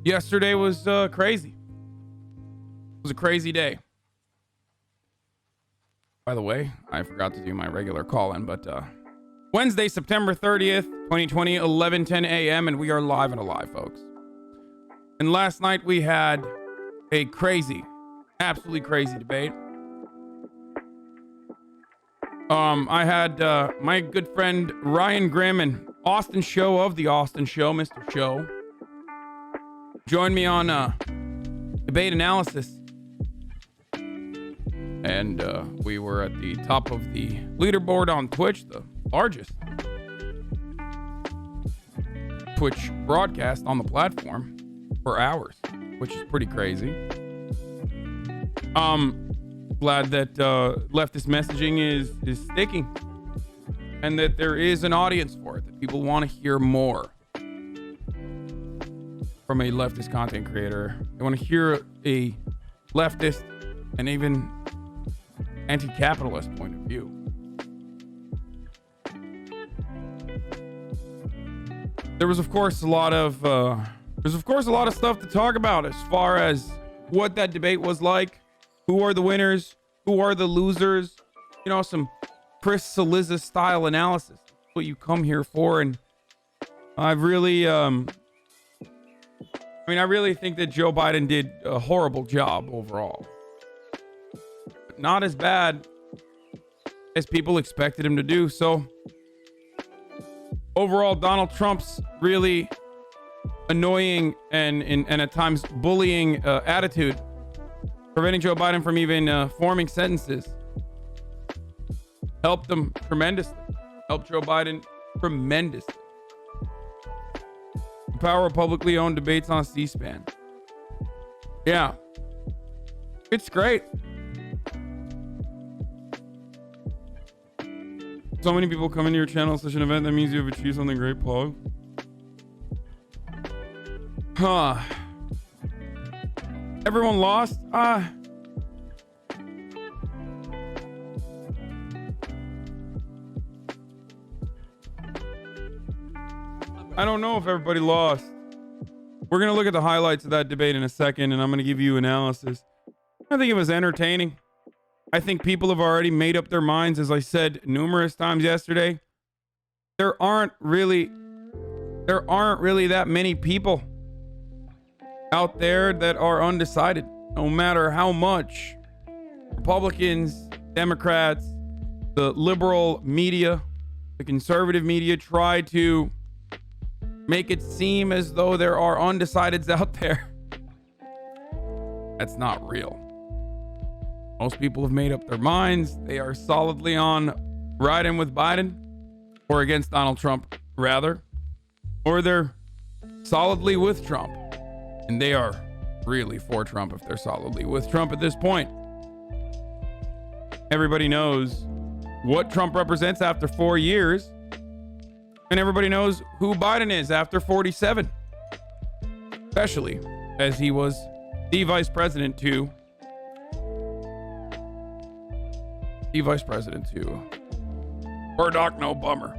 Yesterday was crazy. It was a crazy day. By the way, I forgot to do my regular call-in, but Wednesday, September 30th, 2020, 11:10 a.m., and we are live and alive, folks. And last night we had a crazy, absolutely crazy debate. I had my good friend Ryan Grimm and Austin Show of The Austin Show, Mr. Show, join me on debate analysis. And we were at the top of the leaderboard on Twitch, the largest Twitch broadcast on the platform for hours, which is pretty crazy. Glad that leftist messaging is sticking and that there is an audience for it, that people want to hear more from a leftist content creator. They want to hear a leftist and even anti-capitalist point of view. There was, of course, a lot of stuff to talk about as far as what that debate was like. Who are the winners? Who are the losers? You know, some Chris Cillizza style analysis. That's what you come here for. And I've really, I really think that Joe Biden did a horrible job overall. But not as bad as people expected him to do. So overall, Donald Trump's really annoying and at times bullying attitude, preventing Joe Biden from even forming sentences, helped him tremendously. Helped Joe Biden tremendously. The power of publicly owned debates on C-SPAN. Yeah. It's great. So many people come into your channel, such an event, that means you have achieved something great, Paul. Huh. Everyone lost? I don't know if everybody lost. We're going to look at the highlights of that debate in a second, and I'm going to give you analysis. I think it was entertaining. I think people have already made up their minds, as I said numerous times yesterday. There aren't really that many people out there that are undecided, no matter how much Republicans, Democrats, the liberal media, the conservative media try to make it seem as though there are undecideds out there. That's not real. Most people have made up their minds. They are solidly on riding with Biden, or against Donald Trump, rather, or they're solidly with Trump. And they are really for Trump if they're solidly with Trump at this point. Everybody knows what Trump represents after 4 years. And everybody knows who Biden is after 47. Especially as he was the vice president to Murdoch, no bummer.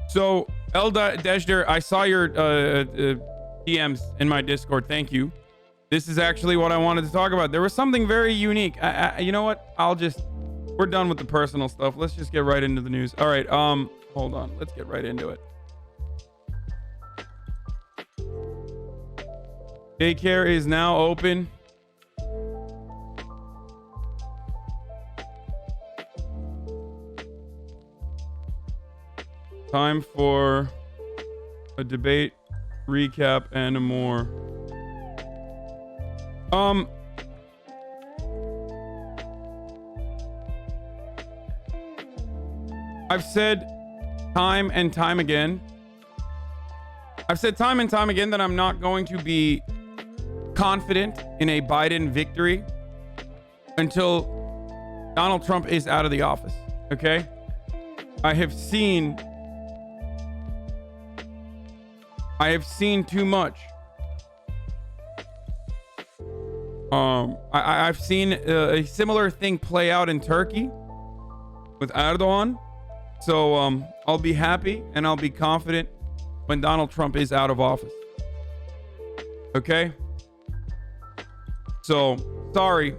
So, Elda Deshder, I saw your DMs in my Discord. Thank you. This is actually what I wanted to talk about. There was something very unique. You know what? We're done with the personal stuff. Let's just get right into the news. All right. Hold on. Let's get right into it. Daycare is now open. Time for a debate, recap, and more. I've said time and time again that I'm not going to be confident in a Biden victory until Donald Trump is out of the office. Okay? I have seen too much. I've seen a similar thing play out in Turkey with Erdogan. So I'll be happy and I'll be confident when Donald Trump is out of office. Okay? So, sorry,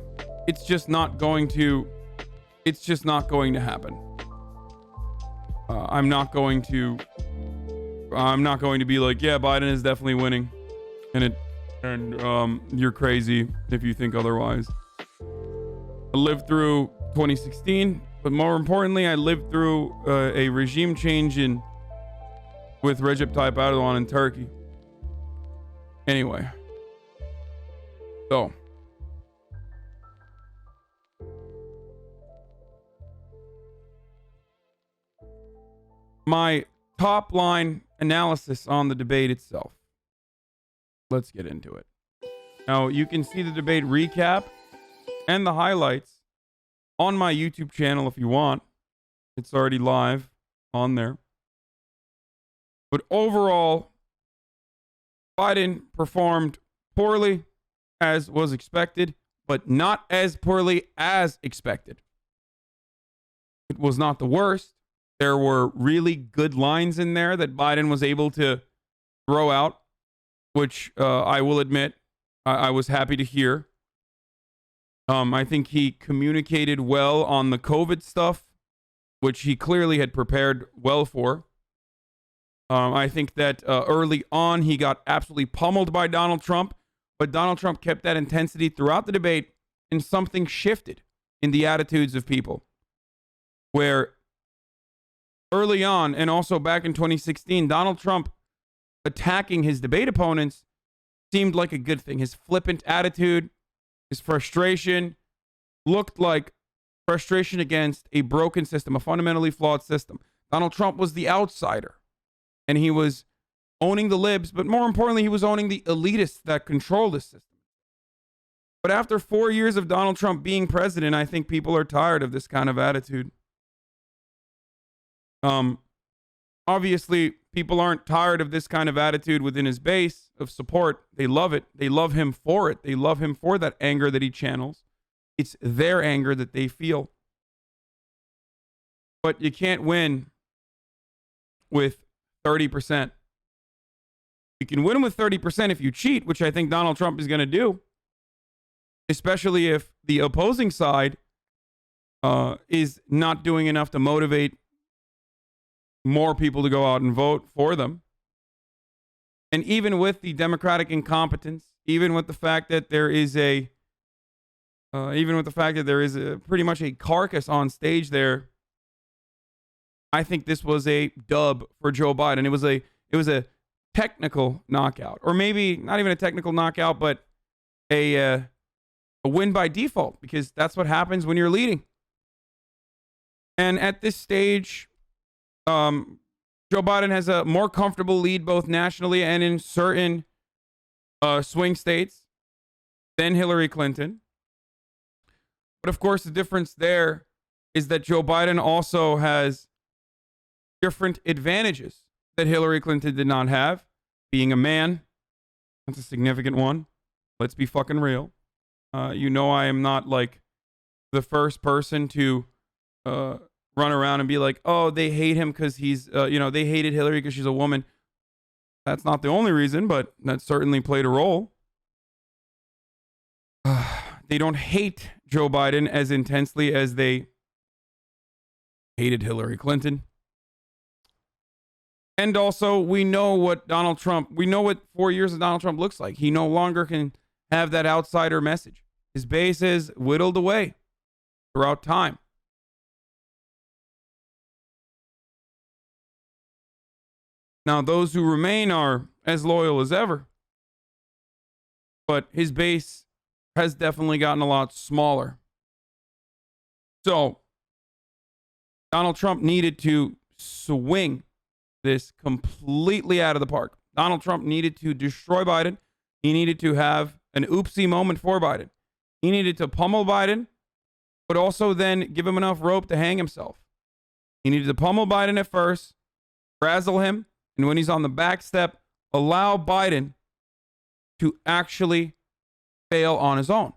it's just not going to happen. I'm not going to be like, yeah, Biden is definitely winning, and you're crazy if you think otherwise. I lived through 2016, but more importantly, I lived through a regime change with Recep Tayyip Erdogan in Turkey. Anyway, so my top line analysis on the debate itself. Let's get into it. Now, you can see the debate recap and the highlights on my YouTube channel if you want. It's already live on there. But overall, Biden performed poorly as was expected, but not as poorly as expected. It was not the worst. There were really good lines in there that Biden was able to throw out, which I will admit I was happy to hear. I think he communicated well on the COVID stuff, which he clearly had prepared well for. I think that early on he got absolutely pummeled by Donald Trump, but Donald Trump kept that intensity throughout the debate, and something shifted in the attitudes of people. Where early on, and also back in 2016, Donald Trump attacking his debate opponents seemed like a good thing. His flippant attitude, his frustration looked like frustration against a broken system, a fundamentally flawed system. Donald Trump was the outsider, and he was owning the libs, but more importantly, he was owning the elitists that control this system. But after 4 years of Donald Trump being president, I think people are tired of this kind of attitude. Obviously, people aren't tired of this kind of attitude within his base of support. They love it. They love him for it. They love him for that anger that he channels. It's their anger that they feel. But you can't win with 30%. You can win with 30% if you cheat, which I think Donald Trump is going to do, especially if the opposing side is not doing enough to motivate more people to go out and vote for them. And even with the Democratic incompetence, even with the fact that there is pretty much a carcass on stage there, I think this was a dub for Joe Biden. It was a technical knockout, or maybe not even a technical knockout, but a win by default, because that's what happens when you're leading. And at this stage, Joe Biden has a more comfortable lead both nationally and in certain swing states than Hillary Clinton. But of course, the difference there is that Joe Biden also has different advantages that Hillary Clinton did not have. Being a man, that's a significant one. Let's be fucking real. I am not like the first person to run around and be like, oh, they hate him because he's, they hated Hillary because she's a woman. That's not the only reason, but that certainly played a role. They don't hate Joe Biden as intensely as they hated Hillary Clinton. And also, we know what 4 years of Donald Trump looks like. He no longer can have that outsider message. His base is whittled away throughout time. Now, those who remain are as loyal as ever, but his base has definitely gotten a lot smaller. So, Donald Trump needed to swing this completely out of the park. Donald Trump needed to destroy Biden. He needed to have an oopsie moment for Biden. He needed to pummel Biden, but also then give him enough rope to hang himself. He needed to pummel Biden at first, frazzle him, and when he's on the back step, allow Biden to actually fail on his own.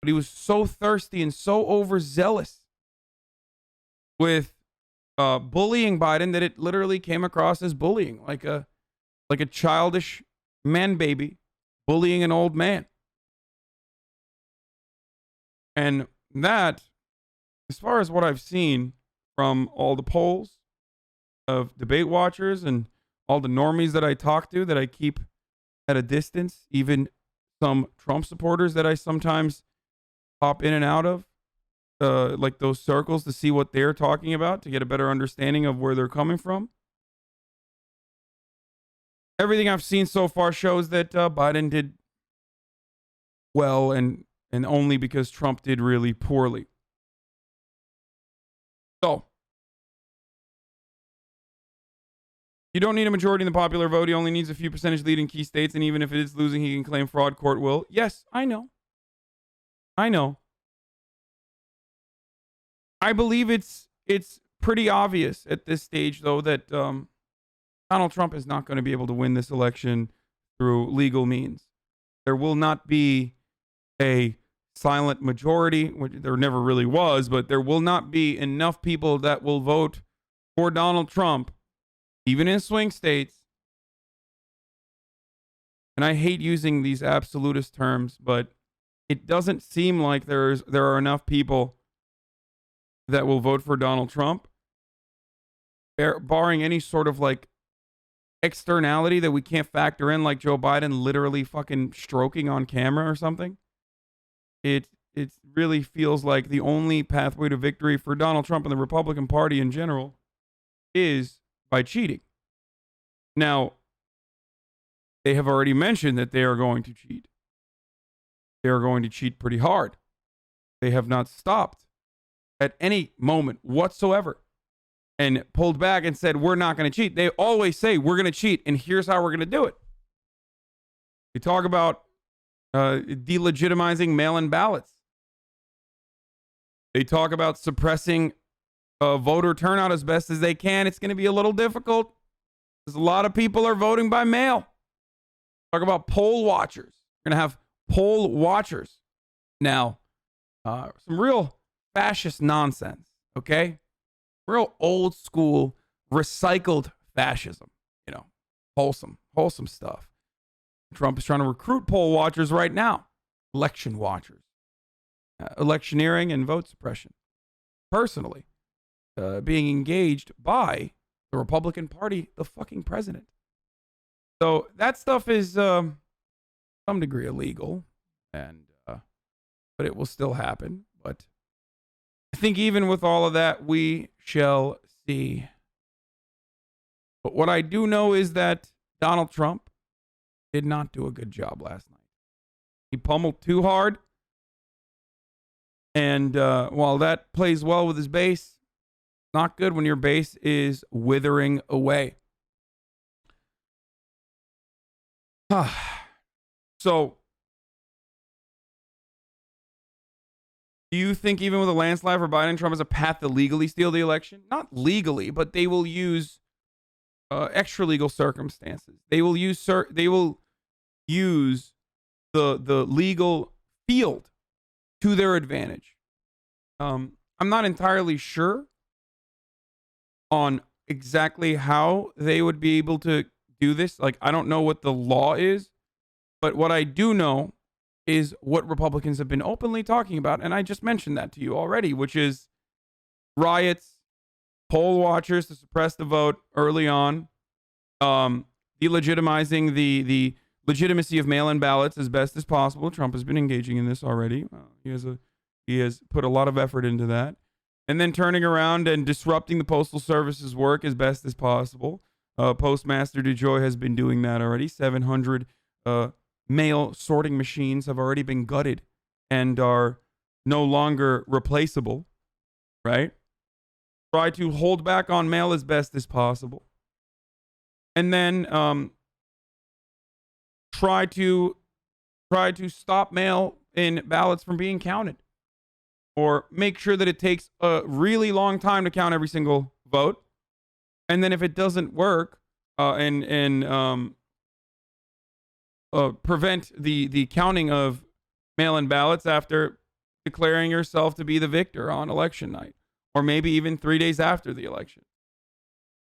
But he was so thirsty and so overzealous with bullying Biden that it literally came across as bullying, like a childish man baby bullying an old man. And that, as far as what I've seen from all the polls of debate watchers and all the normies that I talk to that I keep at a distance, even some Trump supporters that I sometimes pop in and out of, like those circles to see what they're talking about to get a better understanding of where they're coming from. Everything I've seen so far shows that Biden did well, and only because Trump did really poorly. So, you don't need a majority in the popular vote. He only needs a few percentage lead in key states, and even if it is losing, he can claim fraud. Court will. Yes, I know. I believe it's pretty obvious at this stage, though, that Donald Trump is not going to be able to win this election through legal means. There will not be a silent majority, which there never really was, but there will not be enough people that will vote for Donald Trump, even in swing states. And I hate using these absolutist terms, but it doesn't seem like there are enough people that will vote for Donald Trump, barring any sort of like externality that we can't factor in, like Joe Biden literally fucking stroking on camera or something. It really feels like the only pathway to victory for Donald Trump and the Republican Party in general is by cheating. Now, they have already mentioned that they are going to cheat. They are going to cheat pretty hard. They have not stopped at any moment whatsoever and pulled back and said, we're not going to cheat. They always say, we're going to cheat, and here's how we're going to do it. They talk about delegitimizing mail-in ballots. They talk about suppressing voter turnout as best as they can. It's going to be a little difficult because a lot of people are voting by mail. Talk about poll watchers. We're going to have poll watchers. Now, some real fascist nonsense, okay? Real old school, recycled fascism, wholesome stuff. Trump is trying to recruit poll watchers right now, election watchers, electioneering and vote suppression. Personally, being engaged by the Republican Party, the fucking president. So that stuff is some degree illegal, and but it will still happen. But I think even with all of that, we shall see. But what I do know is that Donald Trump did not do a good job last night. He pummeled too hard. And while that plays well with his base, not good when your base is withering away. So, do you think even with a landslide for Biden, Trump has a path to legally steal the election? Not legally, but they will use extra legal circumstances. They will use the legal field to their advantage. I'm not entirely sure on exactly how they would be able to do this. Like, I don't know what the law is, but what I do know is what Republicans have been openly talking about, and I just mentioned that to you already, which is riots, poll watchers to suppress the vote early on, delegitimizing the legitimacy of mail-in ballots as best as possible. Trump has been engaging in this already. He has put a lot of effort into that. And then turning around and disrupting the Postal Service's work as best as possible. Postmaster DeJoy has been doing that already. 700 mail sorting machines have already been gutted and are no longer replaceable, right? Try to hold back on mail as best as possible. And then try to stop mail-in ballots from being counted. Or make sure that it takes a really long time to count every single vote. And then if it doesn't work, prevent the counting of mail-in ballots after declaring yourself to be the victor on election night. or maybe even 3 days after the election.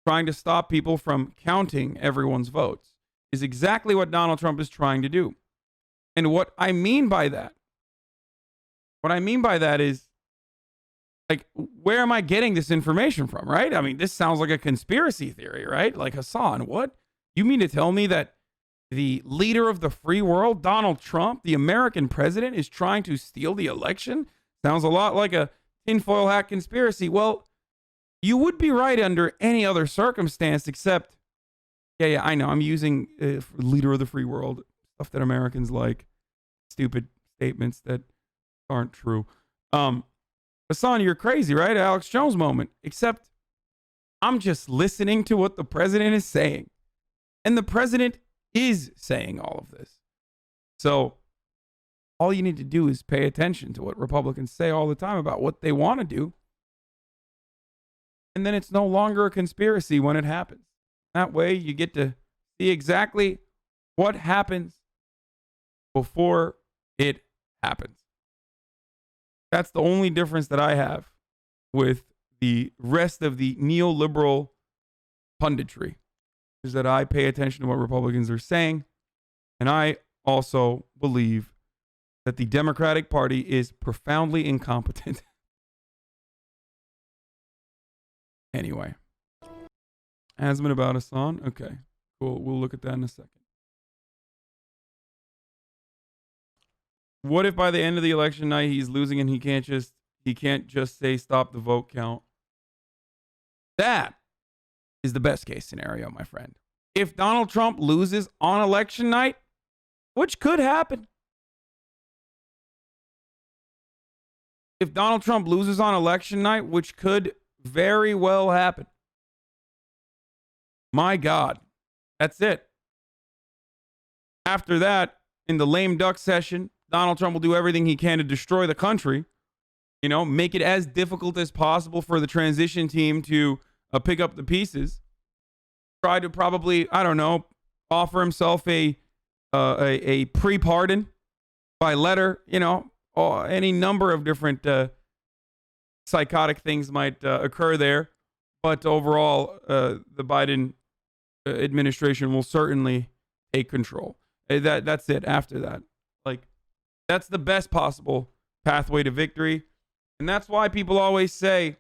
Trying to stop people from counting everyone's votes is exactly what Donald Trump is trying to do. And what I mean by that is, like, where am I getting this information from, right? I mean, this sounds like a conspiracy theory, right? Like, Hasan, what? You mean to tell me that the leader of the free world, Donald Trump, the American president, is trying to steal the election? Sounds a lot like a tinfoil hat conspiracy. Well, you would be right under any other circumstance, except, yeah, I know. I'm using leader of the free world, stuff that Americans like, stupid statements that aren't true. Hasan, you're crazy, right? Alex Jones moment. Except I'm just listening to what the president is saying. And the president is saying all of this. So all you need to do is pay attention to what Republicans say all the time about what they want to do. And then it's no longer a conspiracy when it happens. That way you get to see exactly what happens before it happens. That's the only difference that I have with the rest of the neoliberal punditry, is that I pay attention to what Republicans are saying. And I also believe that the Democratic Party is profoundly incompetent. Anyway, has been about Hasan. Okay, cool. We'll look at that in a second. What if by the end of the election night he's losing and he can't just say stop the vote count? That is the best case scenario, my friend. If Donald Trump loses on election night, which could happen. If Donald Trump loses on election night, which could very well happen. My God, that's it. After that, in the lame duck session, Donald Trump will do everything he can to destroy the country. You know, make it as difficult as possible for the transition team to pick up the pieces. Try to probably, I don't know, offer himself a pre-pardon by letter. You know, or any number of different psychotic things might occur there. But overall, the Biden administration will certainly take control. That's it. After that, like, that's the best possible pathway to victory. And that's why people always say,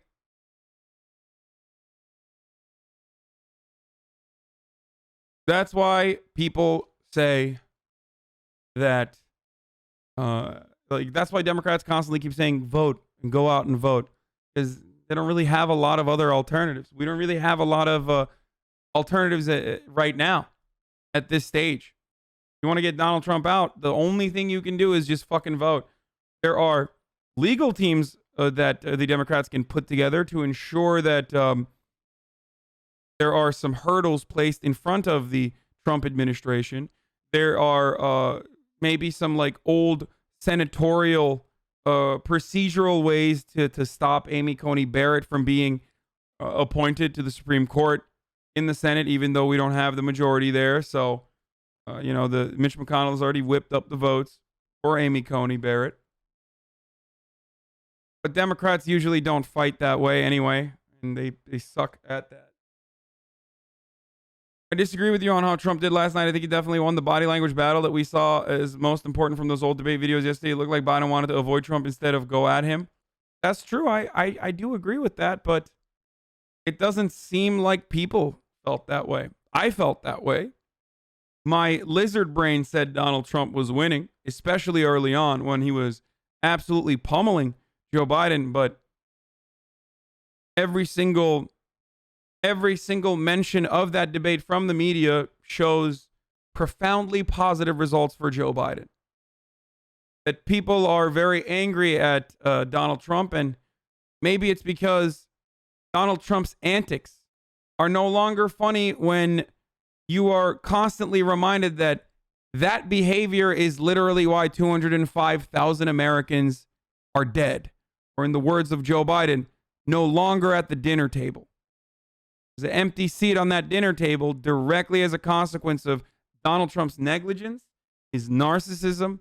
that, like, that's why Democrats constantly keep saying vote and go out and vote, because they don't really have a lot of other alternatives. We don't really have a lot of alternatives right now at this stage. You want to get Donald Trump out, the only thing you can do is just fucking vote. There are legal teams that the Democrats can put together to ensure that there are some hurdles placed in front of the Trump administration. There are maybe some like old senatorial procedural ways to stop Amy Coney Barrett from being appointed to the Supreme Court in the Senate, even though we don't have the majority there. So, the Mitch McConnell has already whipped up the votes for Amy Coney Barrett. But Democrats usually don't fight that way anyway, and they suck at that. I disagree with you on how Trump did last night. I think he definitely won the body language battle that we saw as most important from those old debate videos yesterday. It looked like Biden wanted to avoid Trump instead of go at him. That's true. I do agree with that, but it doesn't seem like people felt that way. I felt that way. My lizard brain said Donald Trump was winning, especially early on when he was absolutely pummeling Joe Biden, but every single mention of that debate from the media shows profoundly positive results for Joe Biden. That people are very angry at Donald Trump, and maybe it's because Donald Trump's antics are no longer funny when you are constantly reminded that that behavior is literally why 205,000 Americans are dead. Or in the words of Joe Biden, no longer at the dinner table. There's an empty seat on that dinner table directly as a consequence of Donald Trump's negligence, his narcissism,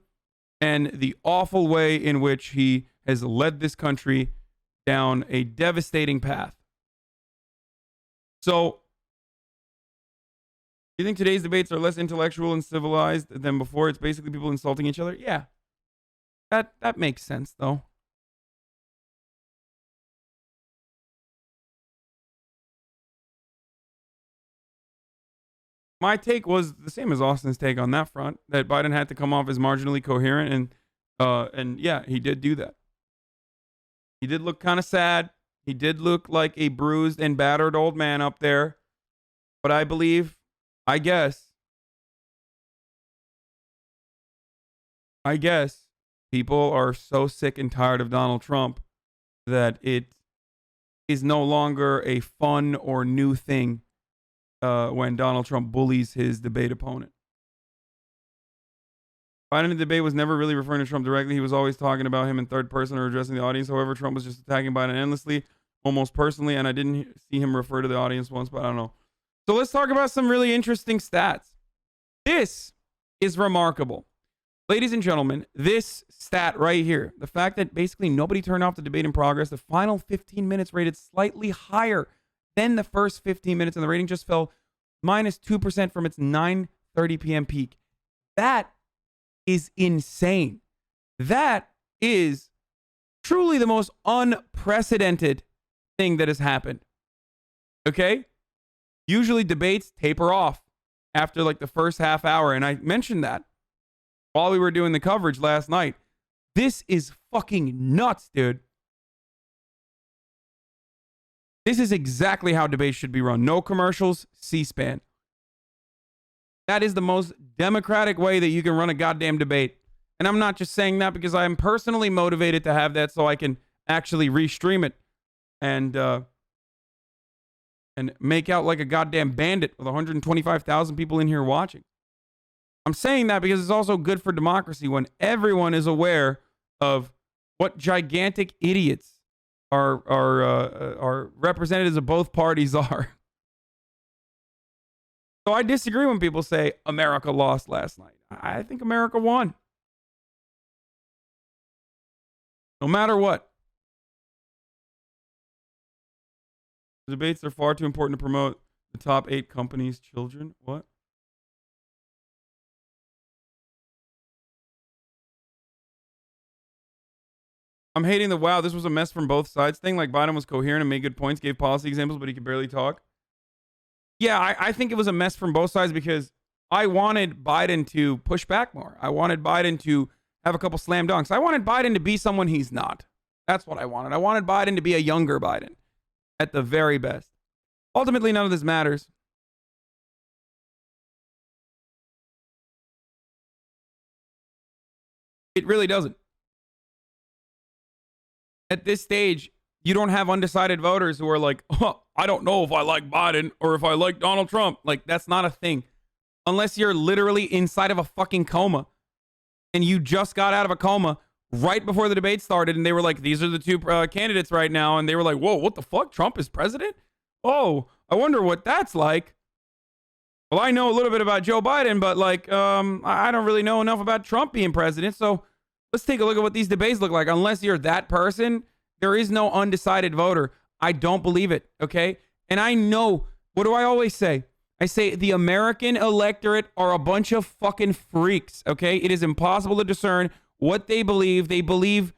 and the awful way in which he has led this country down a devastating path. So, you think today's debates are less intellectual and civilized than before? It's basically people insulting each other? Yeah. That makes sense, though. My take was the same as Austin's take on that front, that Biden had to come off as marginally coherent, and yeah, he did do that. He did look kind of sad. He did look like a bruised and battered old man up there. But I believe, I guess people are so sick and tired of Donald Trump that it is no longer a fun or new thing when Donald Trump bullies his debate opponent. Biden in the debate was never really referring to Trump directly. He was always talking about him in third person or addressing the audience. However, Trump was just attacking Biden endlessly, almost personally, and I didn't see him refer to the audience once, but I don't know. So let's talk about some really interesting stats. This is remarkable. Ladies and gentlemen, this stat right here, the fact that basically nobody turned off the debate in progress, the final 15 minutes rated slightly higher than the first 15 minutes, and the rating just fell minus 2% from its 9:30 p.m. peak. That is insane. That is truly the most unprecedented thing that has happened. Okay? Usually debates taper off after like the first half hour, and I mentioned that while we were doing the coverage last night. This is fucking nuts, dude. This is exactly how debates should be run. No commercials, C-SPAN. That is the most democratic way that you can run a goddamn debate. And I'm not just saying that because I am personally motivated to have that so I can actually restream it and make out like a goddamn bandit with 125,000 people in here watching. I'm saying that because it's also good for democracy when everyone is aware of what gigantic idiots our representatives of both parties are. So I disagree when people say America lost last night. I think America won. No matter what. The debates are far too important to promote the top 8 companies' children. What? I'm hating the wow, this was a mess from both sides thing. Like Biden was coherent and made good points, gave policy examples, but he could barely talk. Yeah, I think it was a mess from both sides because I wanted Biden to push back more. I wanted Biden to have a couple slam dunks. I wanted Biden to be someone he's not. That's what I wanted. I wanted Biden to be a younger Biden at the very best. Ultimately, none of this matters. It really doesn't. At this stage, you don't have undecided voters who are like, oh, I don't know if I like Biden or if I like Donald Trump. Like, that's not a thing. Unless you're literally inside of a fucking coma and you just got out of a coma right before the debate started and they were like, these are the two candidates right now. And they were like, whoa, what the fuck? Trump is president? Oh, I wonder what that's like. Well, I know a little bit about Joe Biden, but like, I don't really know enough about Trump being president. So let's take a look at what these debates look like. Unless you're that person, there is no undecided voter. I don't believe it, okay? And I know, what do I always say? I say the American electorate are a bunch of fucking freaks, okay? It is impossible to discern what they believe. They believe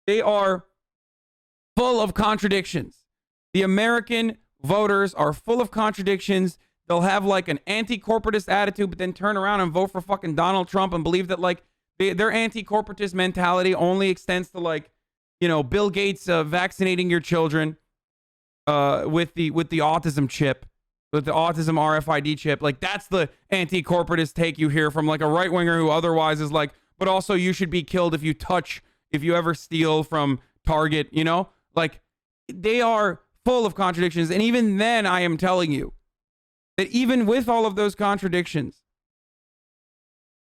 they are full of contradictions. The American voters are full of contradictions. They'll have like an anti-corporatist attitude, but then turn around and vote for fucking Donald Trump and believe that like their anti-corporatist mentality only extends to like, you know, Bill Gates vaccinating your children with the autism chip, with the autism RFID chip. Like that's the anti-corporatist take you hear from like a right winger who otherwise is like, but also you should be killed if you ever steal from Target, you know, like they are full of contradictions. And even then I am telling you that even with all of those contradictions,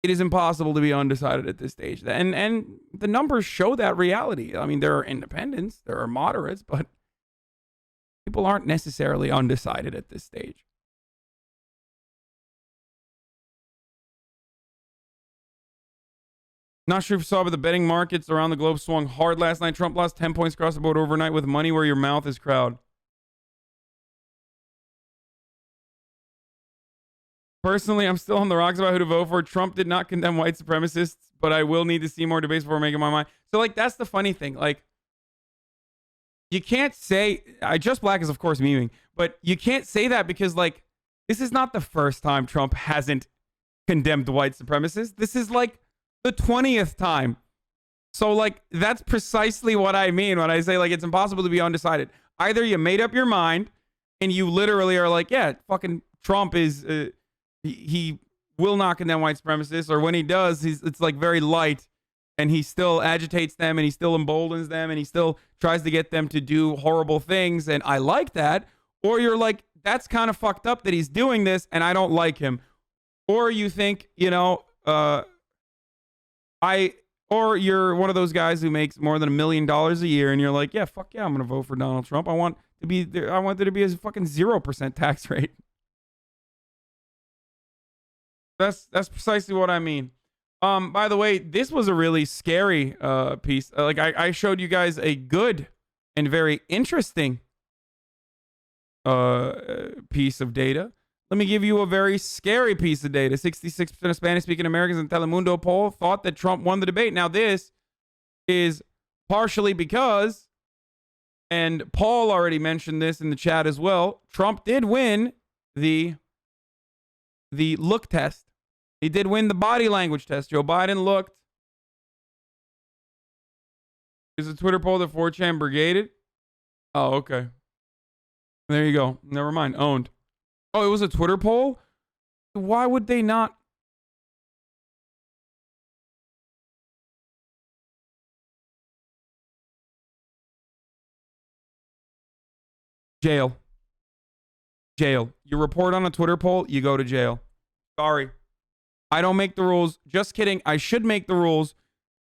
it is impossible to be undecided at this stage. And the numbers show that reality. I mean, there are independents, there are moderates, but people aren't necessarily undecided at this stage. Not sure if you saw, but the betting markets around the globe swung hard last night. Trump lost 10 points across the board overnight with money where your mouth is crowd. Personally, I'm still on the rocks about who to vote for. Trump did not condemn white supremacists, but I will need to see more debates before making my mind. So, like, that's the funny thing. Like, you can't say, Just Black is, of course, memeing, but you can't say that because, like, this is not the first time Trump hasn't condemned white supremacists. This is, like, the 20th time. So, like, that's precisely what I mean when I say, like, it's impossible to be undecided. Either you made up your mind and you literally are like, yeah, fucking Trump is... he will not condemn white supremacists, or when he does, it's like very light, and he still agitates them, and he still emboldens them, and he still tries to get them to do horrible things, and I like that. Or you're like, that's kind of fucked up that he's doing this, and I don't like him. Or you think, or you're one of those guys who makes more than $1 million a year, and you're like, yeah, fuck yeah, I'm gonna vote for Donald Trump. I want there to be a fucking 0% tax rate. That's precisely what I mean. By the way, this was a really scary piece. Like I showed you guys a good and very interesting piece of data. Let me give you a very scary piece of data. 66% of Spanish-speaking Americans in Telemundo poll thought that Trump won the debate. Now, this is partially because, and Paul already mentioned this in the chat as well, Trump did win the look test. He did win the body language test. Joe Biden looked. Is a Twitter poll that 4chan brigaded? Oh, okay. There you go. Never mind. Owned. Oh, it was a Twitter poll? Why would they not? Jail. Jail. You report on a Twitter poll, you go to jail. Sorry. I don't make the rules. Just kidding. I should make the rules.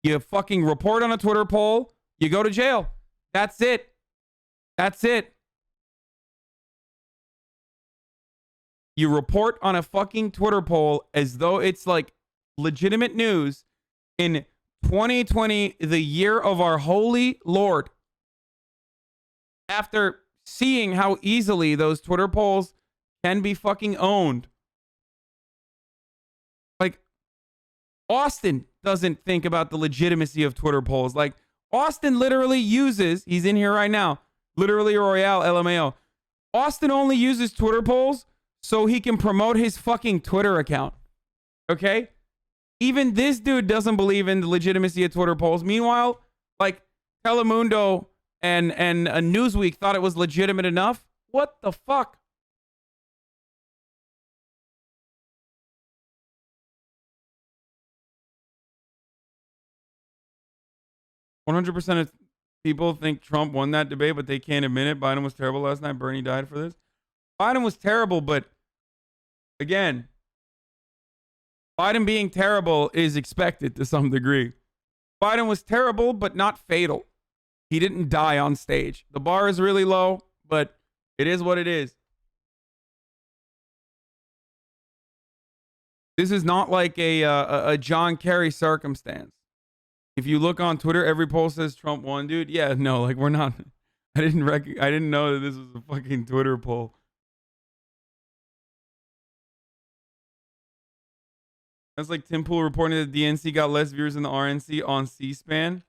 You fucking report on a Twitter poll, you go to jail. That's it. That's it. You report on a fucking Twitter poll as though it's like legitimate news in 2020, the year of our holy Lord. After seeing how easily those Twitter polls can be fucking owned. Like, Austin doesn't think about the legitimacy of Twitter polls. Like, Austin literally uses, he's in here right now, literally Royale, LMAO. Austin only uses Twitter polls so he can promote his fucking Twitter account. Okay? Even this dude doesn't believe in the legitimacy of Twitter polls. Meanwhile, like, Telemundo and Newsweek thought it was legitimate enough. What the fuck? "100% of people think Trump won that debate, but they can't admit it. Biden was terrible last night. Bernie died for this." Biden was terrible, but again, Biden being terrible is expected to some degree. Biden was terrible, but not fatal. He didn't die on stage. The bar is really low, but it is what it is. This is not like a John Kerry circumstance. If you look on Twitter, every poll says Trump won, dude. Yeah, no, like we're not. I didn't know that this was a fucking Twitter poll. That's like Tim Pool reporting that the DNC got less viewers than the RNC on C-SPAN.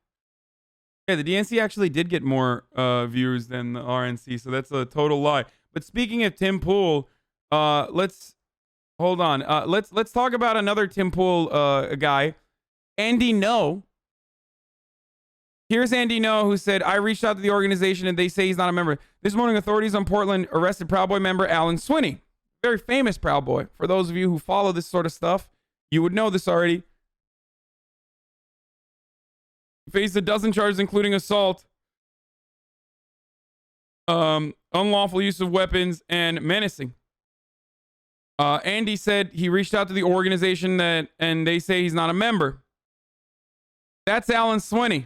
Yeah, the DNC actually did get more viewers than the RNC, so that's a total lie. But speaking of Tim Pool, let's hold on. Let's talk about another Tim Pool guy, Andy No. Here's Andy No, who said, "I reached out to the organization and they say he's not a member. This morning, authorities on Portland arrested Proud Boy member Alan Swinney, very famous Proud Boy. For those of you who follow this sort of stuff, you would know this already. He faced a dozen charges, including assault, unlawful use of weapons, and menacing. Andy said he reached out to the organization and they say he's not a member. That's Alan Swinney.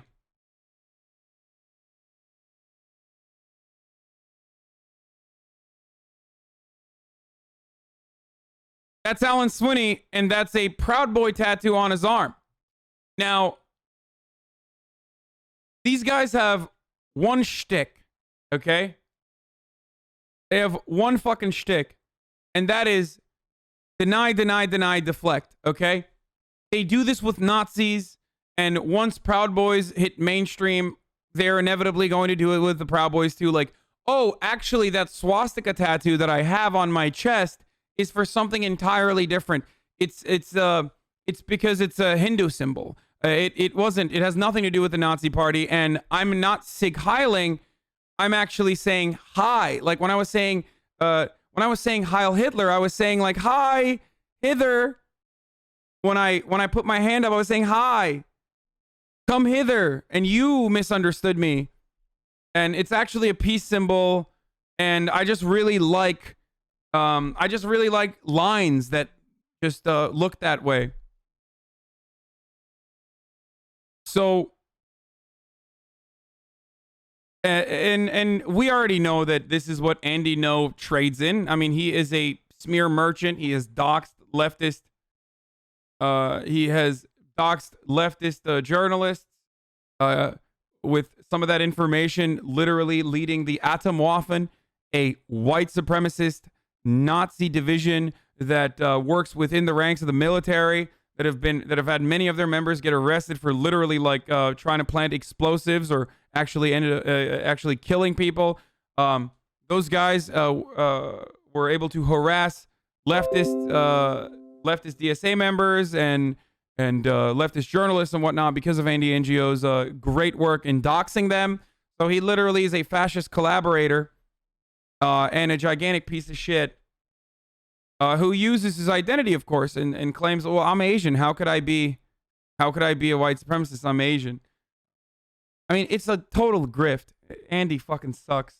That's Alan Swinney, and that's a Proud Boy tattoo on his arm. Now, these guys have one shtick, okay? They have one fucking shtick, and that is deny, deny, deny, deflect, okay? They do this with Nazis, and once Proud Boys hit mainstream, they're inevitably going to do it with the Proud Boys too. Like, oh, actually, that swastika tattoo that I have on my chest is for something entirely different. It's because it's a Hindu symbol. It wasn't. It has nothing to do with the Nazi Party, and I'm not Sig Heiling. I'm actually saying hi. Like when I was saying Heil Hitler, I was saying like hi hither. When I put my hand up, I was saying hi, come hither, and you misunderstood me. And it's actually a peace symbol, and I just really like lines that just look that way. So, and we already know that this is what Andy No trades in. I mean, he is a smear merchant. He has doxed leftist. He has doxed leftist journalists with some of that information literally leading the Atomwaffen, a white supremacist Nazi division that works within the ranks of the military, that have had many of their members get arrested for literally like trying to plant explosives or actually killing people. Those guys were able to harass leftist DSA members and leftist journalists and whatnot because of Andy NGO's great work in doxing them. So he literally is a fascist collaborator and a gigantic piece of shit who uses his identity, of course, and claims, well, I'm Asian. How could I be a white supremacist? I'm Asian. I mean, it's a total grift. Andy fucking sucks.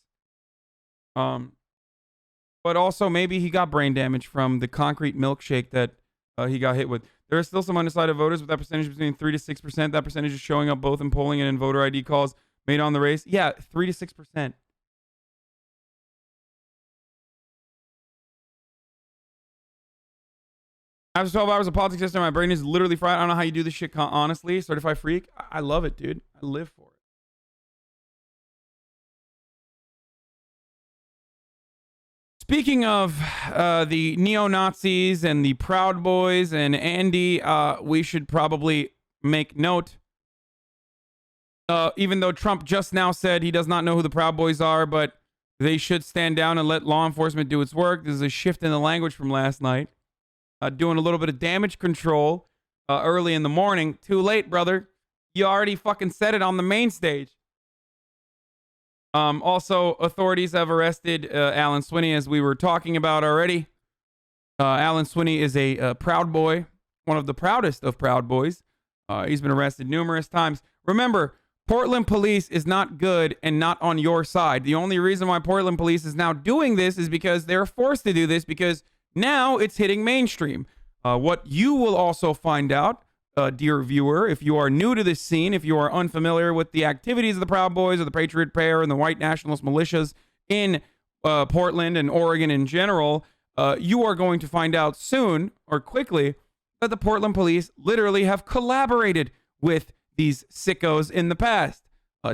But also maybe he got brain damage from the concrete milkshake that he got hit with. There are still some undecided voters, with that percentage between 3 to 6%. That percentage is showing up both in polling and in voter ID calls made on the race. Yeah, 3 to 6%. After 12 hours of politics yesterday, my brain is literally fried. I don't know how you do this shit, honestly. Certified freak. I love it, dude. I live for it. Speaking of the neo-Nazis and the Proud Boys and Andy, we should probably make note. Even though Trump just now said he does not know who the Proud Boys are, but they should stand down and let law enforcement do its work. This is a shift in the language from last night. Doing a little bit of damage control early in the morning. Too late, brother. You already fucking said it on the main stage. Also, authorities have arrested Alan Swinney, as we were talking about already. Alan Swinney is a Proud Boy, one of the proudest of Proud Boys. He's been arrested numerous times. Remember, Portland police is not good and not on your side. The only reason why Portland police is now doing this is because they're forced to do this because now it's hitting mainstream. What you will also find out, dear viewer, if you are new to this scene, if you are unfamiliar with the activities of the Proud Boys or the Patriot Prayer and the white nationalist militias in Portland and Oregon in general, you are going to find out soon or quickly that the Portland police literally have collaborated with these sickos in the past,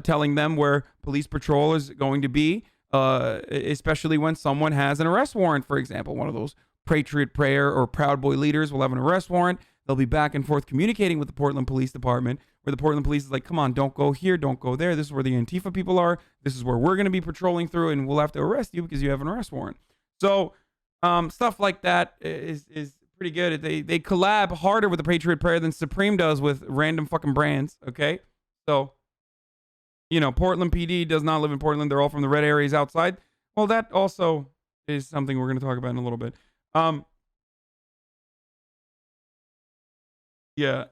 telling them where police patrol is going to be, especially when someone has an arrest warrant, for example. One of those Patriot Prayer or Proud Boy leaders will have an arrest warrant. They'll be back and forth communicating with the Portland Police Department, where the Portland Police is like, come on, don't go here, don't go there. This is where the Antifa people are. This is where we're going to be patrolling through, and we'll have to arrest you because you have an arrest warrant. So stuff like that is pretty good. They collab harder with the Patriot Prayer than Supreme does with random fucking brands, okay? So, you know, Portland PD does not live in Portland. They're all from the red areas outside. Well, that also is something we're going to talk about in a little bit. Yeah.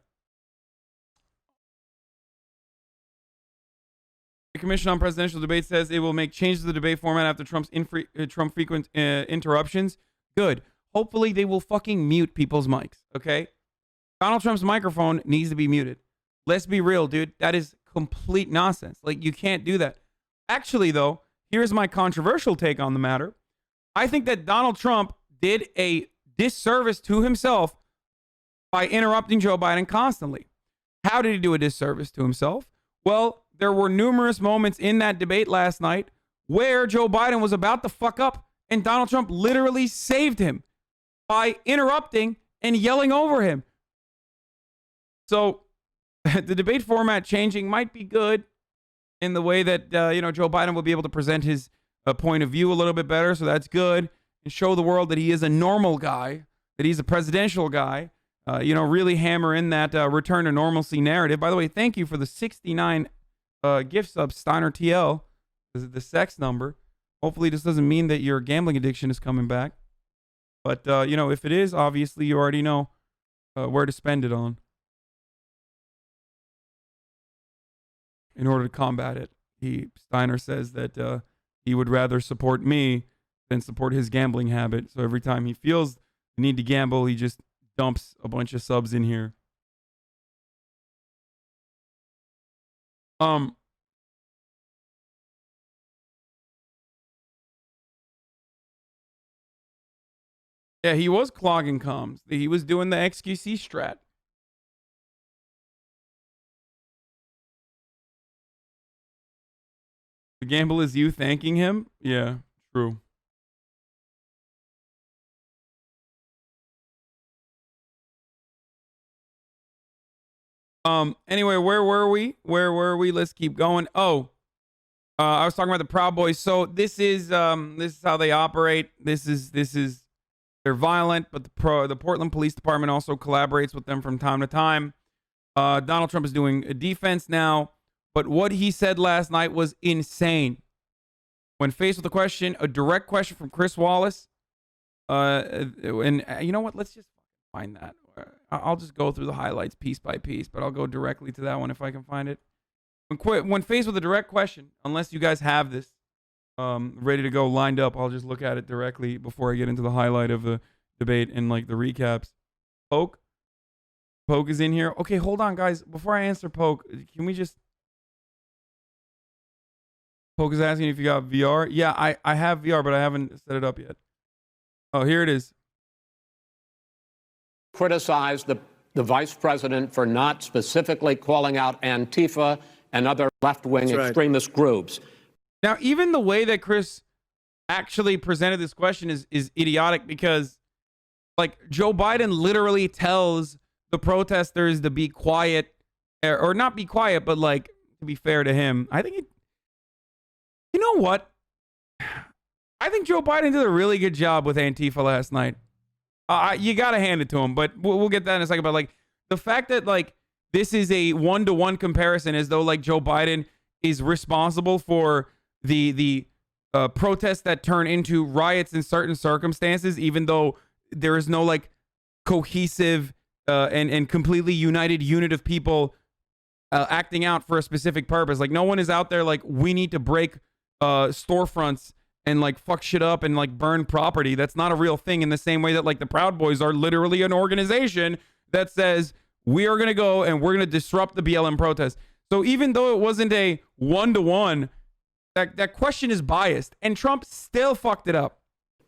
The Commission on Presidential Debate says it will make changes to the debate format after Trump's frequent interruptions. Good. Hopefully they will fucking mute people's mics, okay? Donald Trump's microphone needs to be muted. Let's be real, dude. That is complete nonsense. Like, you can't do that. Actually, though, here's my controversial take on the matter. I think that Donald Trump did a disservice to himself by interrupting Joe Biden constantly. How did he do a disservice to himself? Well, there were numerous moments in that debate last night where Joe Biden was about to fuck up and Donald Trump literally saved him by interrupting and yelling over him. So the debate format changing might be good in the way that, Joe Biden will be able to present his point of view a little bit better. So that's good. And show the world that he is a normal guy, that he's a presidential guy. Really hammer in that return to normalcy narrative. By the way, thank you for the 69 gift subs, Steiner TL, the sex number. Hopefully this doesn't mean that your gambling addiction is coming back. But, if it is, obviously you already know where to spend it on in order to combat it. Steiner says that he would rather support me than support his gambling habit. So every time he feels the need to gamble, he just dumps a bunch of subs in here. Yeah, he was clogging comms. He was doing the XQC strat. The gamble is you thanking him? Yeah, true. Anyway, where were we? Let's keep going. I was talking about the Proud Boys. So this is how they operate. This is they're violent, but the Portland Police Department also collaborates with them from time to time. Donald Trump is doing a defense now, but what he said last night was insane. When faced with a direct question from Chris Wallace, and you know what? Let's just find that. I'll just go through the highlights piece by piece, but I'll go directly to that one if I can find it. When faced with a direct question, unless you guys have this ready to go lined up, I'll just look at it directly before I get into the highlight of the debate and like the recaps. Poke is in here. Okay, hold on, guys. Before I answer Poke, can we just... Poke is asking if you got VR. Yeah, I have VR, but I haven't set it up yet. Oh, here it is. Criticized the vice president for not specifically calling out Antifa and other left-wing extremist groups. Now, even the way that Chris actually presented this question is idiotic because, like, Joe Biden literally tells the protesters to be quiet, or not be quiet, but, like, to be fair to him. I think you know what? I think Joe Biden did a really good job with Antifa last night. You got to hand it to him, but we'll get that in a second. But, like, the fact that, like, this is a one-to-one comparison as though, like, Joe Biden is responsible for the protests that turn into riots in certain circumstances, even though there is no, like, cohesive and completely united unit of people acting out for a specific purpose. Like, no one is out there like, we need to break storefronts and like fuck shit up and like burn property. That's not a real thing, in the same way that like the Proud Boys are literally an organization that says we are going to go and we're going to disrupt the BLM protest. So even though it wasn't a one-to-one, that question is biased, and Trump still fucked it up.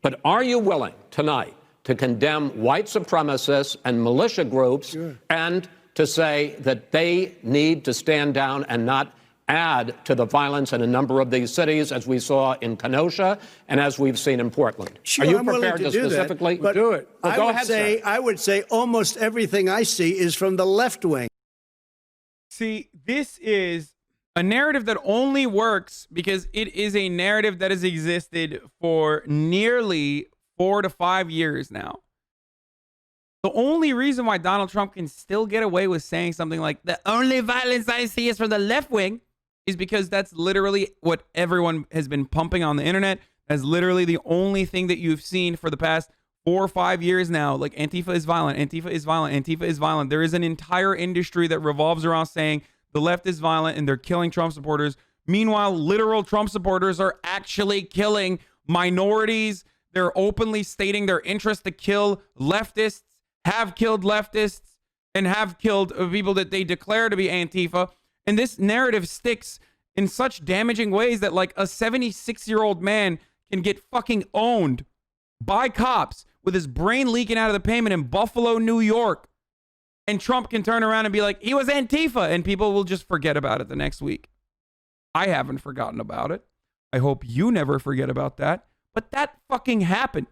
But are you willing tonight to condemn white supremacists and militia groups and to say that they need to stand down and not add to the violence in a number of these cities, as we saw in Kenosha and as we've seen in Portland? Sure, are you I'm prepared to specifically do it? Well, go ahead, sir. I would say almost everything I see is from the left wing. See, this is a narrative that only works because it is a narrative that has existed for nearly 4 to 5 years now. The only reason why Donald Trump can still get away with saying something like, the only violence I see is from the left wing, is because that's literally what everyone has been pumping on the internet. That's literally the only thing that you've seen for the past 4 or 5 years now. Like, Antifa is violent, Antifa is violent, Antifa is violent. There is an entire industry that revolves around saying the left is violent and they're killing Trump supporters. Meanwhile, literal Trump supporters are actually killing minorities. They're openly stating their interest to kill leftists, have killed leftists, and have killed people that they declare to be Antifa. And this narrative sticks in such damaging ways that, like, a 76-year-old man can get fucking owned by cops with his brain leaking out of the pavement in Buffalo, New York. And Trump can turn around and be like, he was Antifa, and people will just forget about it the next week. I haven't forgotten about it. I hope you never forget about that. But that fucking happened.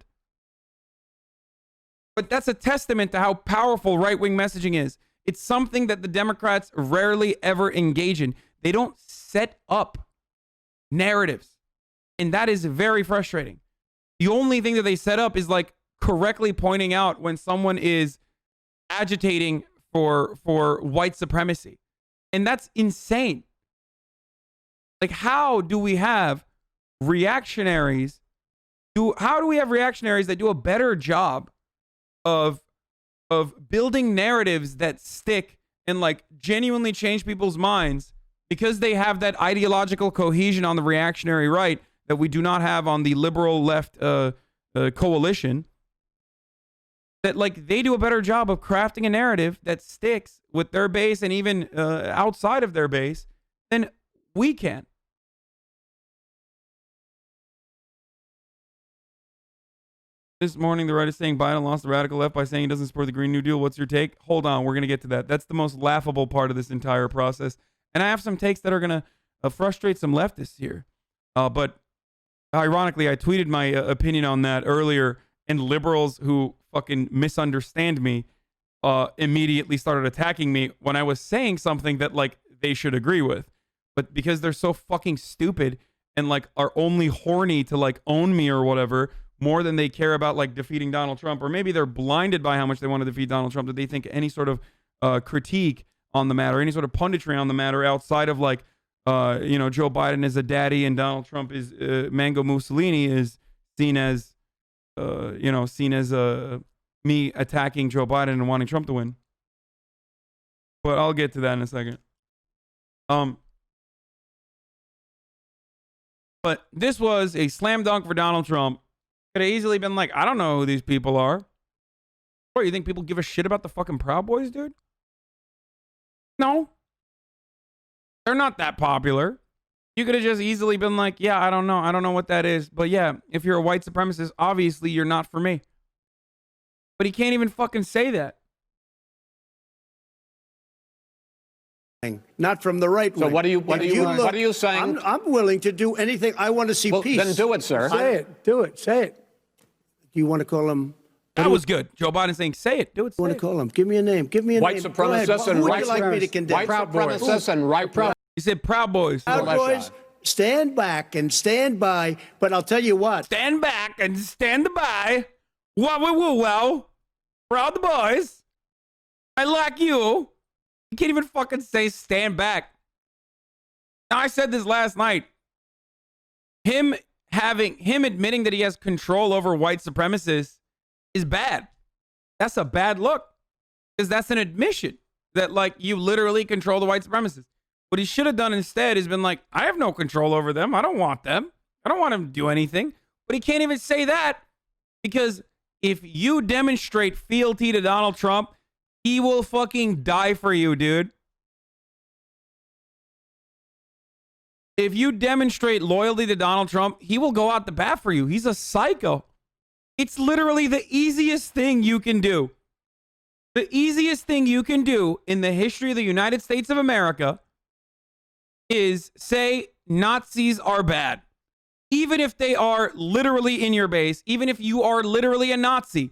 But that's a testament to how powerful right-wing messaging is. It's something that the Democrats rarely ever engage in. They don't set up narratives. And that is very frustrating. The only thing that they set up is like correctly pointing out when someone is agitating for white supremacy. And that's insane. Like, how do we have reactionaries? How do we have reactionaries that do a better job of building narratives that stick and like genuinely change people's minds because they have that ideological cohesion on the reactionary right that we do not have on the liberal left coalition? That like they do a better job of crafting a narrative that sticks with their base and even outside of their base than we can. This morning, the right is saying Biden lost the radical left by saying he doesn't support the Green New Deal. What's your take? Hold on, we're going to get to that. That's the most laughable part of this entire process. And I have some takes that are going to frustrate some leftists here. But ironically, I tweeted my opinion on that earlier, and liberals who fucking misunderstand me immediately started attacking me when I was saying something that like they should agree with. But because they're so fucking stupid and like are only horny to like own me or whatever, more than they care about like defeating Donald Trump, or maybe they're blinded by how much they want to defeat Donald Trump, that they think any sort of critique on the matter, any sort of punditry on the matter outside of like, Joe Biden is a daddy and Donald Trump is Mango Mussolini is seen as, me attacking Joe Biden and wanting Trump to win. But I'll get to that in a second. But this was a slam dunk for Donald Trump. Could have easily been like, I don't know who these people are. What, you think people give a shit about the fucking Proud Boys, dude? No. They're not that popular. You could have just easily been like, yeah, I don't know. I don't know what that is. But yeah, if you're a white supremacist, obviously you're not for me. But he can't even fucking say that. Not from the right wing. So what are you saying? I'm willing to do anything. I want to see peace. Then do it, sir. Say it. Do it. Say it. Do you want to call him? That was good. Joe Biden saying, say it. Do it. What do you want to call him? Give me a name. Give me a white name. Supremacists and Who would right you like me to condemn? White supremacists and right. He said Proud Boys. Proud Boys, stand back and stand by. But I'll tell you what. Stand back and stand by. Wow. Proud Boys. I like you. You can't even fucking say stand back. Now, I said this last night. Him admitting that he has control over white supremacists is bad. That's a bad look. Because that's an admission that, like, you literally control the white supremacists. What he should have done instead is been like, I have no control over them. I don't want them. I don't want him to do anything. But he can't even say that because if you demonstrate fealty to Donald Trump, he will fucking die for you, dude. If you demonstrate loyalty to Donald Trump, he will go out the bat for you. He's a psycho. It's literally the easiest thing you can do. The easiest thing you can do in the history of the United States of America is say Nazis are bad. Even if they are literally in your base, even if you are literally a Nazi.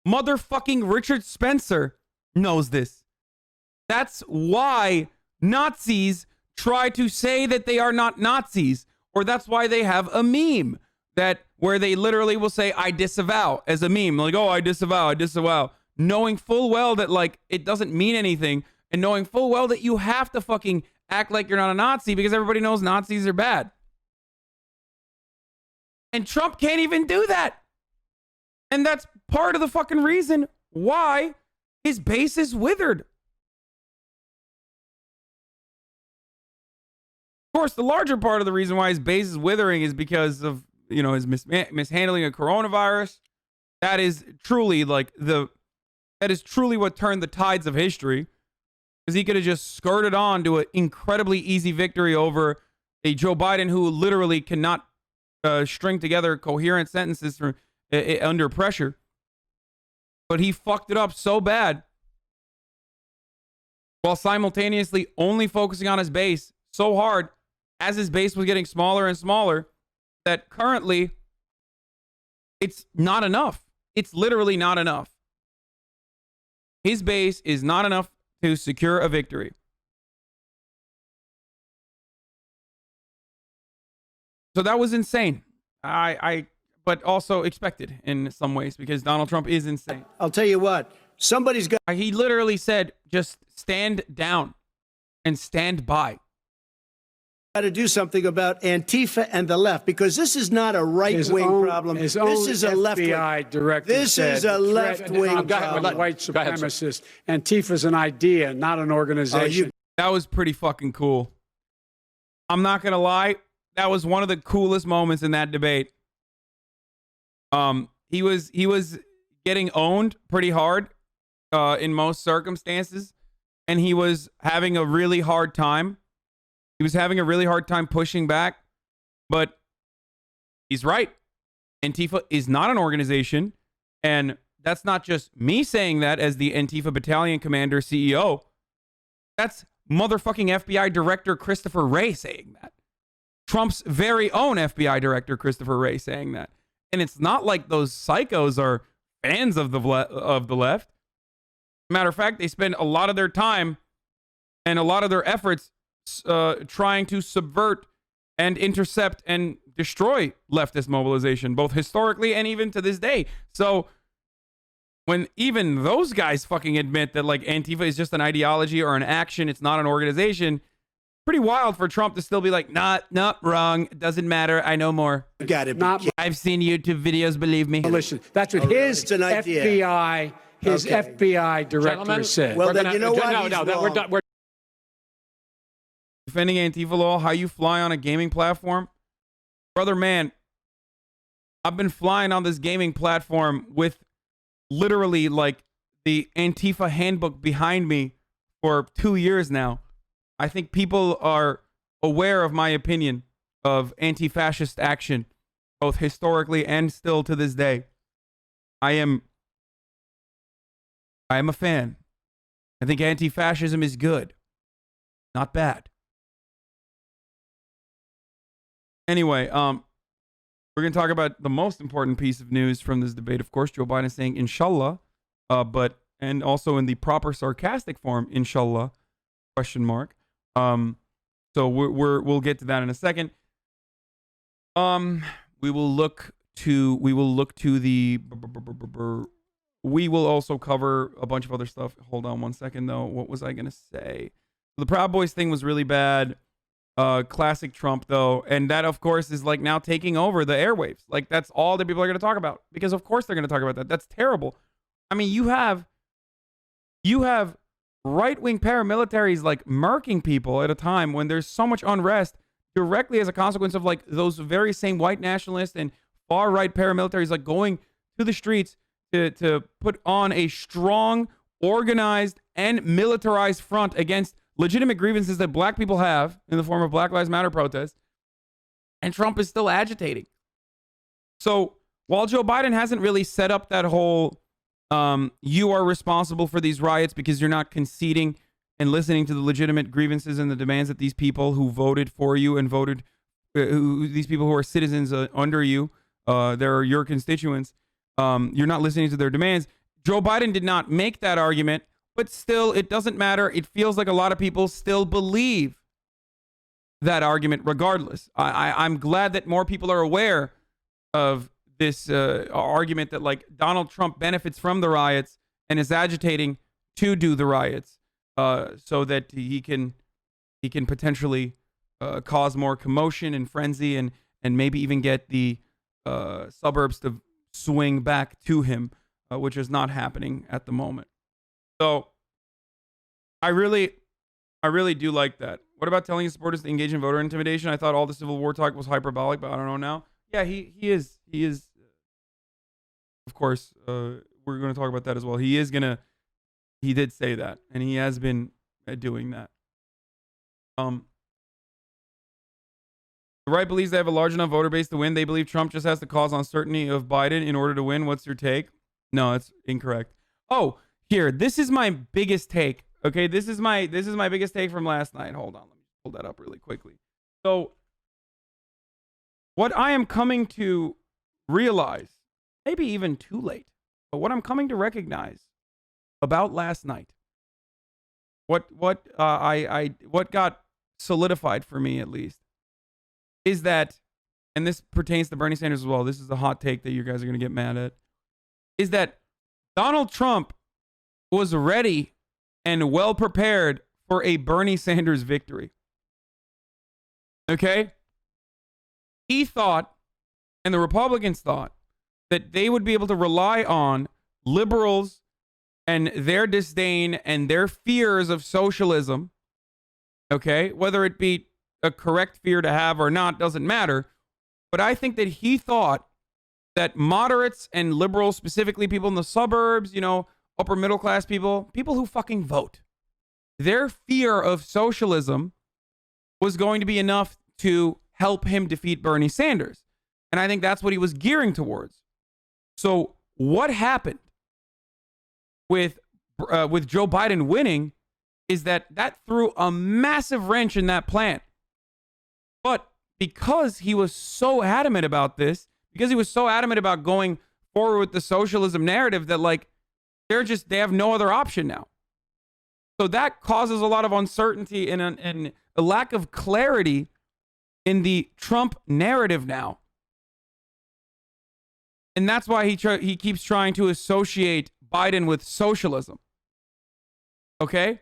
Motherfucking Richard Spencer knows this. That's why Nazis try to say that they are not Nazis, or that's why they have a meme that where they literally will say I disavow as a meme, like, oh, I disavow, knowing full well that like it doesn't mean anything, and knowing full well that you have to fucking act like you're not a Nazi because everybody knows Nazis are bad. And Trump can't even do that. And that's part of the fucking reason why his base is withered. Of course, the larger part of the reason why his base is withering is because of, his mishandling of coronavirus. That is truly what turned the tides of history. Because he could have just skirted on to an incredibly easy victory over a Joe Biden who literally cannot string together coherent sentences under pressure. But he fucked it up so bad while simultaneously only focusing on his base so hard as his base was getting smaller and smaller that currently it's not enough. It's literally not enough. His base is not enough to secure a victory. So that was insane. But also expected in some ways because Donald Trump is insane. I'll tell you what, somebody's got He literally said, just stand down and stand by. to do something about Antifa and the left, because this is not a right-wing problem. This is a left-wing. FBI director This is a left-wing problem. White supremacist. Antifa's an idea, not an organization. That was pretty fucking cool. I'm not going to lie. That was one of the coolest moments in that debate. He was getting owned pretty hard in most circumstances, and he was having a really hard time. He was having a really hard time pushing back, but he's right. Antifa is not an organization, and that's not just me saying that as the Antifa battalion commander CEO. That's motherfucking FBI director Christopher Wray saying that. Trump's very own FBI director Christopher Wray saying that. And it's not like those psychos are fans of the left. Matter of fact, they spend a lot of their time and a lot of their efforts trying to subvert and intercept and destroy leftist mobilization, both historically and even to this day. So when even those guys fucking admit that like Antifa is just an ideology or an action, it's not an organization, pretty wild for Trump to still be like, not wrong. It doesn't matter. I know more. I've seen YouTube videos, believe me. Listen, that's what his FBI, FBI director said. Well, then you know what? No, we're done. Defending Antifa law, how you fly on a gaming platform. Brother, man, I've been flying on this gaming platform with literally like the Antifa handbook behind me for 2 years now. I think people are aware of my opinion of anti-fascist action, both historically and still to this day. I am a fan. I think anti-fascism is good, not bad. Anyway, we're going to talk about the most important piece of news from this debate. Of course, Joe Biden saying inshallah, and also in the proper sarcastic form, inshallah, question mark. So we'll get to that in a second. We will look to the. We will also cover a bunch of other stuff. Hold on one second though. What was I gonna say? The Proud Boys thing was really bad. Classic Trump though, and that of course is like now taking over the airwaves. Like that's all that people are gonna talk about because of course they're gonna talk about that. That's terrible. I mean, you have right-wing paramilitaries like murking people at a time when there's so much unrest directly as a consequence of like those very same white nationalists and far-right paramilitaries like going to the streets to put on a strong, organized, and militarized front against legitimate grievances that black people have in the form of Black Lives Matter protests. And Trump is still agitating. So while Joe Biden hasn't really set up that whole you are responsible for these riots because you're not conceding and listening to the legitimate grievances and the demands that these people who voted for you and voted, these people who are citizens under you, they're your constituents, you're not listening to their demands. Joe Biden did not make that argument, but still, it doesn't matter. It feels like a lot of people still believe that argument regardless. I'm glad that more people are aware of this argument that like Donald Trump benefits from the riots and is agitating to do the riots so that he can potentially cause more commotion and frenzy and maybe even get the suburbs to swing back to him, which is not happening at the moment. So I really do like that. What about telling his supporters to engage in voter intimidation? I thought all the Civil War talk was hyperbolic, but I don't know now. Yeah, he is. Of course, we're going to talk about that as well. He did say that, and he has been doing that. The right believes they have a large enough voter base to win. They believe Trump just has to cause uncertainty of Biden in order to win. What's your take? No, it's incorrect. Oh, here, this is my biggest take Okay, this is my biggest take from last night. Hold on, let me pull that up really quickly. So, what I am coming to realize, maybe even too late, but what I'm coming to recognize about last night, what got solidified for me at least, is that, and this pertains to Bernie Sanders as well. This is a hot take that you guys are going to get mad at. Is that Donald Trump was ready and well prepared for a Bernie Sanders victory. Okay? He thought, and the Republicans thought, that they would be able to rely on liberals and their disdain and their fears of socialism. Okay? Whether it be a correct fear to have or not doesn't matter. But I think that he thought that moderates and liberals, specifically people in the suburbs, upper middle class people who fucking vote, their fear of socialism was going to be enough to help him defeat Bernie Sanders. And I think that's what he was gearing towards. So what happened with Joe Biden winning is that threw a massive wrench in that plan. But because he was so adamant about this, because he was so adamant about going forward with the socialism narrative, that they have no other option now. So that causes a lot of uncertainty and a lack of clarity in the Trump narrative now. And that's why he keeps trying to associate Biden with socialism. Okay?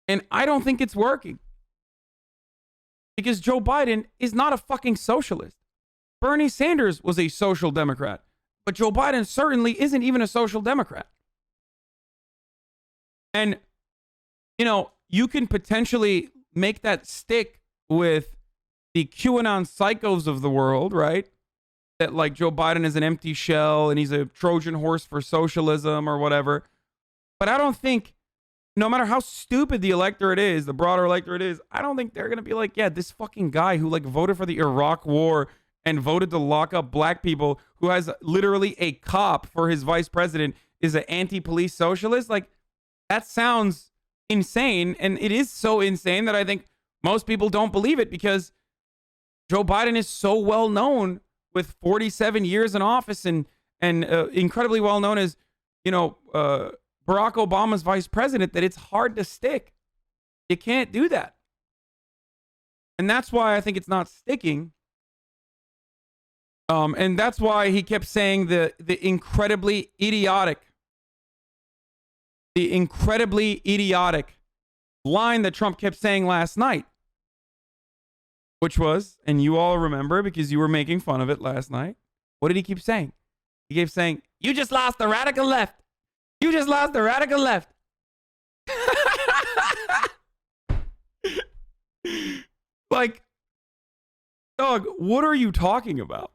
And I don't think it's working. Because Joe Biden is not a fucking socialist. Bernie Sanders was a social democrat, but Joe Biden certainly isn't even a social democrat. And, you can potentially make that stick with the QAnon psychos of the world, right? That Joe Biden is an empty shell and he's a Trojan horse for socialism or whatever. But I don't think, no matter how stupid the electorate is, the broader electorate is, I don't think they're going to be like, yeah, this fucking guy who voted for the Iraq war and voted to lock up black people, who has literally a cop for his vice president, is an anti-police socialist. That sounds insane. And it is so insane that I think most people don't believe it, because Joe Biden is so well known with 47 years in office and incredibly well known as, Barack Obama's vice president, that it's hard to stick. You can't do that. And that's why I think it's not sticking. And that's why he kept saying the incredibly idiotic line that Trump kept saying last night, which was, and you all remember because you were making fun of it last night. What did he keep saying? He kept saying, "You just lost the radical left. You just lost the radical left." Dog, what are you talking about?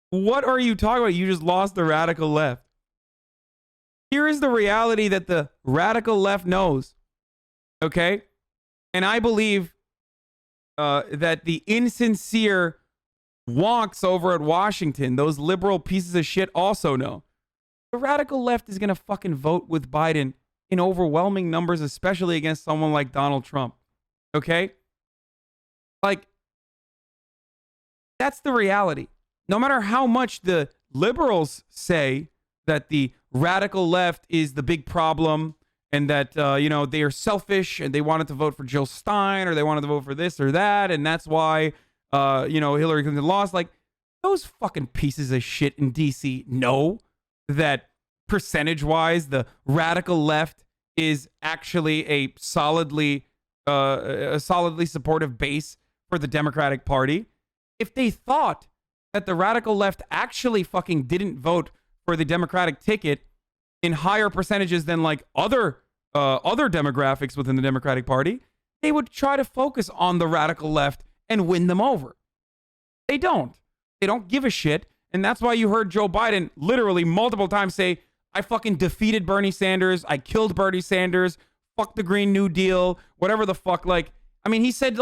What are you talking about? You just lost the radical left. Here is the reality that the radical left knows. Okay? And I believe that the insincere wonks over at Washington, those liberal pieces of shit, also know. The radical left is going to fucking vote with Biden in overwhelming numbers, especially against someone like Donald Trump. Okay? That's the reality. No matter how much the liberals say that the radical left is the big problem and that, they are selfish and they wanted to vote for Jill Stein or they wanted to vote for this or that, and that's why, Hillary Clinton lost. Those fucking pieces of shit in D.C. know that percentage-wise, the radical left is actually a solidly supportive base for the Democratic Party. If they thought that the radical left actually fucking didn't vote for the Democratic ticket in higher percentages than other demographics within the Democratic Party, they would try to focus on the radical left and win them over. They don't. They don't give a shit. And that's why you heard Joe Biden literally multiple times say, "I fucking defeated Bernie Sanders. I killed Bernie Sanders. Fuck the Green New Deal." Whatever the fuck. He said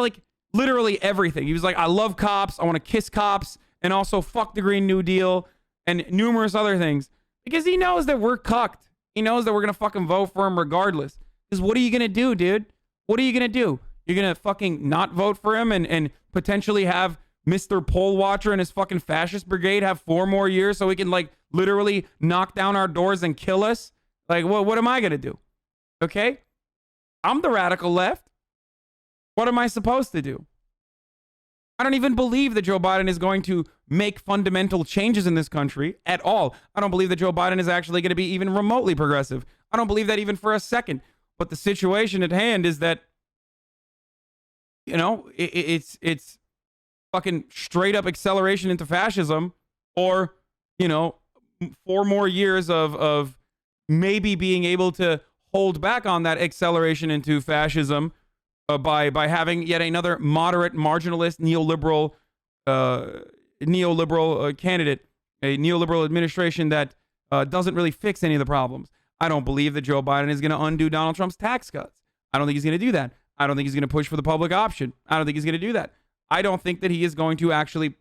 literally everything. He was like, "I love cops. I want to kiss cops. And also fuck the Green New Deal," and numerous other things. Because he knows that we're cucked. He knows that we're going to fucking vote for him regardless. Because what are you going to do, dude? What are you going to do? You're going to fucking not vote for him and potentially have Mr. Poll Watcher and his fucking fascist brigade have 4 more years so he can, like, literally knock down our doors and kill us? Like, what am I going to do? Okay? I'm the radical left. What am I supposed to do? I don't even believe that Joe Biden is going to make fundamental changes in this country at all. I don't believe that Joe Biden is actually going to be even remotely progressive. I don't believe that even for a second. But the situation at hand is that, you know, it's fucking straight up acceleration into fascism, or, you know, 4 more years of maybe being able to hold back on that acceleration into fascism by having yet another moderate, marginalist, neoliberal candidate, a neoliberal administration that doesn't really fix any of the problems. I don't believe that Joe Biden is going to undo Donald Trump's tax cuts. I don't think he's going to do that. I don't think he's going to push for the public option. I don't think he's going to do that. I don't think that he is going to actually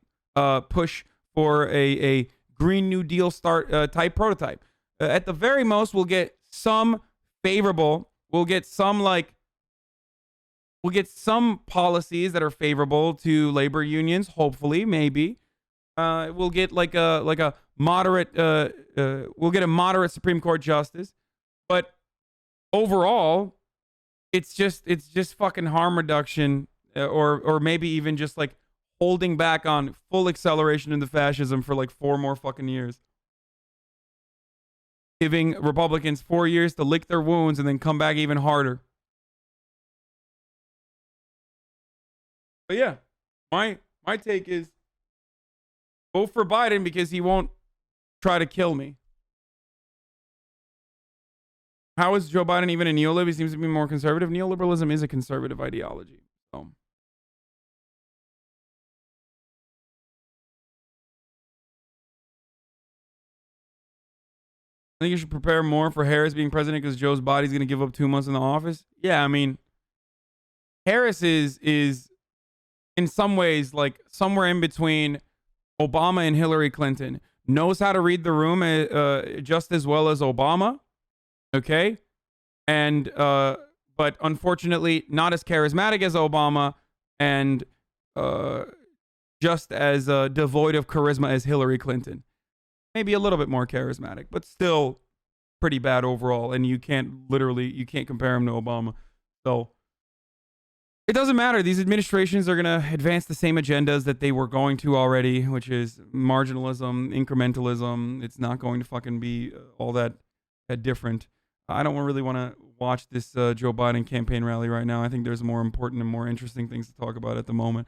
push for a Green New Deal type prototype. At the very most, we'll get some favorable, we'll get some policies that are favorable to labor unions, hopefully, maybe. We'll get like a moderate, we'll get a moderate Supreme Court justice. But overall, it's just fucking harm reduction, or maybe even just like holding back on full acceleration into fascism for like 4 more fucking years. Giving Republicans 4 years to lick their wounds and then come back even harder. But yeah, my take is vote for Biden because he won't try to kill me. How is Joe Biden even a neolib? He seems to be more conservative. Neoliberalism is a conservative ideology. So. I think you should prepare more for Harris being president because Joe's body's going to give up 2 months in the office. Yeah, I mean, Harris is in some ways like somewhere in between Obama and Hillary Clinton. Knows how to read the room just as well as Obama. Okay? And, but unfortunately, not as charismatic as Obama, and just as devoid of charisma as Hillary Clinton. Maybe a little bit more charismatic, but still pretty bad overall. And you can't compare him to Obama. So it doesn't matter. These administrations are going to advance the same agendas that they were going to already, which is marginalism, incrementalism. It's not going to fucking be all that different. I don't really want to watch this Joe Biden campaign rally right now. I think there's more important and more interesting things to talk about at the moment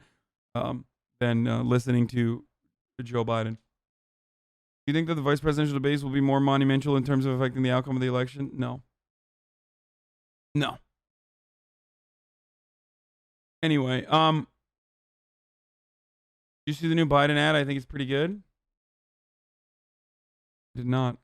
than listening to Joe Biden. Do you think that the vice presidential debates will be more monumental in terms of affecting the outcome of the election? No. No. Anyway, you see the new Biden ad? I think it's pretty good. Did not.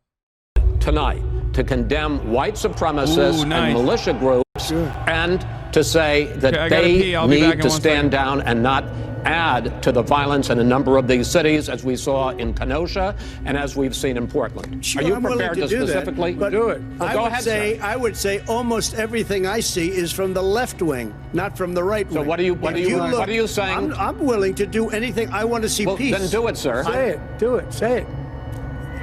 Tonight, to condemn white supremacists and militia groups, and to say that they need to stand down and not add to the violence in a number of these cities, as we saw in Kenosha and as we've seen in Portland. Sure, are you I'm prepared to specifically do it? I would say almost everything I see is from the left wing, not from the right wing. So what are you saying? I'm willing to do anything. I want to see peace. Then do it, sir. Say it. Do it. Say it.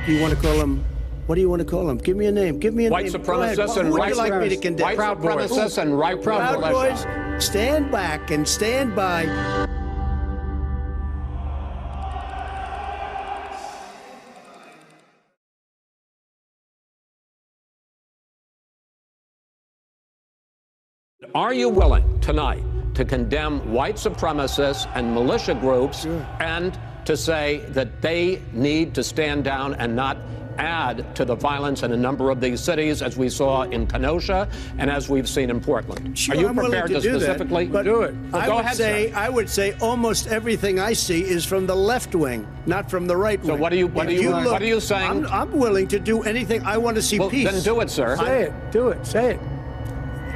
You want to call him? What do you want to call them? Give me a name. Give me a white name. Supremacists and white like me to condemn? White supremacists and right Proud Boys, stand back and stand by. Are you willing tonight to condemn white supremacists and militia groups, and to say that they need to stand down and not add to the violence in a number of these cities, as we saw in Kenosha and as we've seen in Portland? Sure, are you I'm prepared to specifically do it? Go ahead, sir. I would say almost everything I see is from the left wing, not from the right wing. So what are you saying? I'm willing to do anything. I want to see peace. Then do it, sir. Say it. Do it. Say it.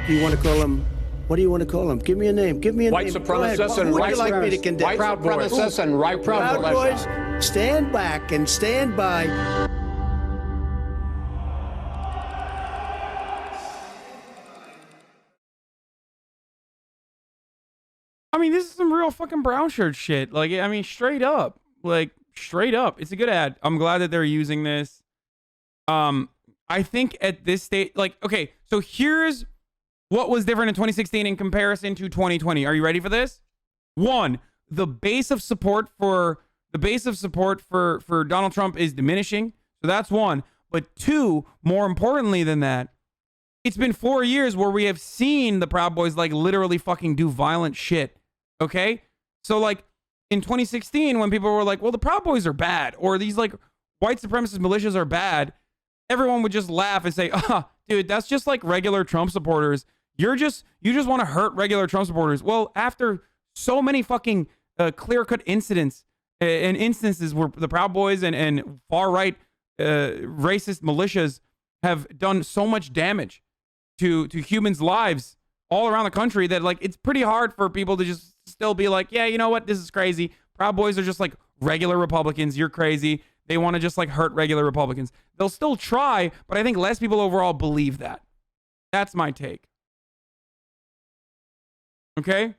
You want to call them? What do you want to call them? Give me a name. Give me a white name. Supremacists and right like me to condemn? White supremacists and right Proud Boys, stand back and stand by. mean, this is some real fucking brown shirt shit. Like, I mean, straight up. Like, straight up. It's a good ad. I'm glad that they're using this. I think at this stage, like, okay, so here's what was different in 2016 in comparison to 2020. Are you ready for this? One, the base of support for Donald Trump is diminishing. So that's one. But two, more importantly than that, it's been 4 years where we have seen the Proud Boys like literally fucking do violent shit. Okay? So like in 2016, when people were like, well, the Proud Boys are bad, or these like white supremacist militias are bad, everyone would just laugh and say, dude, that's just like regular Trump supporters. You just want to hurt regular Trump supporters. Well, after so many fucking clear-cut incidents and instances where the Proud Boys and far-right racist militias have done so much damage to humans' lives all around the country that like it's pretty hard for people to just still be like, yeah, you know what, this is crazy. Proud Boys are just like regular Republicans. You're crazy. They want to just like hurt regular Republicans. They'll still try, but I think less people overall believe that. That's my take. Okay?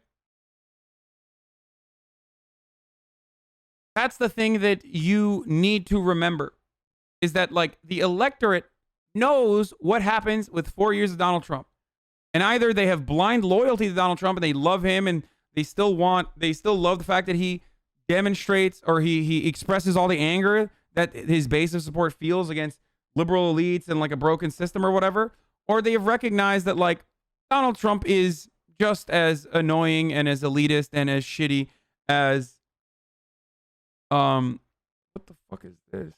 That's the thing that you need to remember, is that like the electorate knows what happens with 4 years of Donald Trump. And either they have blind loyalty to Donald Trump and they love him and they still love the fact that he demonstrates or he expresses all the anger that his base of support feels against liberal elites and like a broken system or whatever. Or they have recognized that like Donald Trump is just as annoying and as elitist and as shitty as what the fuck is this?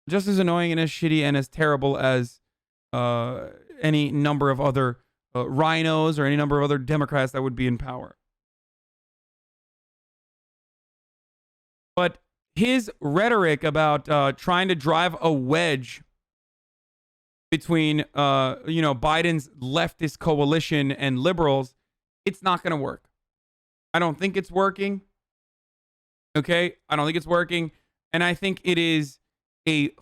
Just as annoying and as shitty and as terrible as any number of other rhinos or any number of other Democrats that would be in power. But his rhetoric about trying to drive a wedge between Biden's leftist coalition and liberals, it's not going to work. I don't think it's working. Okay? I don't think it's working. And I think it is it's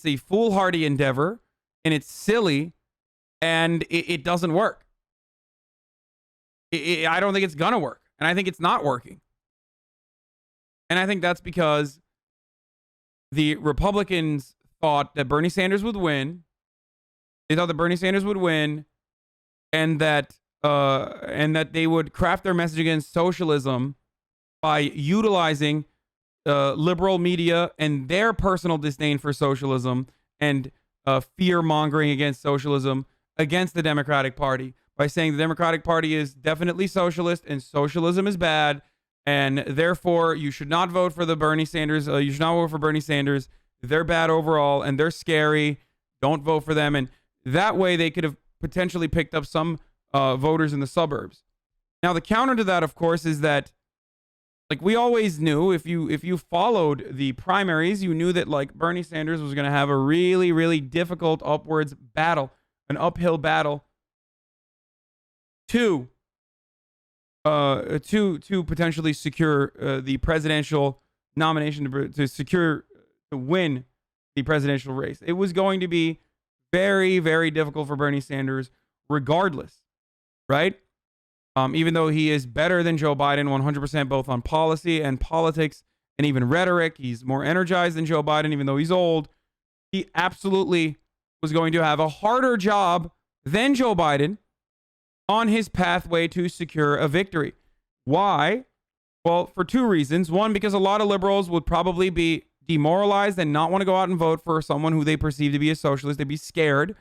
a foolhardy endeavor, and it's silly, and it doesn't work. I don't think it's going to work. And I think it's not working. And I think that's because the Republicans thought that Bernie Sanders would win. They thought that Bernie Sanders would win, and that they would craft their message against socialism by utilizing liberal media and their personal disdain for socialism and fear-mongering against socialism against the Democratic Party by saying the Democratic Party is definitely socialist and socialism is bad, and therefore you should not vote for the Bernie Sanders. You should not vote for Bernie Sanders. They're bad overall, and they're scary. Don't vote for them. And that way they could have potentially picked up some voters in the suburbs. Now, the counter to that, of course, is that like we always knew, if you followed the primaries, you knew that like Bernie Sanders was going to have a really, really difficult upwards battle, an uphill battle to potentially secure the presidential nomination to win the presidential race. It was going to be very, very difficult for Bernie Sanders regardless, right? Even though he is better than Joe Biden 100% both on policy and politics and even rhetoric, he's more energized than Joe Biden even though he's old. He absolutely was going to have a harder job than Joe Biden on his pathway to secure a victory. Why? Well, for two reasons. One, because a lot of liberals would probably be demoralized and not want to go out and vote for someone who they perceive to be a socialist. They'd be scared.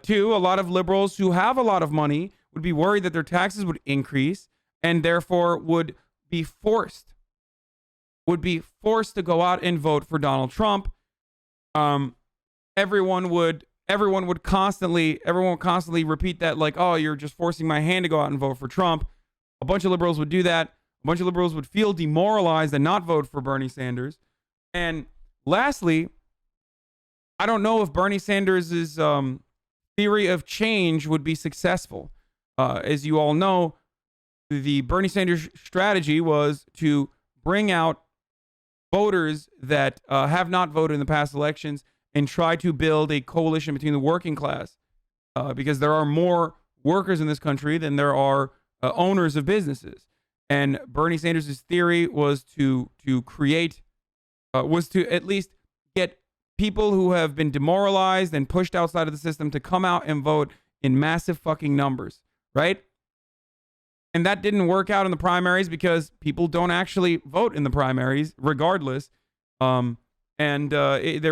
Two, a lot of liberals who have a lot of money would be worried that their taxes would increase and therefore would be forced to go out and vote for Donald Trump. Everyone would constantly repeat that like, oh, you're just forcing my hand to go out and vote for Trump. A bunch of liberals would do that. A bunch of liberals would feel demoralized and not vote for Bernie Sanders. And lastly, I don't know if Bernie Sanders' theory of change would be successful. As you all know, the Bernie Sanders strategy was to bring out voters that have not voted in the past elections and try to build a coalition between the working class, because there are more workers in this country than there are owners of businesses. And Bernie Sanders' theory was to at least get people who have been demoralized and pushed outside of the system to come out and vote in massive fucking numbers, right? And that didn't work out in the primaries because people don't actually vote in the primaries regardless. There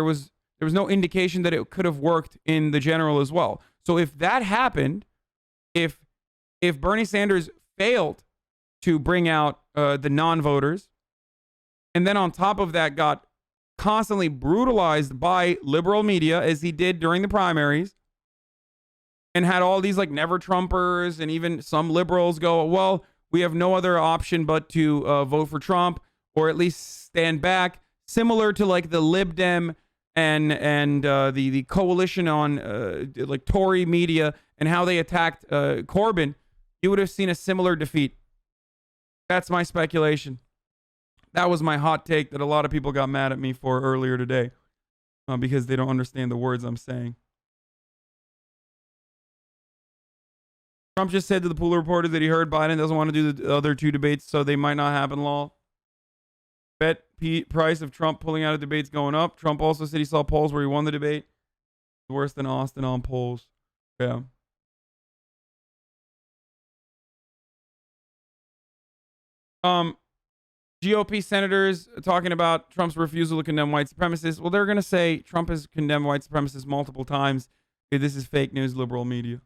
was no indication that it could have worked in the general as well. So if that happened, if Bernie Sanders failed to bring out the non-voters, and then on top of that got constantly brutalized by liberal media as he did during the primaries, and had all these like never Trumpers and even some liberals go, well, we have no other option but to vote for Trump or at least stand back, similar to like the Lib Dem and the coalition on like Tory media and how they attacked Corbyn, you would have seen a similar defeat. That's my speculation. That was my hot take that a lot of people got mad at me for earlier today because they don't understand the words I'm saying. Trump just said to the Pooler reporter that he heard Biden doesn't want to do the other two debates, so they might not happen, lol. Bet price of Trump pulling out of debates going up. Trump also said he saw polls where he won the debate. Worse than Austin on polls. Yeah. GOP senators talking about Trump's refusal to condemn white supremacists. Well, they're going to say Trump has condemned white supremacists multiple times. Okay, this is fake news, liberal media.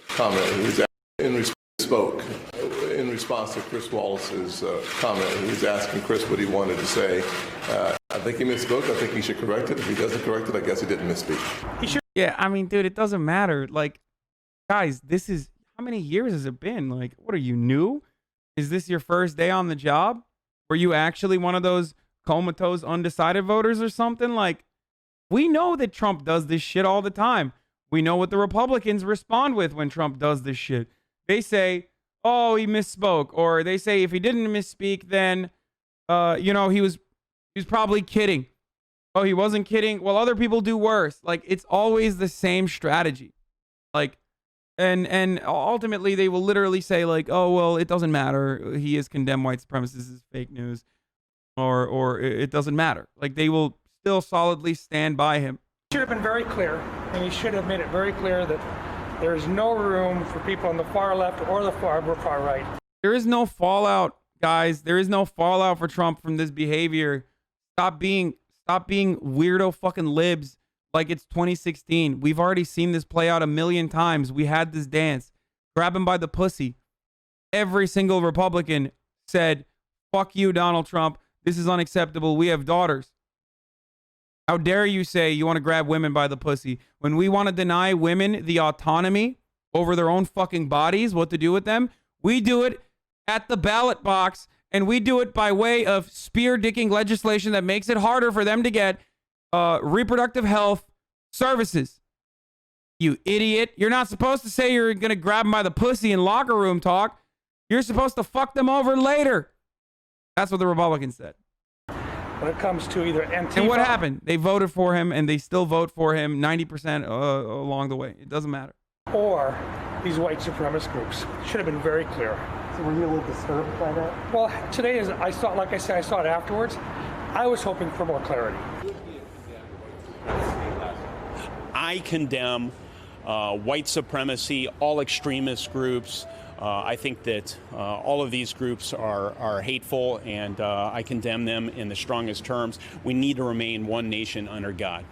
Comment. Spoke in response to Chris Wallace's comment. He was asking Chris what he wanted to say. I think he misspoke. I think he should correct it. If he doesn't correct it, I guess he didn't misspeak. He should. Yeah, I mean, dude, it doesn't matter. Like, guys, this is how many years has it been? Like, what are you, new? Is this your first day on the job? Were you actually one of those comatose, undecided voters or something? Like, we know that Trump does this shit all the time. We know what the Republicans respond with when Trump does this shit. They say, oh, he misspoke. Or they say if he didn't misspeak, then, he was probably kidding. Oh, he wasn't kidding? Well, other people do worse. Like, it's always the same strategy. Like, and ultimately they will literally say, like, oh, well, it doesn't matter. He has condemned white supremacists. This is fake news. Or it doesn't matter. Like, they will still solidly stand by him. Should have been very clear, and he should have made it very clear that there is no room for people on the far left or the far right. There is no fallout, guys. There is no fallout for Trump from this behavior. Stop being weirdo fucking libs like it's 2016. We've already seen this play out a million times. We had this dance. Grab him by the pussy. Every single Republican said, fuck you, Donald Trump. This is unacceptable. We have daughters. How dare you say you want to grab women by the pussy when we want to deny women the autonomy over their own fucking bodies, what to do with them? We do it at the ballot box, and we do it by way of spear-dicking legislation that makes it harder for them to get reproductive health services. You idiot. You're not supposed to say you're going to grab them by the pussy in locker room talk. You're supposed to fuck them over later. That's what the Republicans said. When it comes to either Antifa... And what happened? They voted for him, and they still vote for him 90% along the way. It doesn't matter. Or these white supremacist groups. Should have been very clear. So were you a little disturbed by that? Well, today, I saw it afterwards. I was hoping for more clarity. I condemn white supremacy, all extremist groups. I think that all of these groups are hateful, and I condemn them in the strongest terms. We need to remain one nation under God.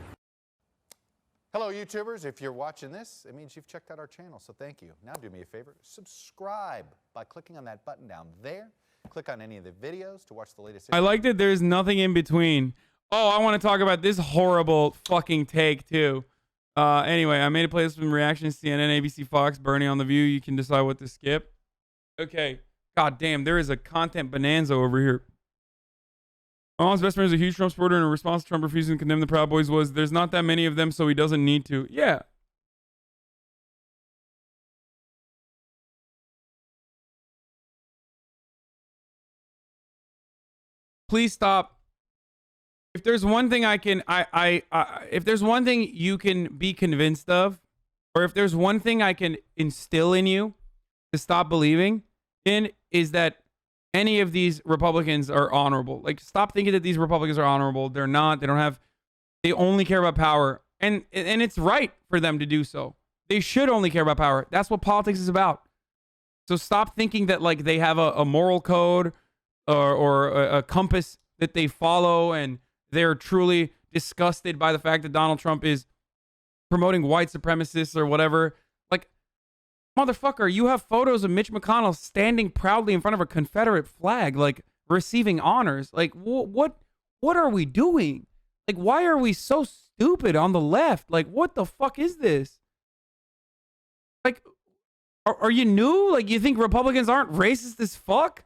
Hello, YouTubers. If you're watching this, it means you've checked out our channel, so thank you. Now do me a favor, subscribe by clicking on that button down there. Click on any of the videos to watch the latest. I like that there's nothing in between. Oh, I want to talk about this horrible fucking take, too. Anyway, I made a playlist with reactions, CNN, ABC, Fox, Bernie on The View. You can decide what to skip. Okay. God damn, there is a content bonanza over here. My mom's best friend is a huge Trump supporter, and in response to Trump refusing to condemn the Proud Boys was, there's not that many of them, so he doesn't need to. Yeah. Please stop. If there's one thing if there's one thing you can be convinced of, or if there's one thing I can instill in you to stop believing in, is that any of these Republicans are honorable. Like, stop thinking that these Republicans are honorable. They're not. They don't have. They only care about power, and it's right for them to do so. They should only care about power. That's what politics is about. So stop thinking that like they have a moral code or a compass that they follow, and they're truly disgusted by the fact that Donald Trump is promoting white supremacists or whatever. Like, motherfucker, you have photos of Mitch McConnell standing proudly in front of a Confederate flag, like receiving honors. Like, what are we doing? Like, why are we so stupid on the left? Like, what the fuck is this? Like, are you new? Like, you think Republicans aren't racist as fuck?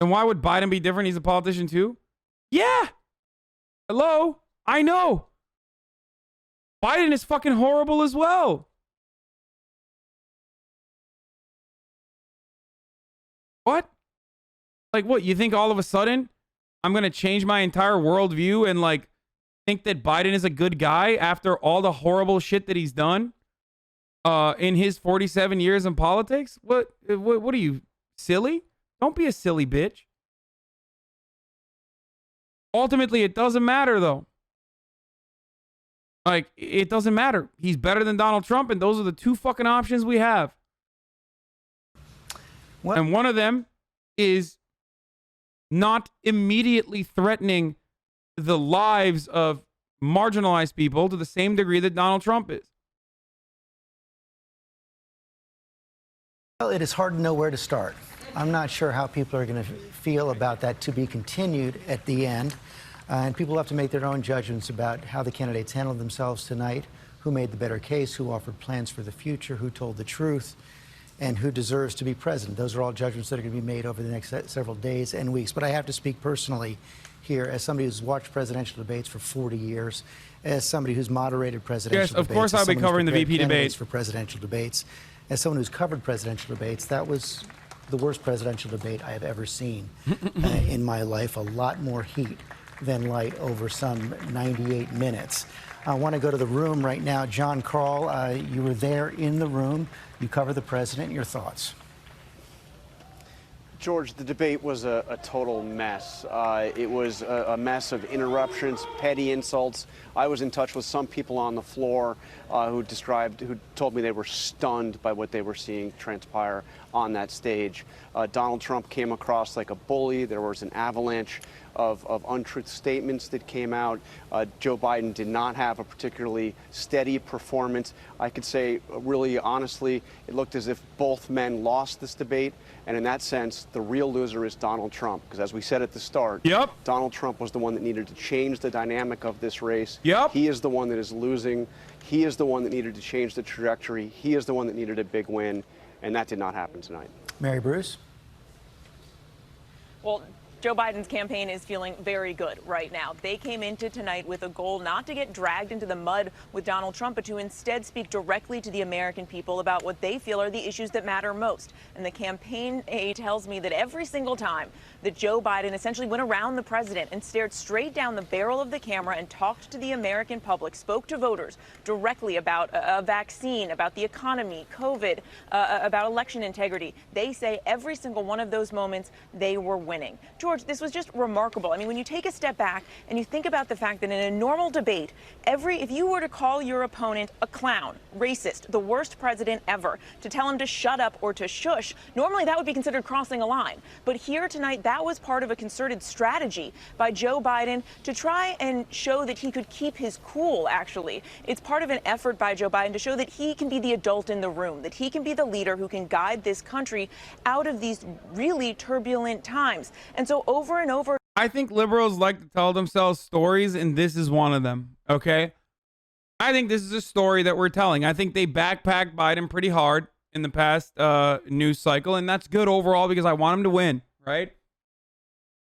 And why would Biden be different? He's a politician too? Yeah. Hello? I know. Biden is fucking horrible as well. What? Like, what? You think all of a sudden I'm going to change my entire worldview and like think that Biden is a good guy after all the horrible shit that he's done in his 47 years in politics? What are you, silly? Don't be a silly bitch. Ultimately, it doesn't matter, though. Like, it doesn't matter. He's better than Donald Trump, and those are the two fucking options we have. What? And one of them is not immediately threatening the lives of marginalized people to the same degree that Donald Trump is. Well, it is hard to know where to start. I'm not sure how people are going to feel about that to be continued at the end. And people have to make their own judgments about how the candidates handled themselves tonight, who made the better case, who offered plans for the future, who told the truth, and who deserves to be president. Those are all judgments that are going to be made over the next several days and weeks. But I have to speak personally here as somebody who's watched presidential debates for 40 years, as somebody who's moderated presidential debates. Yes, of course I'll be covering the VP debate. For presidential debates. As someone who's covered presidential debates, that was the worst presidential debate I have ever seen in my life. A lot more heat than light over some 98 minutes. I want to go to the room right now. John Carl, you were there in the room. You cover the president. Your thoughts? George, the debate was a total mess. It was a mess of interruptions, petty insults. I was in touch with some people on the floor who told me they were stunned by what they were seeing transpire on that stage. Donald Trump came across like a bully. There was an avalanche of untruth statements that came out. Joe Biden did not have a particularly steady performance. I could say, really honestly, it looked as if both men lost this debate. And in that sense, the real loser is Donald Trump. Because as we said at the start, Donald Trump was the one that needed to change the dynamic of this race. He is the one that is losing. He is the one that needed to change the trajectory. He is the one that needed a big win. And that did not happen tonight. Mary Bruce? Well, Joe Biden's campaign is feeling very good right now. They came into tonight with a goal not to get dragged into the mud with Donald Trump, but to instead speak directly to the American people about what they feel are the issues that matter most. And the campaign aide tells me that every single time that Joe Biden essentially went around the president and stared straight down the barrel of the camera and talked to the American public, spoke to voters directly about a vaccine, about the economy, COVID, about election integrity, they say every single one of those moments they were winning. George, this was just remarkable. I mean, when you take a step back and you think about the fact that in a normal debate, if you were to call your opponent a clown, racist, the worst president ever, to tell him to shut up or to shush, normally that would be considered crossing a line. But here tonight, that was part of a concerted strategy by Joe Biden to try and show that he could keep his cool, actually. It's part of an effort by Joe Biden to show that he can be the adult in the room, that he can be the leader who can guide this country out of these really turbulent times. And so over and over. I think liberals like to tell themselves stories, and this is one of them, okay? I think this is a story that we're telling. I think they backpacked Biden pretty hard in the past news cycle, and that's good overall because I want him to win, right?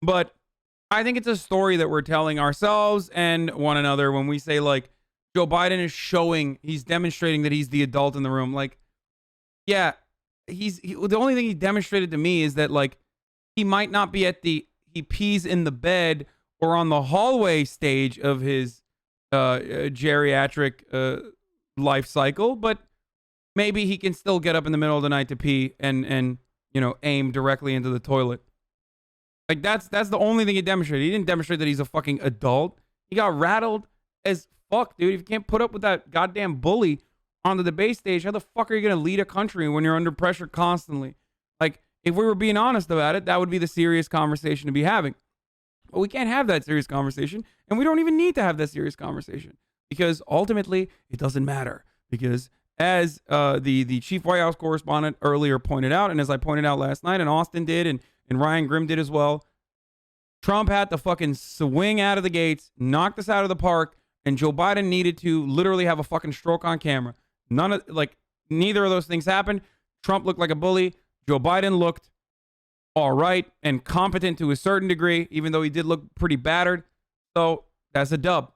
But I think it's a story that we're telling ourselves and one another when we say, like, Joe Biden is he's demonstrating that he's the adult in the room. Like, yeah, the only thing he demonstrated to me is that, like, he might not be at he pees in the bed or on the hallway stage of his geriatric life cycle, but maybe he can still get up in the middle of the night to pee and aim directly into the toilet. Like that's the only thing he demonstrated. He didn't demonstrate that he's a fucking adult. He got rattled as fuck, dude. If you can't put up with that goddamn bully on the debate stage, how the fuck are you gonna lead a country when you're under pressure constantly? Like, if we were being honest about it, that would be the serious conversation to be having. But we can't have that serious conversation, and we don't even need to have that serious conversation because ultimately it doesn't matter. Because as the chief White House correspondent earlier pointed out, and as I pointed out last night, and Austin did, and Ryan Grimm did as well, Trump had to fucking swing out of the gates, knock us out of the park, and Joe Biden needed to literally have a fucking stroke on camera. Neither of those things happened. Trump looked like a bully. Joe Biden looked all right and competent to a certain degree, even though he did look pretty battered. So that's a dub.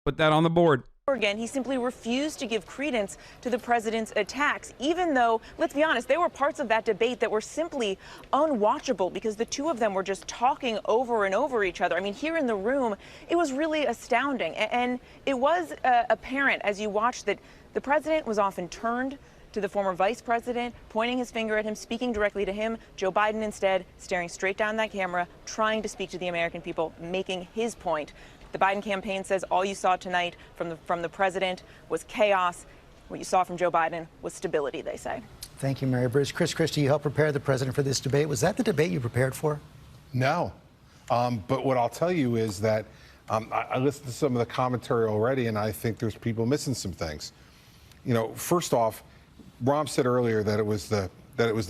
Put that on the board. Again, he simply refused to give credence to the president's attacks, even though, let's be honest, there were parts of that debate that were simply unwatchable because the two of them were just talking over and over each other. I mean, here in the room, it was really astounding. And it was apparent as you watched that the president was often turned to the former vice president, pointing his finger at him, speaking directly to him. Joe Biden instead staring straight down that camera, trying to speak to the American people, making his point. The Biden campaign says all you saw tonight from the president was chaos. What you saw from Joe Biden was stability, they say. Thank you, Mary Bruce. Chris Christie, you helped prepare the president for this debate. Was that the debate you prepared for? No. But what I'll tell you is that I listened to some of the commentary already, and I think there's people missing some things. First off, Rom said earlier that it was the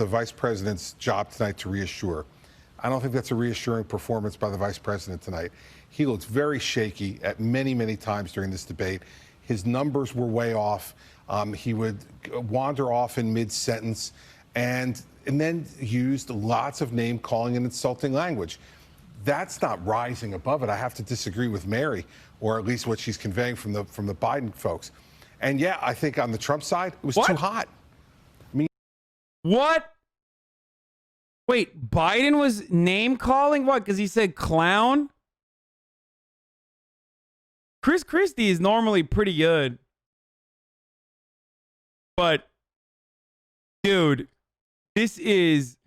vice president's job tonight to reassure. I don't think that's a reassuring performance by the vice president tonight. He looked very shaky at many, many times during this debate. His numbers were way off. He would wander off in mid-sentence and then used lots of name-calling and insulting language. That's not rising above it. I have to disagree with Mary, or at least what she's conveying from the Biden folks. And yeah, I think on the Trump side, it was too hot. What? Wait, Biden was name-calling? What? Because he said clown? Chris Christie is normally pretty good. But, dude, this is...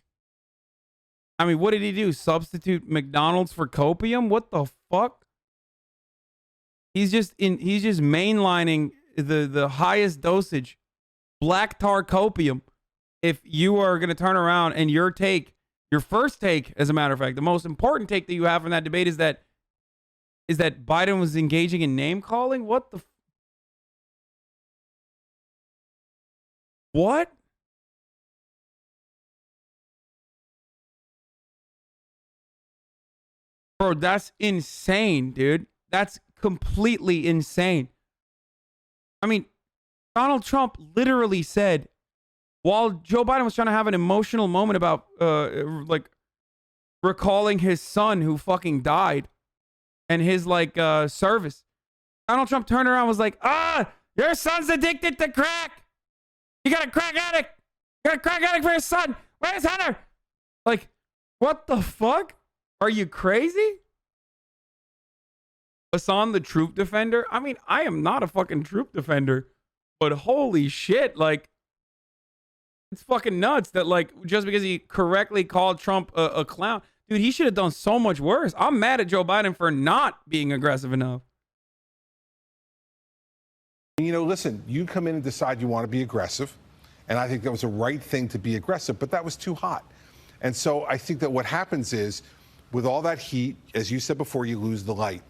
I mean, what did he do? Substitute McDonald's for copium? What the fuck? He's just mainlining the highest dosage. Black tar copium. If you are going to turn around and your first take, as a matter of fact, the most important take that you have from that debate is that Biden was engaging in name calling? What the? What? Bro, that's insane, dude. That's completely insane. I mean, Donald Trump literally said, while Joe Biden was trying to have an emotional moment about recalling his son who fucking died and his service, Donald Trump turned around and was like, your son's addicted to crack. You got a crack addict. You got a crack addict for your son. Where's Hunter? Like, what the fuck? Are you crazy? Hasan, the troop defender? I mean, I am not a fucking troop defender, but holy shit, it's fucking nuts that, just because he correctly called Trump a clown. Dude, he should have done so much worse. I'm mad at Joe Biden for not being aggressive enough. Listen, you come in and decide you want to be aggressive, and I think that was a right thing to be aggressive, but that was too hot. And so I think that what happens is, with all that heat, as you said before, you lose the light.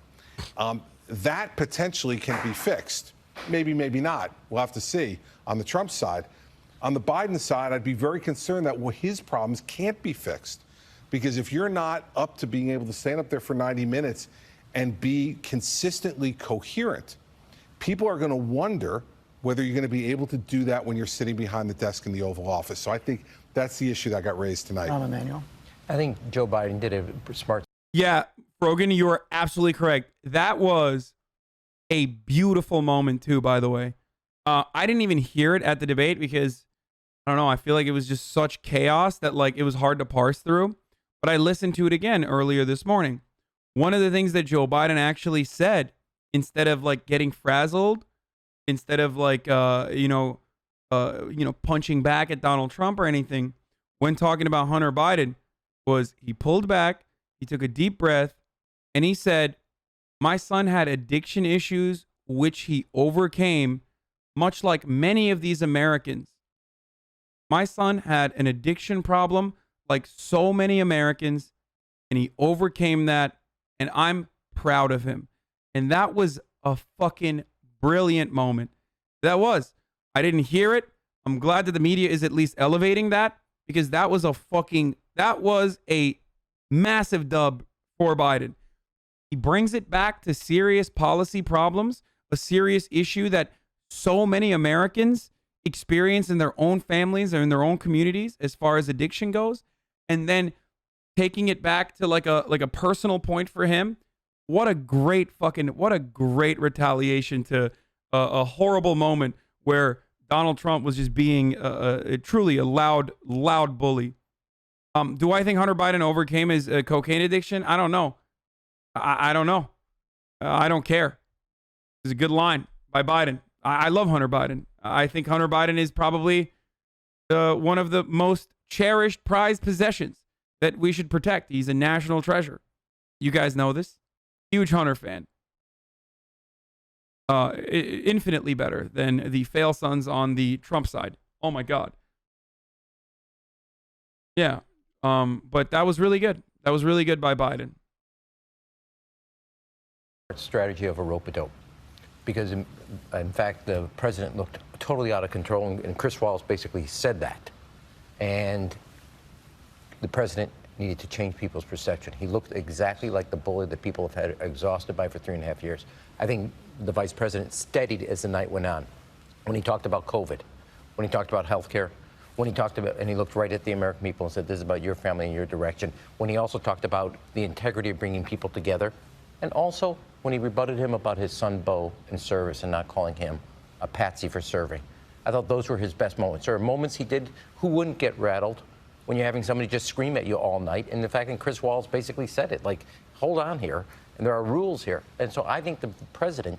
That potentially can be fixed. Maybe, maybe not. We'll have to see on the Trump side. On the Biden side, I'd be very concerned that his problems can't be fixed. Because if you're not up to being able to stand up there for 90 minutes and be consistently coherent, people are going to wonder whether you're going to be able to do that when you're sitting behind the desk in the Oval Office. So I think that's the issue that got raised tonight. Emmanuel. I think Joe Biden did a smart. Yeah, Rogan, you are absolutely correct. That was a beautiful moment too, by the way. I didn't even hear it at the debate because, I don't know, I feel like it was just such chaos that it was hard to parse through. but I listened to it again earlier this morning. One of the things that Joe Biden actually said, instead of like getting frazzled, instead of like punching back at Donald Trump or anything, when talking about Hunter Biden, was he pulled back, he took a deep breath, and he said, "My son had addiction issues, which he overcame, much like many of these Americans. My son had an addiction problem, like so many Americans, and he overcame that, and I'm proud of him." And that was a fucking brilliant moment. That was. I didn't hear it. I'm glad that the media is at least elevating that, because that was a massive dub for Biden. He brings it back to serious policy problems, a serious issue that so many Americans experience in their own families or in their own communities as far as addiction goes, and then taking it back to like a personal point for him. What a great retaliation to a horrible moment where Donald Trump was just being truly a loud bully. Do I think Hunter Biden overcame his cocaine addiction? I don't know. I don't know. I don't care. It's a good line by Biden. I love Hunter Biden. I think Hunter Biden is probably one of the most cherished, prized possessions that we should protect. He's a national treasure. You guys know this. Huge Hunter fan. Infinitely better than the fail sons on the Trump side. Oh my God. Yeah. But that was really good. That was really good by Biden. Strategy of a rope-a-dope, because in fact the president looked totally out of control, and Chris Wallace basically said that, and the president needed to change people's perception. He looked exactly like the bully that people have had exhausted by for 3.5 years. I think the vice president steadied as the night went on, when he talked about COVID, when he talked about healthcare, when he talked about, and he looked right at the American people and said, "This is about your family and your direction," when he also talked about the integrity of bringing people together, and also when he rebutted him about his son Beau in service and not calling him a patsy for serving. I thought those were his best moments. There are moments he did who wouldn't get rattled when you're having somebody just scream at you all night. And the fact that Chris Wallace basically said it, like, hold on here, and there are rules here. And so I think the president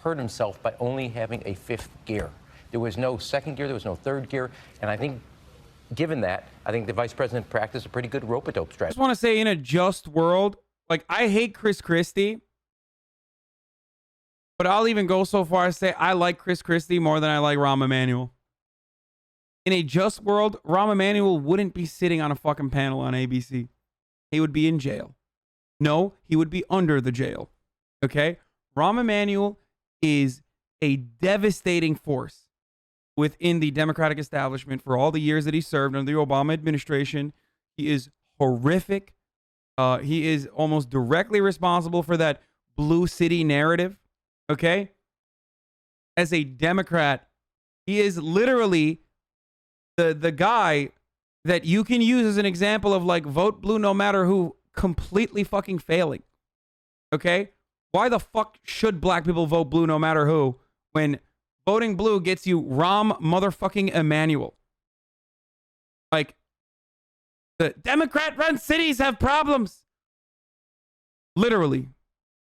hurt himself by only having a fifth gear. There was no second gear, there was no third gear. And I think, given that, I think the vice president practiced a pretty good rope-a-dope I strategy. just want to say, in a just world, like, I hate Chris Christie, but I'll even go so far as to say I like Chris Christie more than I like Rahm Emanuel. In a just world, Rahm Emanuel wouldn't be sitting on a fucking panel on ABC. He would be in jail. No, he would be under the jail. Okay? Rahm Emanuel is a devastating force within the Democratic establishment for all the years that he served under the Obama administration. He is horrific. He is almost directly responsible for that blue city narrative. Okay? As a Democrat, he is literally the guy that you can use as an example of, like, vote blue no matter who, completely fucking failing. Okay? Why the fuck should black people vote blue no matter who, when voting blue gets you Rahm motherfucking Emanuel? Like, the Democrat-run cities have problems. Literally.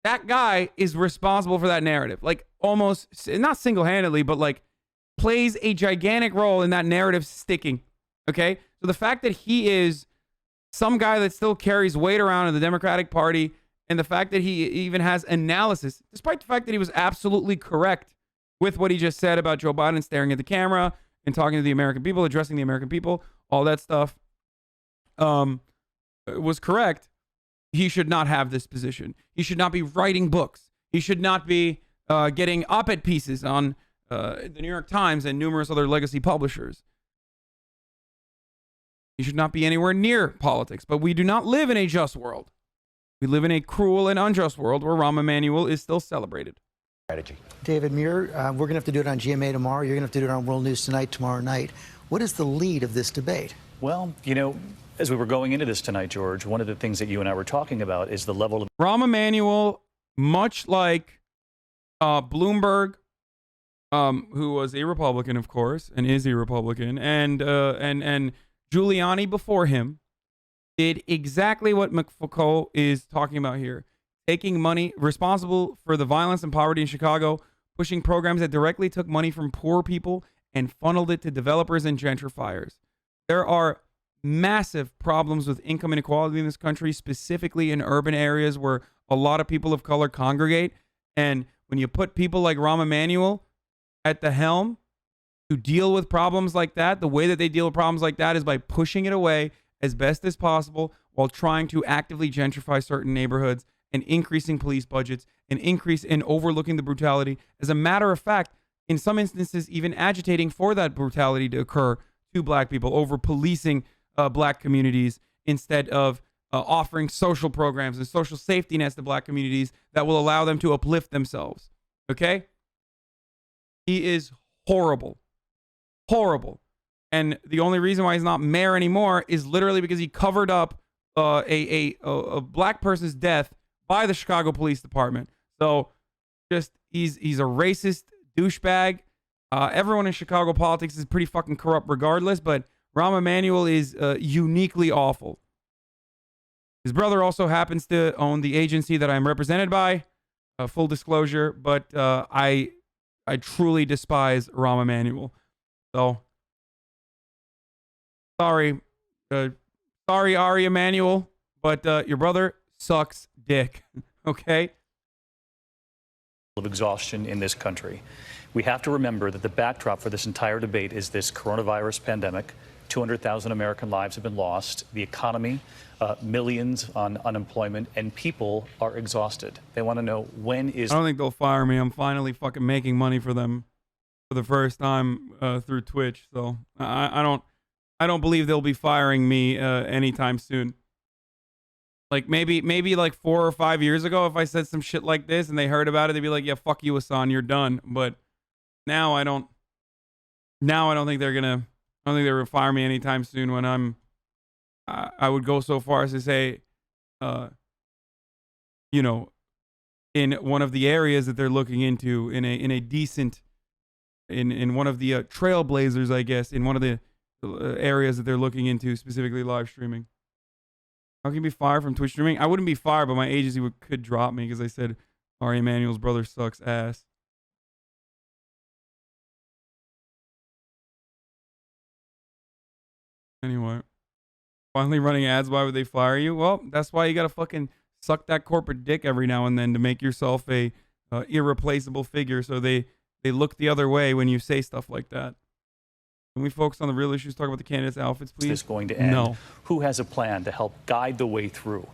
That guy is responsible for that narrative. Like, almost, not single-handedly, but like, plays a gigantic role in that narrative sticking. Okay? So the fact that he is some guy that still carries weight around in the Democratic Party, and the fact that he even has analysis, despite the fact that he was absolutely correct with what he just said about Joe Biden staring at the camera and talking to the American people, addressing the American people, all that stuff, was correct. He should not have this position. He should not be writing books. He should not be getting op-ed pieces on the New York Times and numerous other legacy publishers. He should not be anywhere near politics. But we do not live in a just world. We live in a cruel and unjust world where Rahm Emanuel is still celebrated. Strategy. David Muir, we're going to have to do it on GMA tomorrow. You're going to have to do it on World News Tonight tomorrow night. What is the lead of this debate? Well, you know, as we were going into this tonight, George, one of the things that you and I were talking about is the level of Rahm Emanuel, much like Bloomberg, who was a Republican, of course, and is a Republican, and Giuliani before him, did exactly what McFoucault is talking about here. Taking money, responsible for the violence and poverty in Chicago, pushing programs that directly took money from poor people and funneled it to developers and gentrifiers. There are massive problems with income inequality in this country, specifically in urban areas where a lot of people of color congregate. And when you put people like Rahm Emanuel at the helm to deal with problems like that, the way that they deal with problems like that is by pushing it away as best as possible while trying to actively gentrify certain neighborhoods and increasing police budgets and increase in overlooking the brutality. As a matter of fact, in some instances, even agitating for that brutality to occur to black people, over policing black communities instead of offering social programs and social safety nets to black communities that will allow them to uplift themselves. Okay? He is horrible. Horrible. And the only reason why he's not mayor anymore is literally because he covered up a black person's death by the Chicago Police Department. So just he's a racist douchebag. Everyone in Chicago politics is pretty fucking corrupt regardless, but Rahm Emanuel is uniquely awful. His brother also happens to own the agency that I'm represented by. Full disclosure, but I truly despise Rahm Emanuel. So sorry, Ari Emanuel, but your brother sucks dick. Okay. Of exhaustion in this country. We have to remember that the backdrop for this entire debate is this coronavirus pandemic. 200,000 American lives have been lost. The economy, millions on unemployment, and people are exhausted. They want to know when is. I don't think they'll fire me. I'm finally fucking making money for them for the first time through Twitch. So I don't believe they'll be firing me anytime soon. Like maybe like 4 or 5 years ago, if I said some shit like this and they heard about it, they'd be like, "Yeah, fuck you, Hasan, you're done." But now I don't think they're gonna. I don't think they're gonna fire me anytime soon. When I would go so far as to say, you know, in one of the areas that they're looking into, in a decent, in one of the trailblazers, I guess, in one of the areas that they're looking into, specifically live streaming. How can you be fired from Twitch streaming? I wouldn't be fired, but my agency could drop me because I said Ari Emanuel's brother sucks ass. Anyway, finally running ads. Why would they fire you? Well, that's why you gotta fucking suck that corporate dick every now and then to make yourself a irreplaceable figure. So they look the other way when you say stuff like that. Can we focus on the real issues? Talk about the candidates' outfits, please. Is this going to end? No. Who has a plan to help guide the way through?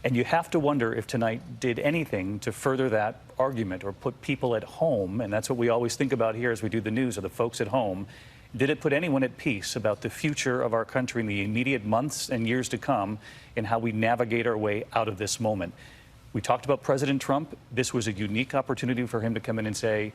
And you have to wonder if tonight did anything to further that argument or put people at home, and that's what we always think about here as we do the news, are the folks at home. Did it put anyone at peace about the future of our country in the immediate months and years to come and how we navigate our way out of this moment? We talked about President Trump. This was a unique opportunity for him to come in and say,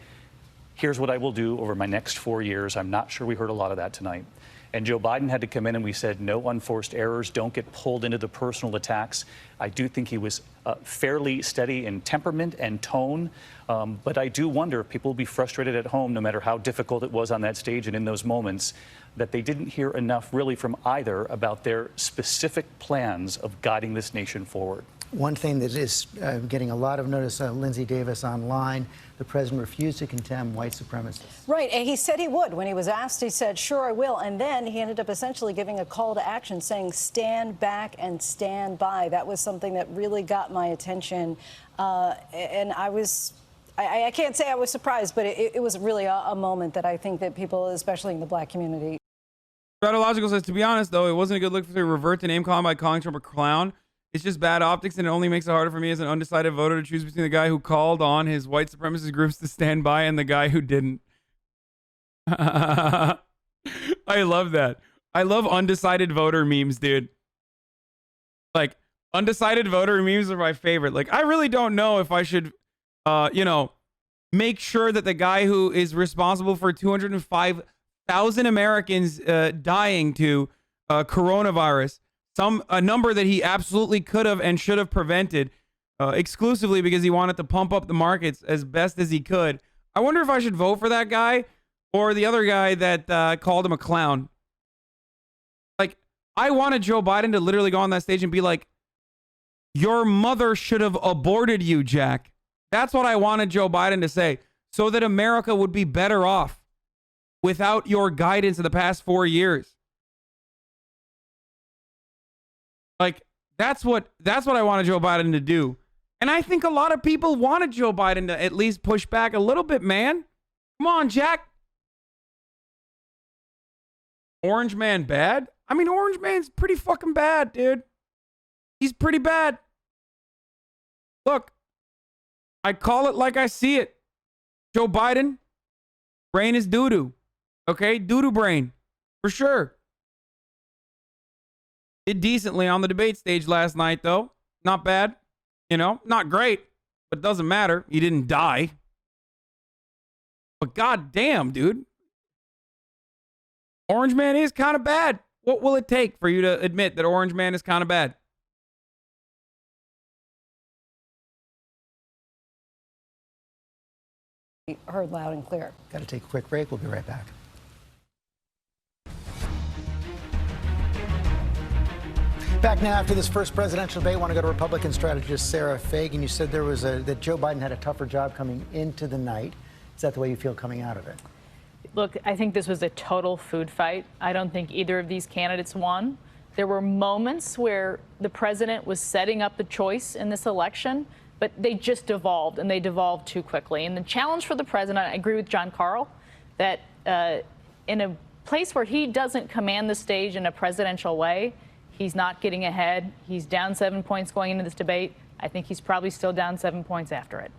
here's what I will do over my next 4 years. I'm not sure we heard a lot of that tonight. And Joe Biden had to come in and we said, no unforced errors. Don't get pulled into the personal attacks. I do think he was fairly steady in temperament and tone. But I do wonder if people will be frustrated at home, no matter how difficult it was on that stage and in those moments, that they didn't hear enough really from either about their specific plans of guiding this nation forward. One thing that is getting a lot of notice, Lindsay Davis online, the president refused to condemn white supremacists. Right, and he said he would. When he was asked, he said, sure, I will. And then he ended up essentially giving a call to action saying, stand back and stand by. That was something that really got my attention. And I can't say I was surprised, but it was really a moment that I think that people, especially in the black community. Stratological says, to be honest, though, it wasn't a good look for to revert to name calling by calling Trump a clown. It's just bad optics, and it only makes it harder for me as an undecided voter to choose between the guy who called on his white supremacist groups to stand by and the guy who didn't. I love that. I love undecided voter memes, dude. Like, undecided voter memes are my favorite. Like, I really don't know if I should, make sure that the guy who is responsible for 205,000 Americans dying to coronavirus, a number that he absolutely could have and should have prevented exclusively because he wanted to pump up the markets as best as he could. I wonder if I should vote for that guy or the other guy that called him a clown. Like, I wanted Joe Biden to literally go on that stage and be like, your mother should have aborted you, Jack. That's what I wanted Joe Biden to say, so that America would be better off without your guidance in the past 4 years. Like, that's what I wanted Joe Biden to do. And I think a lot of people wanted Joe Biden to at least push back a little bit, man. Come on, Jack. Orange Man bad? I mean, Orange Man's pretty fucking bad, dude. He's pretty bad. Look, I call it like I see it. Joe Biden, brain is doo-doo. Okay? Doo-doo brain. For sure. Did decently on the debate stage last night, though. Not bad. You know, not great, but it doesn't matter. He didn't die. But goddamn, dude. Orange Man is kind of bad. What will it take for you to admit that Orange Man is kind of bad? Heard loud and clear. Got to take a quick break. We'll be right back. Back now after this first presidential debate, I want to go to Republican strategist Sarah Fagan. You said that Joe Biden had a tougher job coming into the night. Is that the way you feel coming out of it? Look, I think this was a total food fight. I don't think either of these candidates won. There were moments where the president was setting up the choice in this election, but they just devolved, and they devolved too quickly. And the challenge for the president, I agree with John Carl, that in a place where he doesn't command the stage in a presidential way, he's not getting ahead. He's down 7 points going into this debate. I think he's probably still down 7 points after it.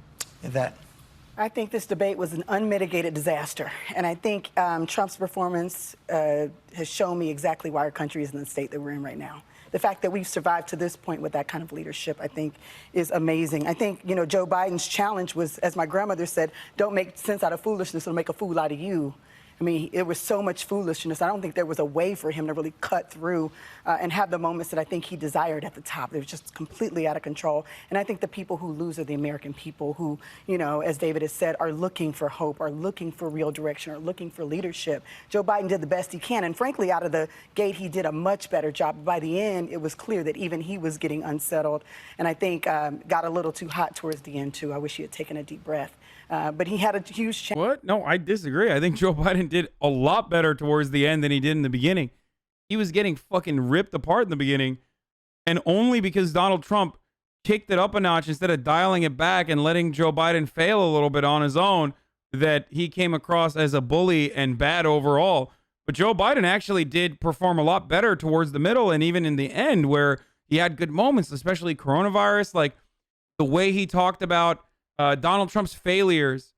I think this debate was an unmitigated disaster. And I think Trump's performance has shown me exactly why our country is in the state that we're in right now. The fact that we've survived to this point with that kind of leadership, I think, is amazing. I think, you know, Joe Biden's challenge was, as my grandmother said, don't make sense out of foolishness, it'll make a fool out of you. I mean, it was so much foolishness. I don't think there was a way for him to really cut through and have the moments that I think he desired at the top. It was just completely out of control. And I think the people who lose are the American people who, you know, as David has said, are looking for hope, are looking for real direction, are looking for leadership. Joe Biden did the best he can. And frankly, out of the gate, he did a much better job. By the end, it was clear that even he was getting unsettled. And I think got a little too hot towards the end, too. I wish he had taken a deep breath. But he had a huge chance. What? No, I disagree. I think Joe Biden did a lot better towards the end than he did in the beginning. He was getting fucking ripped apart in the beginning, and only because Donald Trump kicked it up a notch instead of dialing it back and letting Joe Biden fail a little bit on his own, that he came across as a bully and bad overall. But Joe Biden actually did perform a lot better towards the middle and even in the end, where he had good moments, especially coronavirus, like the way he talked about Donald Trump's failures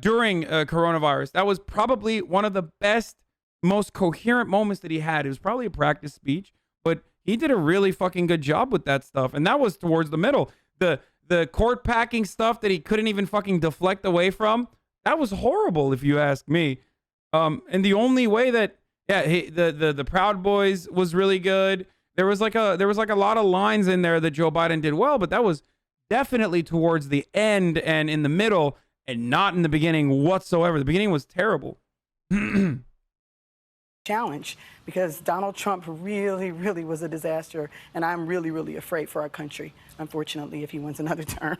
during coronavirus. That was probably one of the best, most coherent moments that he had. It was probably a practice speech, but he did a really fucking good job with that stuff. And that was towards the middle. The court packing stuff that he couldn't even fucking deflect away from, that was horrible if you ask me. And the only way that, the Proud Boys was really good. There was like a lot of lines in there that Joe Biden did well, but that was definitely towards the end and in the middle, and not in the beginning whatsoever. The beginning was terrible. Challenge, because Donald Trump really, really was a disaster, and I'm really, really afraid for our country, unfortunately, if he wins another term.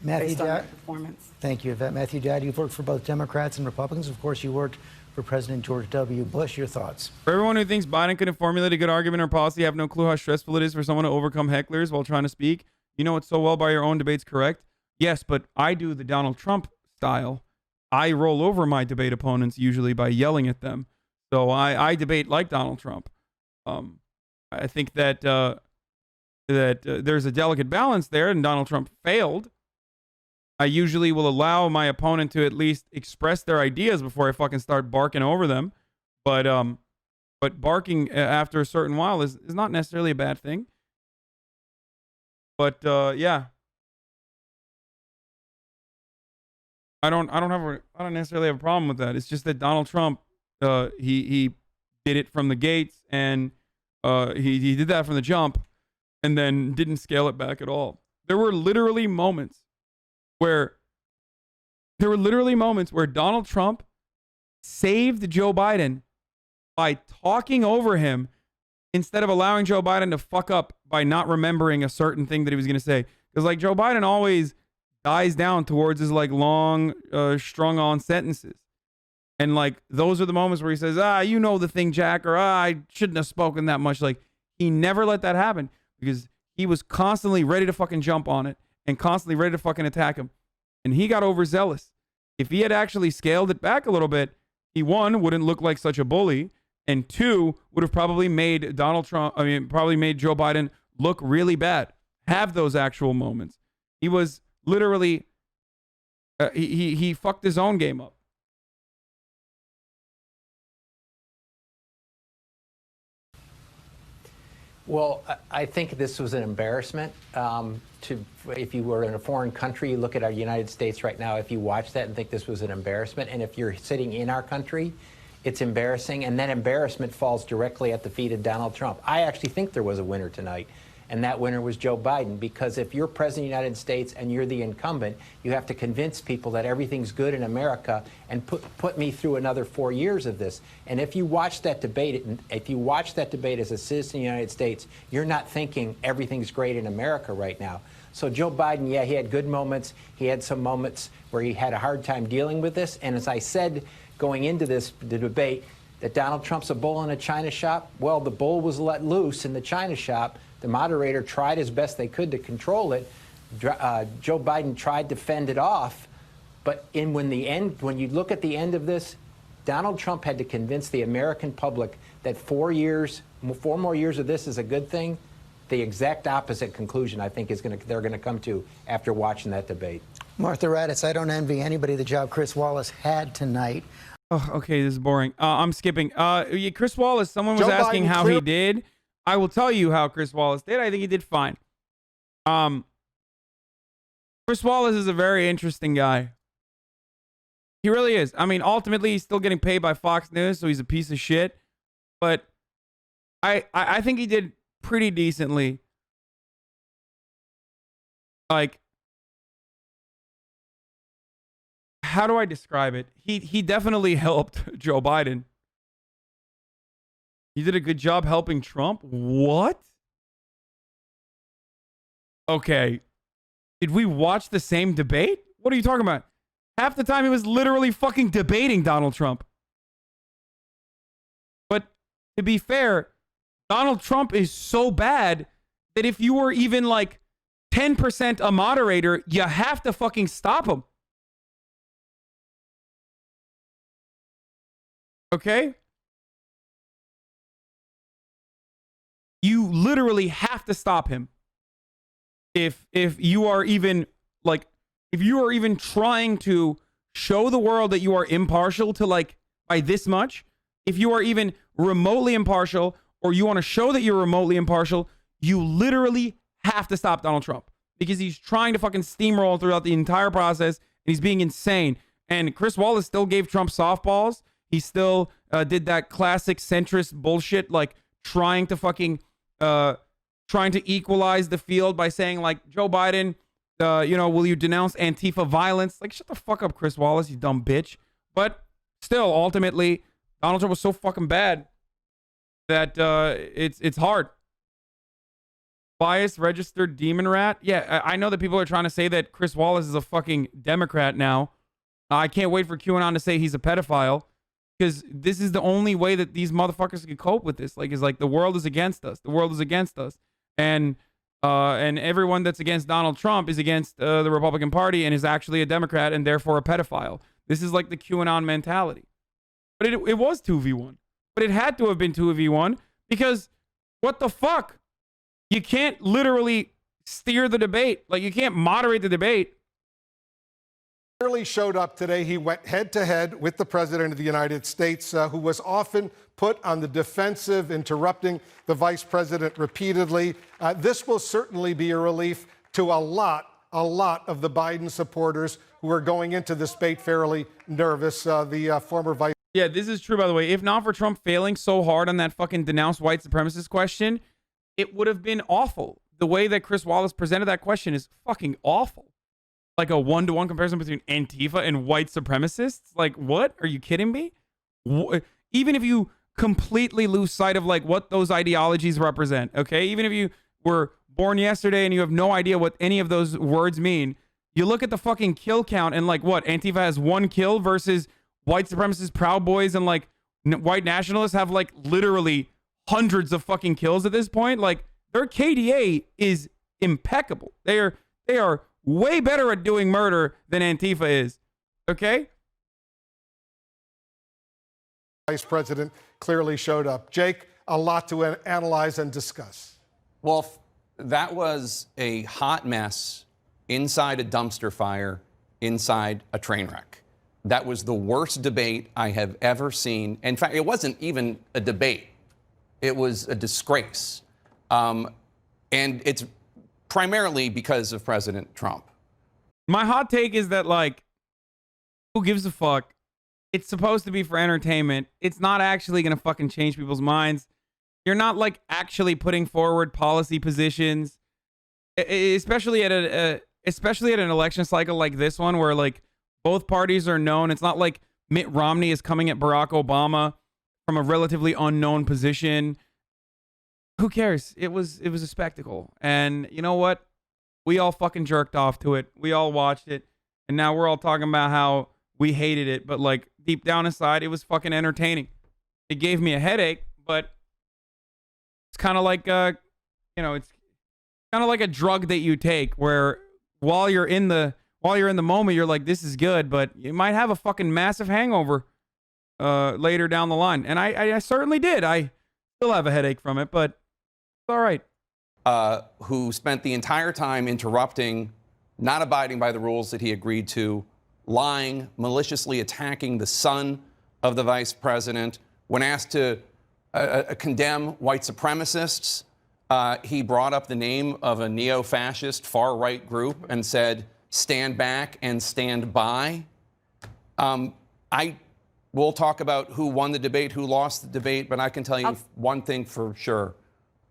Matthew based on that Dad, performance. thank you, Yvette. Matthew Dad, you've worked for both Democrats and Republicans. Of course, you worked for President George W. Bush. Your thoughts? For everyone who thinks Biden couldn't formulate a good argument or policy, have no clue how stressful it is for someone to overcome hecklers while trying to speak. You know it so well by your own debates, correct? Yes, but I do the Donald Trump style. I roll over my debate opponents usually by yelling at them. So I debate like Donald Trump. I think that there's a delicate balance there, and Donald Trump failed. I usually will allow my opponent to at least express their ideas before I fucking start barking over them. But barking after a certain while is not necessarily a bad thing. But yeah, I don't necessarily have a problem with that. It's just that Donald Trump, he did it from the gates, and he did that from the jump, and then didn't scale it back at all. There were literally moments where Donald Trump saved Joe Biden by talking over him instead of allowing Joe Biden to fuck up by not remembering a certain thing that he was going to say. Because like Joe Biden always dies down towards his like long, strung on sentences. And like, those are the moments where he says, you know the thing, Jack, or I shouldn't have spoken that much. Like, he never let that happen because he was constantly ready to fucking jump on it and constantly ready to fucking attack him. And he got overzealous. If he had actually scaled it back a little bit, he, one, wouldn't look like such a bully, and two, would have probably made probably made Joe Biden look really bad. Have those actual moments. He was literally, he fucked his own game up. Well, I think this was an embarrassment. If you were in a foreign country, you look at our United States right now, if you watch that and think this was an embarrassment, and if you're sitting in our country, it's embarrassing, and that embarrassment falls directly at the feet of Donald Trump. I actually think there was a winner tonight, and that winner was Joe Biden, because if you're president of the United States and you're the incumbent, you have to convince people that everything's good in America and put me through another 4 years of this. And if you watch that debate, as a citizen of the United States, you're not thinking everything's great in America right now. So Joe Biden, yeah, he had good moments. He had some moments where he had a hard time dealing with this. And as I said going into the debate, that Donald Trump's a bull in a china shop. Well, the bull was let loose in the china shop. The moderator tried as best they could to control it. Joe Biden tried to fend it off. But when you look at the end of this, Donald Trump had to convince the American public that 4 more years of this is a good thing. The exact opposite conclusion, I think, they're going to come to after watching that debate. Martha Raddatz, I don't envy anybody the job Chris Wallace had tonight. Oh, okay, this is boring. I'm skipping. Chris Wallace, someone was asking how he did. I will tell you how Chris Wallace did. I think he did fine. Chris Wallace is a very interesting guy. He really is. I mean, ultimately, he's still getting paid by Fox News, so he's a piece of shit. But I think he did pretty decently. Like, how do I describe it? He definitely helped Joe Biden. He did a good job helping Trump? What? Okay. Did we watch the same debate? What are you talking about? Half the time he was literally fucking debating Donald Trump. But to be fair, Donald Trump is so bad that if you were even like 10% a moderator, you have to fucking stop him. Okay? You literally have to stop him. If you are even trying to show the world that you are impartial to like by this much, if you are even remotely impartial or you want to show that you're remotely impartial, you literally have to stop Donald Trump because he's trying to fucking steamroll throughout the entire process and he's being insane. And Chris Wallace still gave Trump softballs. He still did that classic centrist bullshit, like trying to equalize the field by saying like, Joe Biden, will you denounce Antifa violence? Like, shut the fuck up, Chris Wallace, you dumb bitch. But still, ultimately, Donald Trump was so fucking bad that it's hard. Bias registered demon rat. Yeah, I know that people are trying to say that Chris Wallace is a fucking Democrat now. I can't wait for QAnon to say he's a pedophile. Because this is the only way that these motherfuckers can cope with this. Like, is like the world is against us. The world is against us. And everyone that's against Donald Trump is against the Republican Party and is actually a Democrat and therefore a pedophile. This is like the QAnon mentality. But it was 2v1. But it had to have been 2v1 because what the fuck? You can't literally steer the debate. Like, you can't moderate the debate. Clearly showed up today. He went head-to-head with the President of the United States, who was often put on the defensive, interrupting the Vice President repeatedly. This will certainly be a relief to a lot of the Biden supporters who are going into this debate fairly nervous. The former Vice... Yeah, this is true, by the way. If not for Trump failing so hard on that fucking denounce white supremacist question, it would have been awful. The way that Chris Wallace presented that question is fucking awful. Like a one-to-one comparison between Antifa and white supremacists? Like, what? Are you kidding me? Even if you completely lose sight of like what those ideologies represent. Okay, even if you were born yesterday and you have no idea what any of those words mean, you look at the fucking kill count and like what Antifa has 1 kill versus white supremacists, Proud Boys, and like white nationalists have like literally hundreds of fucking kills at this point. Like their KDA is impeccable. They are way better at doing murder than Antifa is. Okay. Vice President clearly showed up. Jake, a lot to analyze and discuss. Well, that was a hot mess inside a dumpster fire, inside a train wreck. That was the worst debate I have ever seen. In fact, it wasn't even a debate. It was a disgrace. And it's primarily because of President Trump. My hot take is that, like, who gives a fuck? It's supposed to be for entertainment. It's not actually going to fucking change people's minds. You're not, like, actually putting forward policy positions, especially at an election cycle like this one where, like, both parties are known. It's not like Mitt Romney is coming at Barack Obama from a relatively unknown position. Who cares? It was a spectacle. And you know what? We all fucking jerked off to it. We all watched it. And now we're all talking about how we hated it. But like deep down inside, it was fucking entertaining. It gave me a headache, but it's kind of like, it's kind of like a drug that you take where while you're in the moment, you're like, this is good, but you might have a fucking massive hangover later down the line. And I certainly did. I still have a headache from it, but it's all right. Who spent the entire time interrupting, not abiding by the rules that he agreed to, lying, maliciously attacking the son of the vice president. When asked to condemn white supremacists, he brought up the name of a neo-fascist far-right group and said, stand back and stand by. We'll talk about who won the debate, who lost the debate, but I can tell you one thing for sure.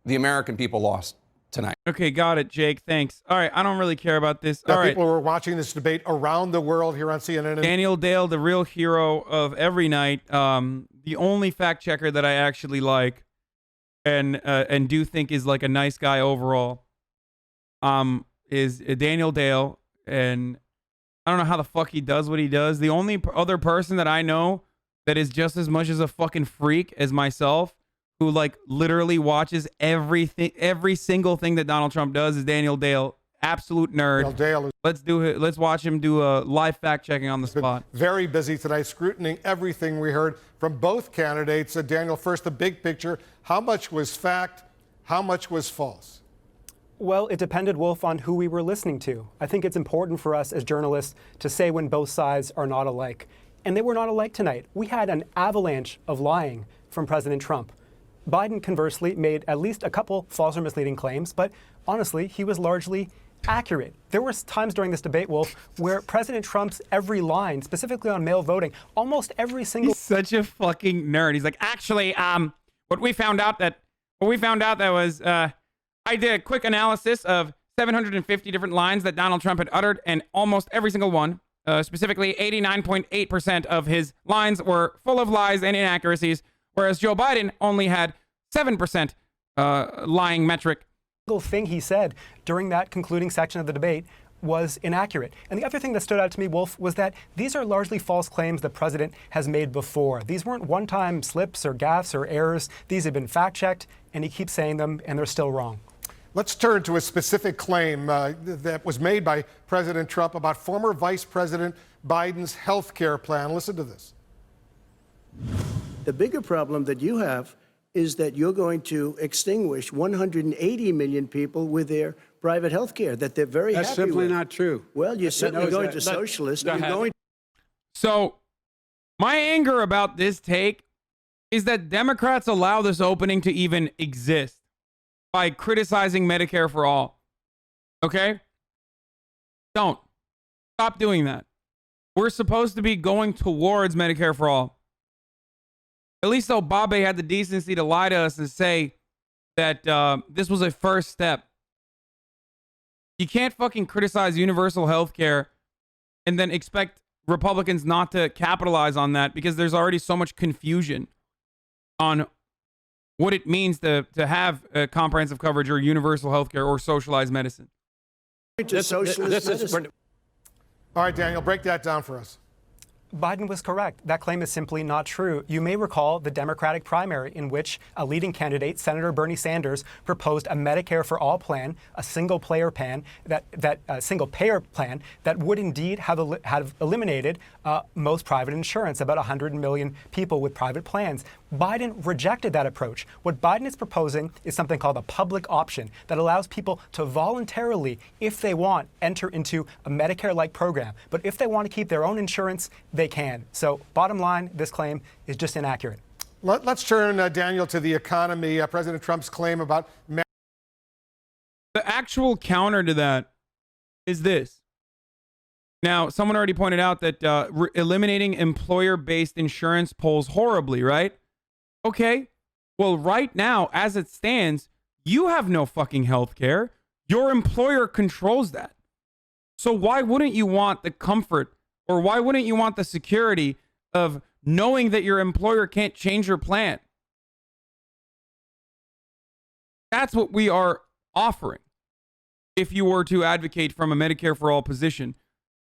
The American people lost tonight. Okay, got it, Jake. Thanks. All right, I don't really care about this. Now, all right. people were watching this debate around the world here on CNN. Daniel Dale, the real hero of every night, the only fact checker that I actually like and do think is like a nice guy overall, is Daniel Dale. And I don't know how the fuck he does what he does. The only other person that I know that is just as much as a fucking freak as myself, who like literally watches everything, every single thing that Donald Trump does, is Daniel Dale. Absolute nerd. Dale. Let's watch him do a live fact checking on the spot. Very busy tonight, scrutinizing everything we heard from both candidates. Daniel, first the big picture. How much was fact? How much was false? Well, it depended, Wolf, on who we were listening to. I think it's important for us as journalists to say when both sides are not alike. And they were not alike tonight. We had an avalanche of lying from President Trump. Biden, conversely, made at least a couple false or misleading claims, but honestly, he was largely accurate. There were times during this debate, Wolf, where President Trump's every line, specifically on mail voting, almost every single... He's such a fucking nerd. He's like, actually, what we found out that was... I did a quick analysis of 750 different lines that Donald Trump had uttered, and almost every single one, specifically 89.8% of his lines were full of lies and inaccuracies, whereas Joe Biden only had 7% lying metric. Single thing he said during that concluding section of the debate was inaccurate. And the other thing that stood out to me, Wolf, was that these are largely false claims the president has made before. These weren't one-time slips or gaffes or errors. These have been fact-checked, and he keeps saying them, and they're still wrong. Let's turn to a specific claim that was made by President Trump about former Vice President Biden's health care plan. Listen to this. The bigger problem that you have is that you're going to extinguish 180 million people with their private health care that they're very That's happy with. simply not true. Well, you're certainly going to socialist. You're going. So my anger about this take is that Democrats allow this opening to even exist by criticizing Medicare for all. Okay? Don't. Stop doing that. We're supposed to be going towards Medicare for all. At least Obama had the decency to lie to us and say that this was a first step. You can't fucking criticize universal health care and then expect Republicans not to capitalize on that because there's already so much confusion. on what it means to have comprehensive coverage or universal health care or socialized medicine. All right, Daniel, break that down for us. Biden was correct. That claim is simply not true. You may recall the Democratic primary in which a leading candidate, Senator Bernie Sanders, proposed a Medicare for all plan, a single-payer plan that would indeed have eliminated most private insurance, about 100 million people with private plans. Biden rejected that approach. What Biden is proposing is something called a public option that allows people to voluntarily, if they want, enter into a Medicare-like program. But if they want to keep their own insurance, they can. So bottom line, this claim is just inaccurate. Let's turn, Daniel, to the economy. President Trump's claim about... The actual counter to that is this. Now, someone already pointed out that eliminating employer-based insurance polls horribly, right? Okay. Well, right now, as it stands, you have no fucking health care. Your employer controls that. So why wouldn't you want the comfort, or why wouldn't you want the security of knowing that your employer can't change your plan? That's what we are offering if you were to advocate from a Medicare for all position,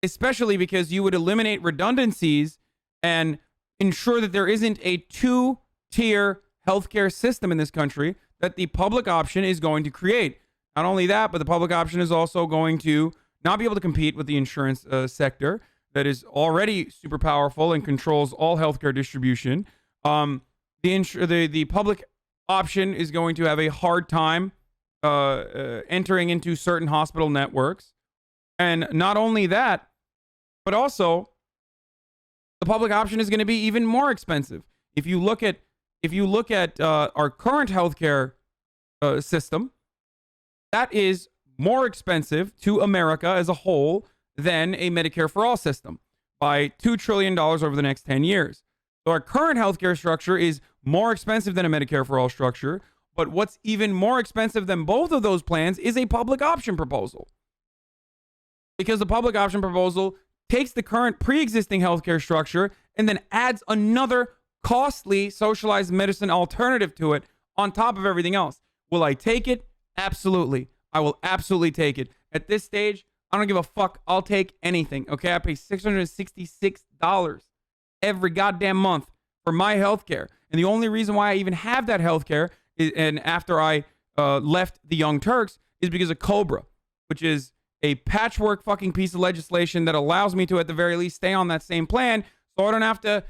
especially because you would eliminate redundancies and ensure that there isn't a two-tier healthcare system in this country that the public option is going to create. Not only that, but the public option is also going to not be able to compete with the insurance sector that is already super powerful and controls all healthcare distribution. The public option is going to have a hard time entering into certain hospital networks. And not only that, but also the public option is going to be even more expensive. If you look at our current healthcare system, that is more expensive to America as a whole than a Medicare for all system by $2 trillion over the next 10 years. So our current healthcare structure is more expensive than a Medicare for all structure. But what's even more expensive than both of those plans is a public option proposal. Because the public option proposal takes the current pre-existing healthcare structure and then adds another costly socialized medicine alternative to it on top of everything else. Will I take it? Absolutely. I will absolutely take it. At this stage, I don't give a fuck. I'll take anything. Okay, I pay $666 every goddamn month for my healthcare. And the only reason why I even have that healthcare and after I left the Young Turks is because of COBRA, which is a patchwork fucking piece of legislation that allows me to, at the very least, stay on that same plan, so I don't have to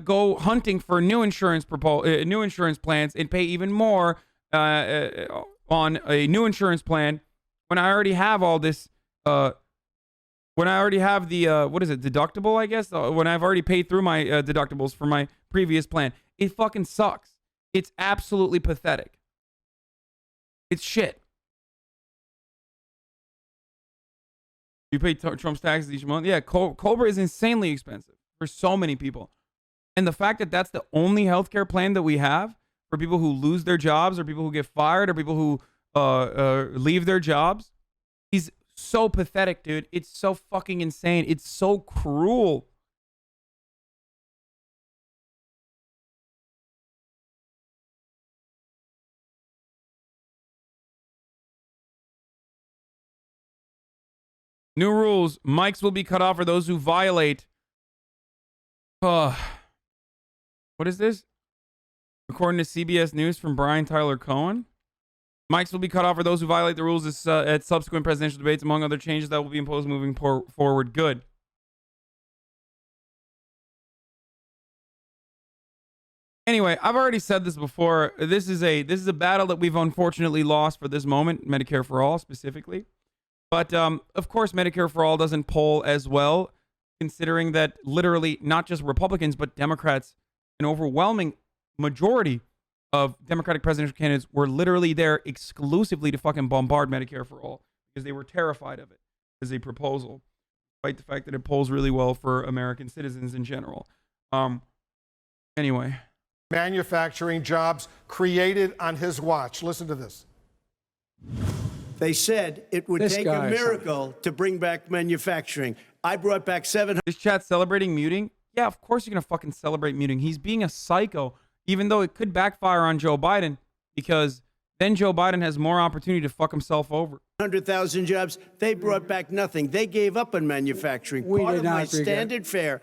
go hunting for new insurance plans and pay even more on a new insurance plan when I already have all this. When I already have the deductible, I guess. When I've already paid through my deductibles for my previous plan, it fucking sucks. It's absolutely pathetic. It's shit. You pay Trump's taxes each month. Yeah, COBRA is insanely expensive for so many people. And the fact that that's the only healthcare plan that we have for people who lose their jobs or people who get fired or people who leave their jobs is so pathetic, dude. It's so fucking insane. It's so cruel. New rules. Mics will be cut off for those who violate. What is this? According to CBS News from Brian Tyler Cohen. Mics will be cut off for those who violate the rules at subsequent presidential debates, among other changes that will be imposed moving forward. Good. Anyway, I've already said this before. This is a battle that we've unfortunately lost for this moment, Medicare for All specifically. But, of course, Medicare for All doesn't poll as well, considering that literally not just Republicans, but Democrats, an overwhelming majority of Democratic presidential candidates were literally there exclusively to fucking bombard Medicare for All because they were terrified of it as a proposal, despite the fact that it polls really well for American citizens in general. Anyway. Manufacturing jobs created on his watch. Listen to this. They said it would take a miracle to bring back manufacturing. I brought back 700. This chat's celebrating muting? Yeah, of course you're going to fucking celebrate muting. He's being a psycho. even though it could backfire on Joe Biden, because then Joe Biden has more opportunity to fuck himself over. 100,000 jobs. They brought back nothing. They gave up on manufacturing. We Part did of not my forget. standard fare.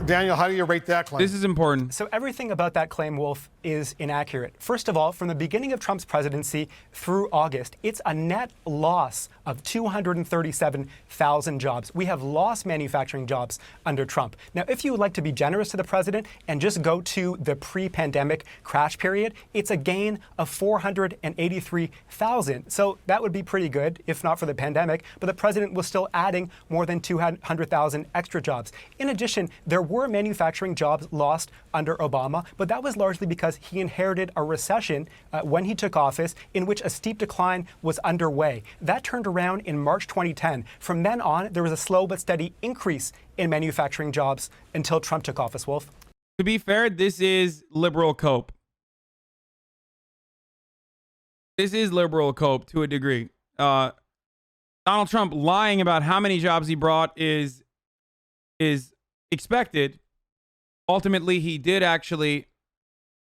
Daniel, how do you rate that claim? This is important. So everything about that claim, Wolf, is inaccurate. First of all, from the beginning of Trump's presidency through August, it's a net loss of 237,000 jobs. We have lost manufacturing jobs under Trump. Now, if you would like to be generous to the president and just go to the pre-pandemic crash period, it's a gain of 483,000. So that would be pretty good, if not for the pandemic. But the president was still adding more than 200,000 extra jobs. In addition, there were manufacturing jobs lost under Obama, but that was largely because he inherited a recession when he took office in which a steep decline was underway. That turned around in March 2010. From then on, there was a slow but steady increase in manufacturing jobs until Trump took office, Wolf. To be fair, this is liberal cope. This is liberal cope to a degree. Donald Trump lying about how many jobs he brought is expected. Ultimately, he did actually,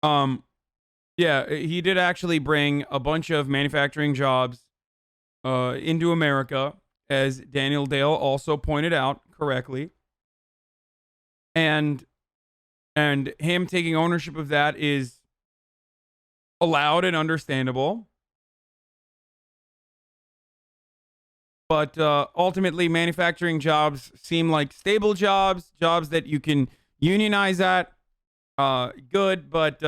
he did actually bring a bunch of manufacturing jobs into America, as Daniel Dale also pointed out correctly. And him taking ownership of that is allowed and understandable. But ultimately, manufacturing jobs seem like stable jobs, jobs that you can unionize at. Good, but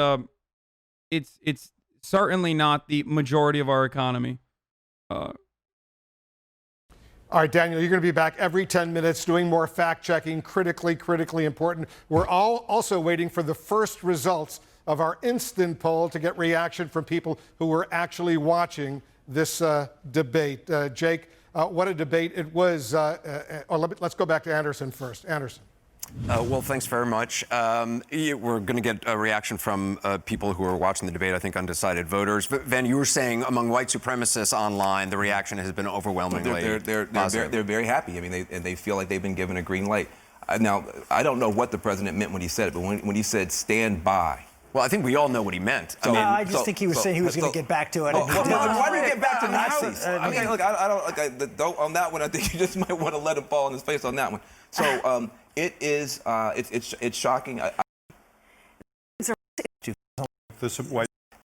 it's certainly not the majority of our economy. All right, Daniel, you're going to be back every 10 minutes doing more fact-checking, critically important. We're all also waiting for the first results of our instant poll to get reaction from people who were actually watching this debate. Jake, what a debate it was. Let's go back to Anderson first. Anderson. Well, thanks very much. We're going to get a reaction from people who are watching the debate, I think undecided voters. Van, you were saying among white supremacists online, the reaction has been overwhelmingly positive. They're very happy. I mean, they feel like they've been given a green light. Now, I don't know what the president meant when he said it, but when he said stand by. Well, I think we all know what he meant. I just think he was saying he was going to get back to it. Why do you get back to Nazis? I mean, look, on that one, I think you just might want to let him fall on his face on that one. So it is, it's shocking. Yeah,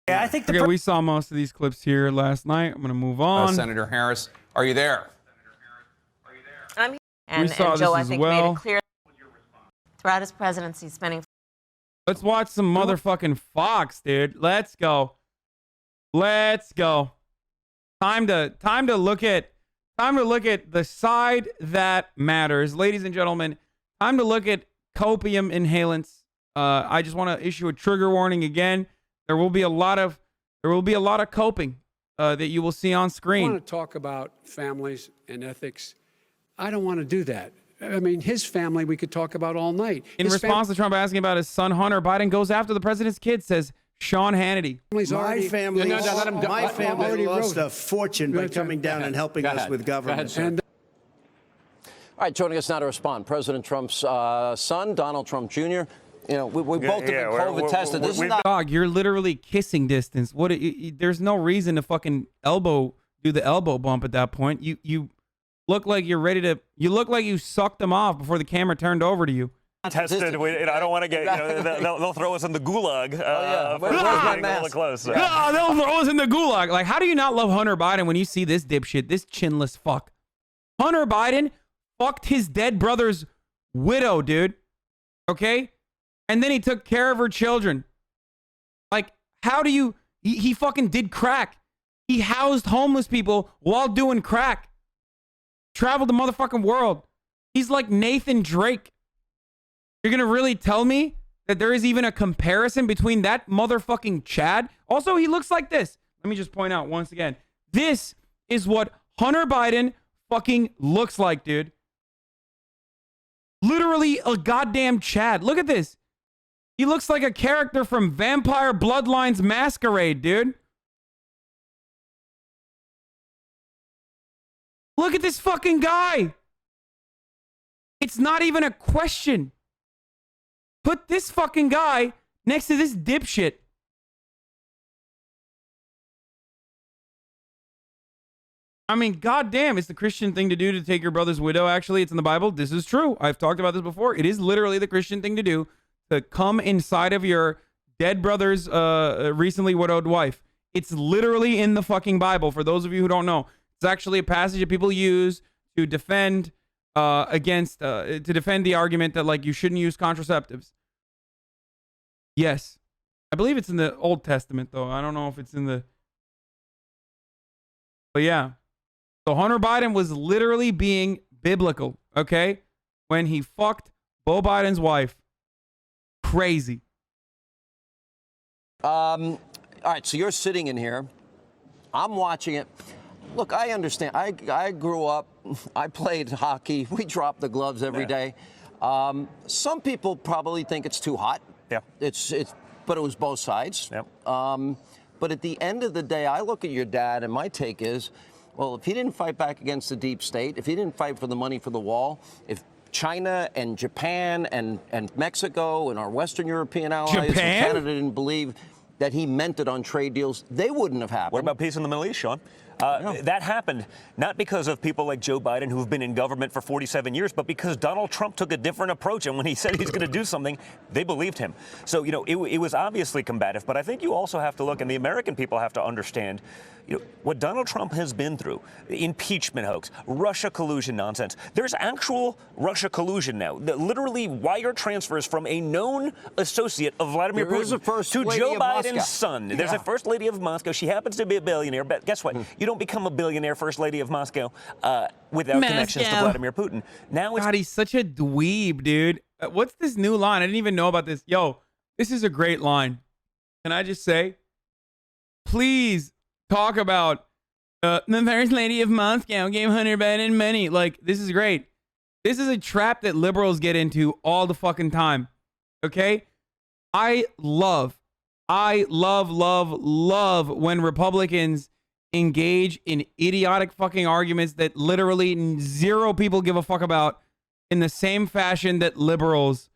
I think we saw most of these clips here last night. I'm going to move on. Senator Harris, are you there? I'm here. We saw and Joe, this I as think, well. made it clear throughout his presidency, spending. Let's watch some motherfucking Fox, dude. Let's go. Let's go. Time to look at the side that matters, ladies and gentlemen. Time to look at copium inhalants. I just want to issue a trigger warning again. There will be a lot of coping that you will see on screen. I want to talk about families and ethics. I don't want to do that. I mean, his family we could talk about all night. In response to Trump asking about his son Hunter, Biden goes after the president's kid, says Sean Hannity. My family lost a fortune by coming down and helping us with government. All right, joining us now to respond, President Trump's son, Donald Trump Jr. You know, we both have been COVID tested. This is not. Dog, you're literally kissing distance. What? There's no reason to fucking do the elbow bump at that point. You look like you're ready to. You look like you sucked them off before the camera turned over to you. Tested. I don't want to get. They'll throw us in the gulag. They'll throw us in the gulag. Like, how do you not love Hunter Biden when you see this dipshit, this chinless fuck? Hunter Biden fucked his dead brother's widow, dude. Okay, and then he took care of her children. Like, how do you? He fucking did crack. He housed homeless people while doing crack. Traveled the motherfucking world. He's like Nathan Drake. You're going to really tell me that there is even a comparison between that motherfucking Chad? Also, he looks like this. Let me just point out once again. This is what Hunter Biden fucking looks like, dude. Literally a goddamn Chad. Look at this. He looks like a character from Vampire Bloodlines Masquerade, dude. Look at this fucking guy. It's not even a question. Put this fucking guy next to this dipshit. I mean, goddamn, it's the Christian thing to do to take your brother's widow. Actually, it's in the Bible. This is true. I've talked about this before. It is literally the Christian thing to do to come inside of your dead brother's recently widowed wife. It's literally in the fucking Bible. For those of you who don't know, it's actually a passage that people use to defend to defend the argument that like you shouldn't use contraceptives. Yes, I believe it's in the Old Testament though. I don't know if it's in the. But yeah. So Hunter Biden was literally being biblical, okay? When he fucked Beau Biden's wife. Crazy. All right, so you're sitting in here. I'm watching it. Look, I understand. I grew up. I played hockey. We dropped the gloves every day. Some people probably think it's too hot. Yeah. But it was both sides. Yep. But at the end of the day, I look at your dad, and my take is, well, if he didn't fight back against the deep state, if he didn't fight for the money for the wall, if China and Japan and Mexico and our Western European allies and Canada didn't believe that he meant it on trade deals, they wouldn't have happened. What about peace in the Middle East, Sean? That happened not because of people like Joe Biden who've been in government for 47 years, but because Donald Trump took a different approach. And when he said he's going to do something, they believed him. So, you know, it was obviously combative. But I think you also have to look, and the American people have to understand, you know, what Donald Trump has been through, impeachment hoax, Russia collusion nonsense. There's actual Russia collusion now. Literally wire transfers from a known associate of Vladimir Putin to Joe Biden's son. There's a first lady of Moscow. She happens to be a billionaire. But guess what? You don't become a billionaire first lady of Moscow without connections to Vladimir Putin. Now it's... God, he's such a dweeb, dude. What's this new line? I didn't even know about this. Yo, this is a great line. Can I just say, please talk about the first lady of Moscow gave Hunter Biden money. Like, this is great. This is a trap that liberals get into all the fucking time. Okay? I love when Republicans engage in idiotic fucking arguments that literally zero people give a fuck about in the same fashion that liberals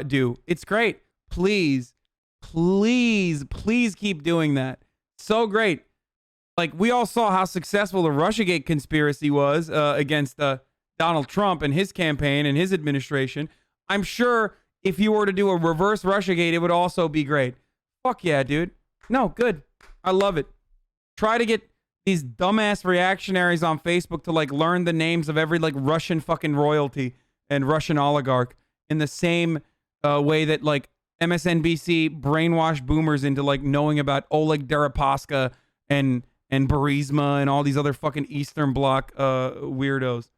do. It's great. Please keep doing that. So great. Like, we all saw how successful the Russiagate conspiracy was against Donald Trump and his campaign and his administration. I'm sure if you were to do a reverse Russiagate, it would also be great. Fuck yeah, dude. No, good. I love it. Try to get these dumbass reactionaries on Facebook to like learn the names of every like Russian fucking royalty and Russian oligarch in the same way that like MSNBC brainwashed boomers into like knowing about Oleg Deripaska and Burisma and all these other fucking Eastern Bloc weirdos.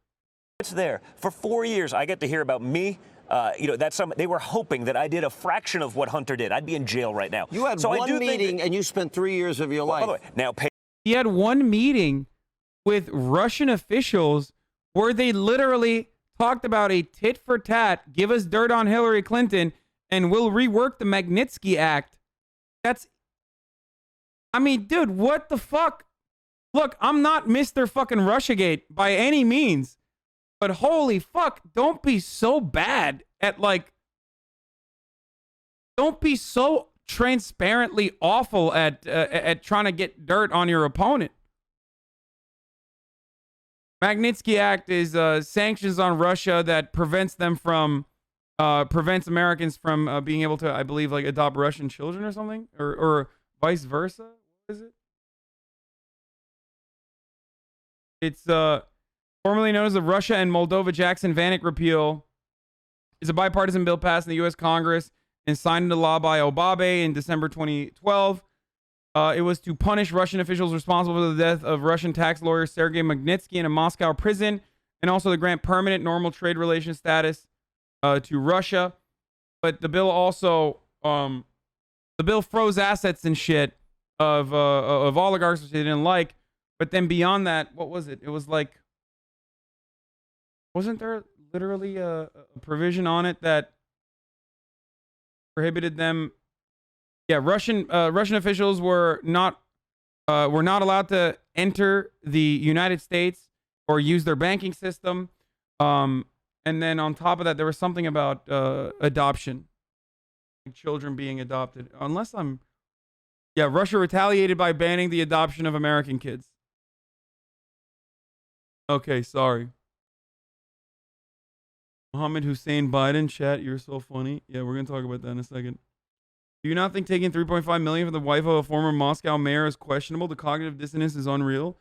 It's there. For 4 years, I get to hear about me. They were hoping that I did a fraction of what Hunter did. I'd be in jail right now. You had one meeting and you spent 3 years of your life. By the way, now he had one meeting with Russian officials where they literally talked about a tit for tat, give us dirt on Hillary Clinton, and we'll rework the Magnitsky Act. I mean, dude, what the fuck? Look, I'm not Mr. fucking Russiagate by any means, but holy fuck, don't be so bad at like, don't be so transparently awful at trying to get dirt on your opponent. Magnitsky Act is sanctions on Russia that prevents Americans from being able to, I believe, like adopt Russian children or something, or vice versa. What is it? It's formerly known as the Russia and Moldova Jackson-Vanik repeal. Is a bipartisan bill passed in the U.S. Congress and signed into law by Obama in December 2012. It was to punish Russian officials responsible for the death of Russian tax lawyer Sergei Magnitsky in a Moscow prison, and also to grant permanent normal trade relation status to Russia. But the bill also, the bill froze assets and shit of oligarchs, which they didn't like. But then beyond that, what was it? It was like, wasn't there literally a provision on it that prohibited them? Yeah, Russian officials were not allowed to enter the United States or use their banking system. And then on top of that, there was something about adoption. children being adopted. Unless I'm... Yeah, Russia retaliated by banning the adoption of American kids. Okay, sorry. Mohammed Hussein Biden, chat, you're so funny. Yeah, we're going to talk about that in a second. Do you not think taking $3.5 million from the wife of a former Moscow mayor is questionable? The cognitive dissonance is unreal.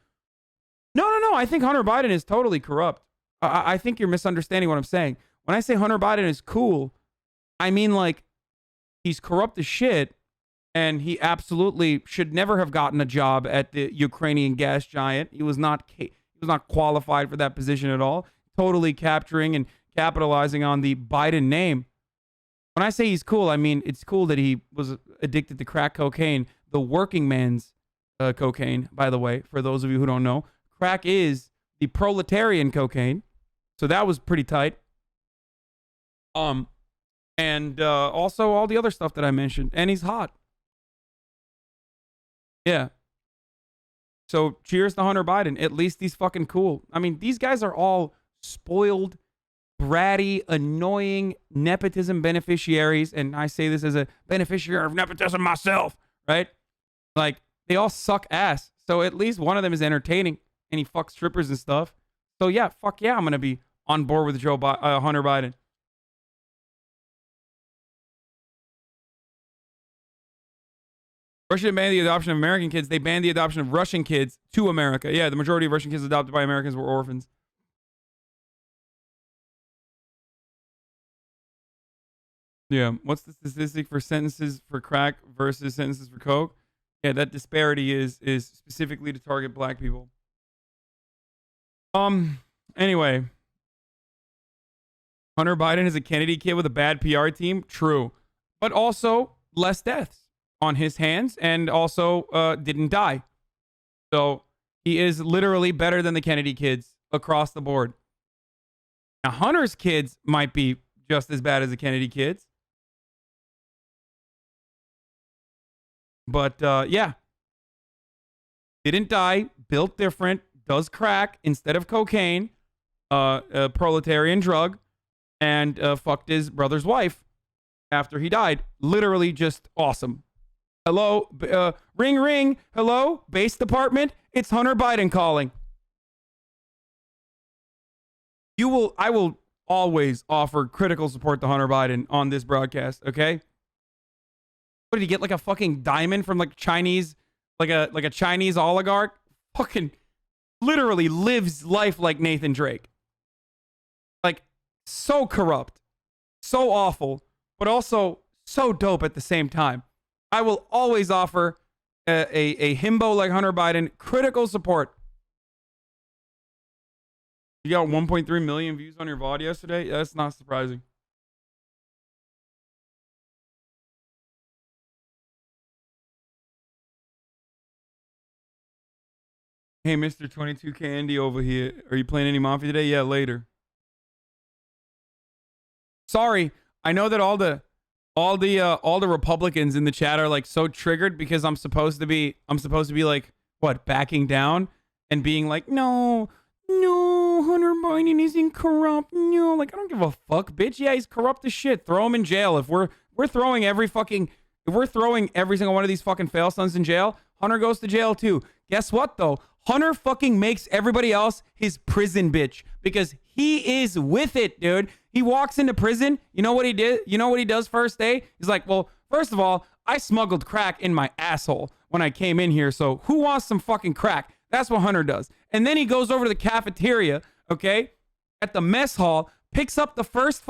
No. I think Hunter Biden is totally corrupt. I think you're misunderstanding what I'm saying. When I say Hunter Biden is cool, I mean like he's corrupt as shit, and he absolutely should never have gotten a job at the Ukrainian gas giant. He was not qualified for that position at all. Totally capturing and capitalizing on the Biden name. When I say he's cool, I mean it's cool that he was addicted to crack cocaine, the working man's cocaine, by the way, for those of you who don't know. Crack is the proletarian cocaine. So that was pretty tight. And also all the other stuff that I mentioned. And he's hot. Yeah. So cheers to Hunter Biden. At least he's fucking cool. I mean, these guys are all spoiled, bratty, annoying nepotism beneficiaries. And I say this as a beneficiary of nepotism myself, right? Like, they all suck ass. So at least one of them is entertaining. And he fucks strippers and stuff. So yeah, fuck yeah, I'm going to be on board with Hunter Biden. Russia banned the adoption of American kids. They banned the adoption of Russian kids to America. Yeah, the majority of Russian kids adopted by Americans were orphans. Yeah, what's the statistic for sentences for crack versus sentences for coke? Yeah, that disparity is specifically to target black people. Anyway. Hunter Biden is a Kennedy kid with a bad PR team. True. But also less deaths on his hands and also didn't die. So he is literally better than the Kennedy kids across the board. Now, Hunter's kids might be just as bad as the Kennedy kids. But yeah. Didn't die, built different, does crack instead of cocaine, a proletarian drug, and fucked his brother's wife after he died. Literally just awesome. Hello, ring, ring. Hello, base department. It's Hunter Biden calling. I will always offer critical support to Hunter Biden on this broadcast. Okay. What did he get? Like a fucking diamond from like Chinese, like a Chinese oligarch? Fucking literally lives life like Nathan Drake. Like so corrupt, so awful, but also so dope at the same time. I will always offer a himbo like Hunter Biden critical support. You got 1.3 million views on your VOD yesterday? That's not surprising. Hey, Mr. 22K Andy over here. Are you playing any Mafia today? Yeah, later. Sorry, I know that all the Republicans in the chat are like so triggered because I'm supposed to be like what, backing down and being like, no, Hunter Biden isn't corrupt. No, like I don't give a fuck, bitch. Yeah, he's corrupt as shit. Throw him in jail. If we're throwing every single one of these fucking fail sons in jail, Hunter goes to jail too. Guess what though? Hunter fucking makes everybody else his prison bitch because he is with it, dude. He walks into prison. You know what he did? You know what he does first day? He's like, well, first of all, I smuggled crack in my asshole when I came in here. So who wants some fucking crack? That's what Hunter does. And then he goes over to the cafeteria, okay, at the mess hall, picks up the first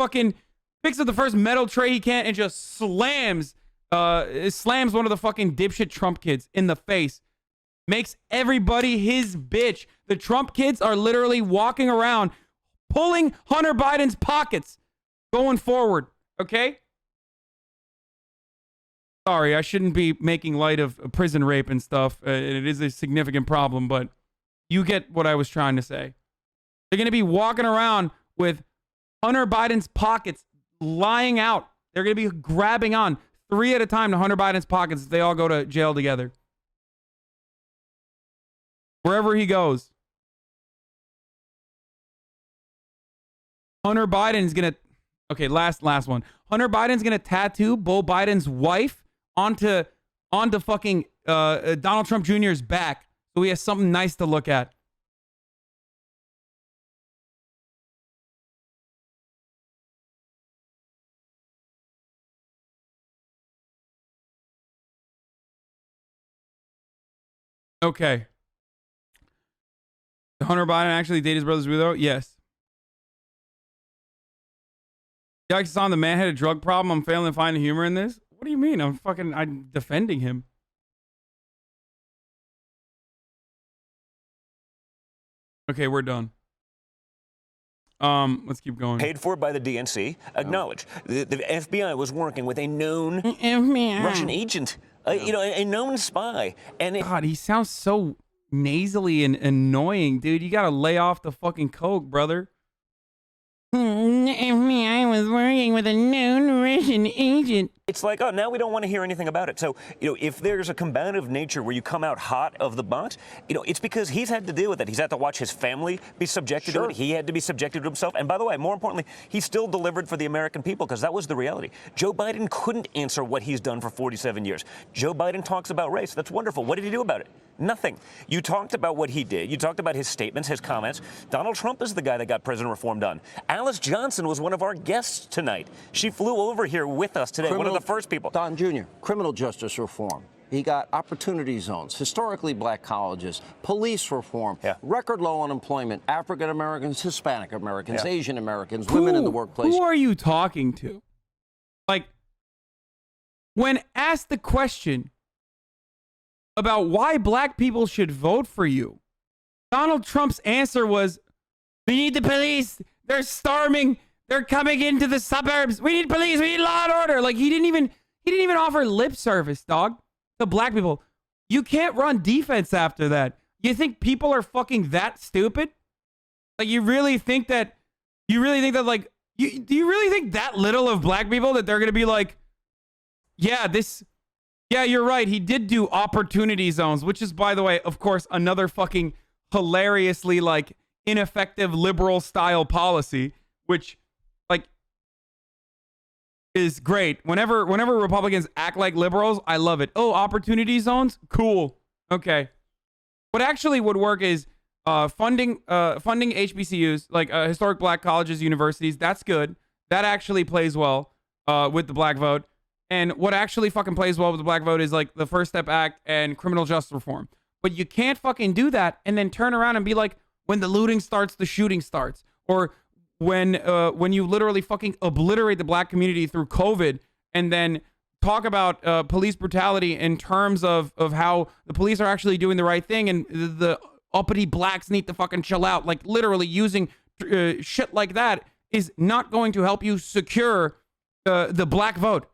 metal tray he can and just slams one of the fucking dipshit Trump kids in the face. Makes everybody his bitch. The Trump kids are literally walking around pulling Hunter Biden's pockets going forward. Okay? Sorry, I shouldn't be making light of prison rape and stuff. It is a significant problem, but you get what I was trying to say. They're going to be walking around with Hunter Biden's pockets lying out. They're going to be grabbing on 3 at a time to Hunter Biden's pockets if they all go to jail together. Wherever he goes. Hunter Biden is going to Okay, last one. Hunter Biden's gonna tattoo Beau Biden's wife onto fucking Donald Trump Jr.'s back, so he has something nice to look at. Okay. Hunter Biden actually dated his brother's widow? Yes. Yikes, on the man had a drug problem. I'm failing to find the humor in this. What do you mean? I'm defending him. Okay, we're done. Let's keep going. Paid for by the DNC. Acknowledge. The FBI was working with a known Russian agent, a known spy. And God, he sounds so nasally and annoying, dude. You gotta lay off the fucking coke, brother. FBI was working with a known Russian agent. It's like, oh, now we don't want to hear anything about it. So, if there's a combative nature where you come out hot of the bunch, it's because he's had to deal with it. He's had to watch his family be subjected to it. He had to be subjected to himself. And by the way, more importantly, he still delivered for the American people because that was the reality. Joe Biden couldn't answer what he's done for 47 years. Joe Biden talks about race. That's wonderful. What did he do about it? Nothing. You talked about what he did. You talked about his statements, his comments. Donald Trump is the guy that got prison reform done. Alice Johnson was one of our guests tonight. She flew over here with us today, one of the first people. Don Jr., criminal justice reform. He got opportunity zones, historically black colleges, police reform, record low unemployment, African Americans, Hispanic Americans, Asian Americans, women in the workplace. Who are you talking to? Like, when asked the question about why black people should vote for you, Donald Trump's answer was, we need the police. They're storming. They're coming into the suburbs. We need police. We need law and order. Like, he didn't even offer lip service, dog, to black people. You can't run defense after that. You think people are fucking that stupid? Like, do you really think that little of black people that they're going to be like, yeah, you're right. He did do opportunity zones, which is, by the way, of course, another fucking hilariously like ineffective liberal style policy, which like is great. Whenever Republicans act like liberals, I love it. Oh, opportunity zones? Cool. Okay. What actually would work is funding HBCUs, like historic black colleges, universities. That's good. That actually plays well with the black vote. And what actually fucking plays well with the black vote is like the First Step Act and criminal justice reform. But you can't fucking do that and then turn around and be like, when the looting starts, the shooting starts. Or when you literally fucking obliterate the black community through COVID and then talk about police brutality in terms of how the police are actually doing the right thing and the uppity blacks need to fucking chill out. Like literally using shit like that is not going to help you secure the black vote.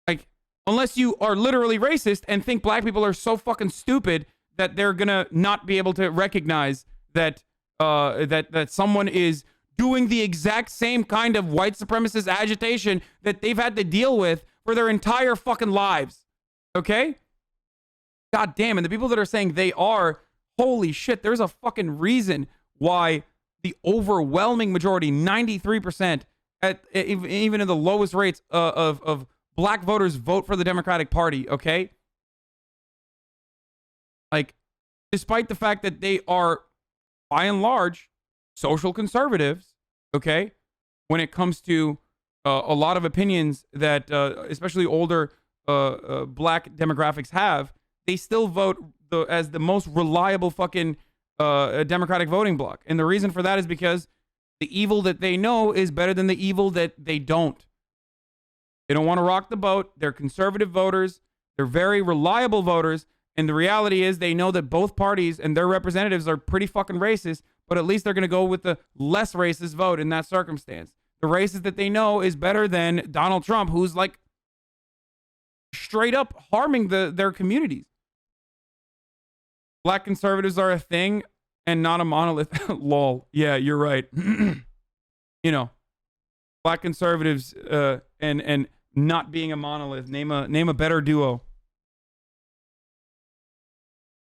Like, unless you are literally racist and think black people are so fucking stupid that they're gonna not be able to recognize that that someone is doing the exact same kind of white supremacist agitation that they've had to deal with for their entire fucking lives. Okay? God damn, and the people that are saying they are, holy shit, there's a fucking reason why the overwhelming majority, 93%, even in the lowest rates of black voters vote for the Democratic Party, okay? Like, despite the fact that they are, by and large, social conservatives, okay? When it comes to a lot of opinions that especially older black demographics have, they still vote as the most reliable fucking Democratic voting bloc. And the reason for that is because the evil that they know is better than the evil that they don't. They don't want to rock the boat. They're conservative voters. They're very reliable voters. And the reality is they know that both parties and their representatives are pretty fucking racist, but at least they're going to go with the less racist vote in that circumstance. The racist that they know is better than Donald Trump, who's like straight up harming their communities. Black conservatives are a thing and not a monolith. Lol. Yeah, you're right. You know, black conservatives and not being a monolith. Name a better duo.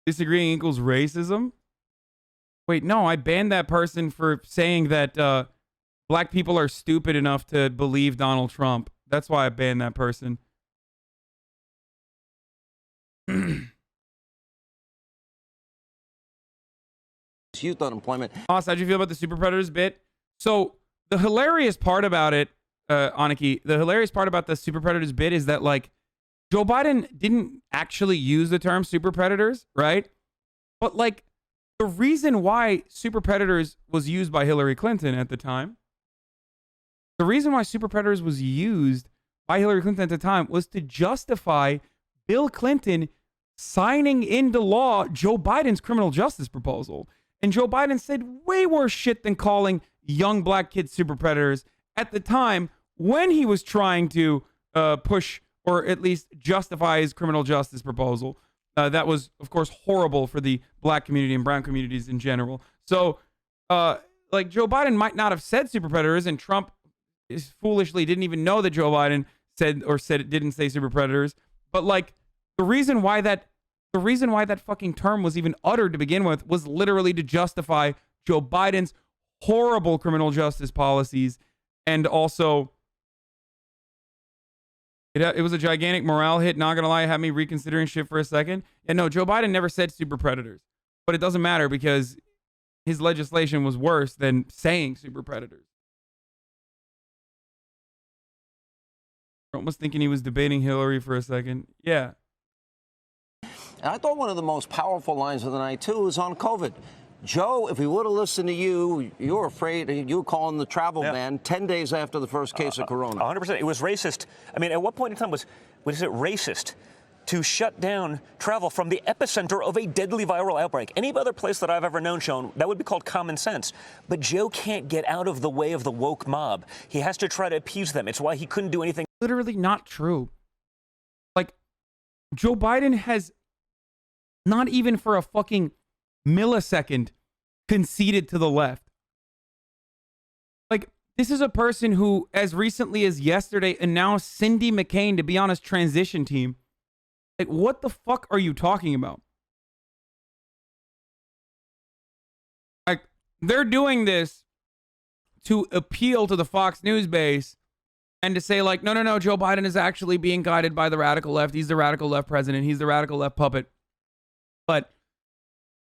Disagreeing equals racism? Wait, no, I banned that person for saying that black people are stupid enough to believe Donald Trump. That's why I banned that person. Youth unemployment. Ross, how'd you feel about the super predators bit? So the hilarious part about it, Aniki, the hilarious part about the super predators bit is that, like, Joe Biden didn't actually use the term super predators, right? But, like, the reason why super predators was used by Hillary Clinton at the time, the reason why super predators was used by Hillary Clinton at the time was to justify Bill Clinton signing into law Joe Biden's criminal justice proposal. And Joe Biden said way worse shit than calling young black kids super predators at the time when he was trying to push or at least justify his criminal justice proposal. That was, of course, horrible for the black community and brown communities in general. So, like, Joe Biden might not have said super predators, and Trump foolishly didn't even know that Joe Biden said it didn't say super predators. But, like, the reason why that fucking term was even uttered to begin with was literally to justify Joe Biden's horrible criminal justice policies. And also, it was a gigantic morale hit. Not gonna lie, it had me reconsidering shit for a second. And no, Joe Biden never said super predators. But it doesn't matter because his legislation was worse than saying super predators. Trump was thinking he was debating Hillary for a second. Yeah. And I thought one of the most powerful lines of the night, too, was on COVID. Joe, if we would have listened to you, you were afraid, you were calling the travel ban 10 days after the first case of corona. 100%. It was racist. I mean, at what point in time was it racist to shut down travel from the epicenter of a deadly viral outbreak? Any other place that I've ever known, Sean, that would be called common sense. But Joe can't get out of the way of the woke mob. He has to try to appease them. It's why he couldn't do anything. Literally not true. Like, Joe Biden has not even for a fucking millisecond conceded to the left. Like, this is a person who, as recently as yesterday, announced Cindy McCain to be on his transition team. Like, what the fuck are you talking about? Like, they're doing this to appeal to the Fox News base and to say, like, no, Joe Biden is actually being guided by the radical left. He's the radical left president. He's the radical left puppet.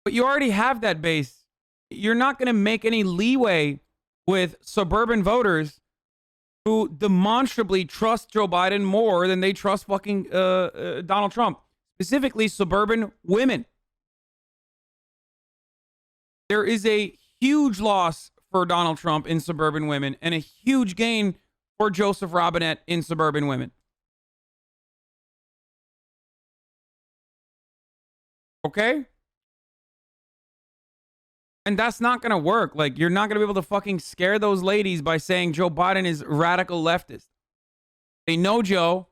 But you already have that base. You're not going to make any leeway with suburban voters who demonstrably trust Joe Biden more than they trust fucking Donald Trump, specifically suburban women. There is a huge loss for Donald Trump in suburban women and a huge gain for Joseph Robinette in suburban women. Okay? And that's not going to work. Like, you're not going to be able to fucking scare those ladies by saying Joe Biden is radical leftist. They know Joe.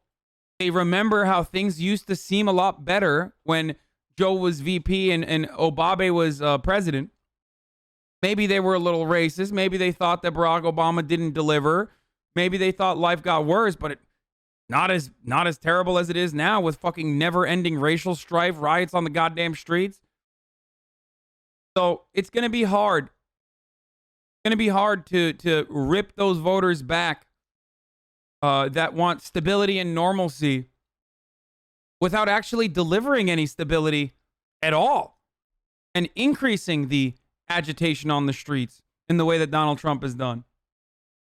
They remember how things used to seem a lot better when Joe was VP and Obama was president. Maybe they were a little racist. Maybe they thought that Barack Obama didn't deliver. Maybe they thought life got worse, but not as terrible as it is now with fucking never-ending racial strife, riots on the goddamn streets. So it's going to be hard. It's going to be hard to rip those voters back that want stability and normalcy without actually delivering any stability at all and increasing the agitation on the streets in the way that Donald Trump has done.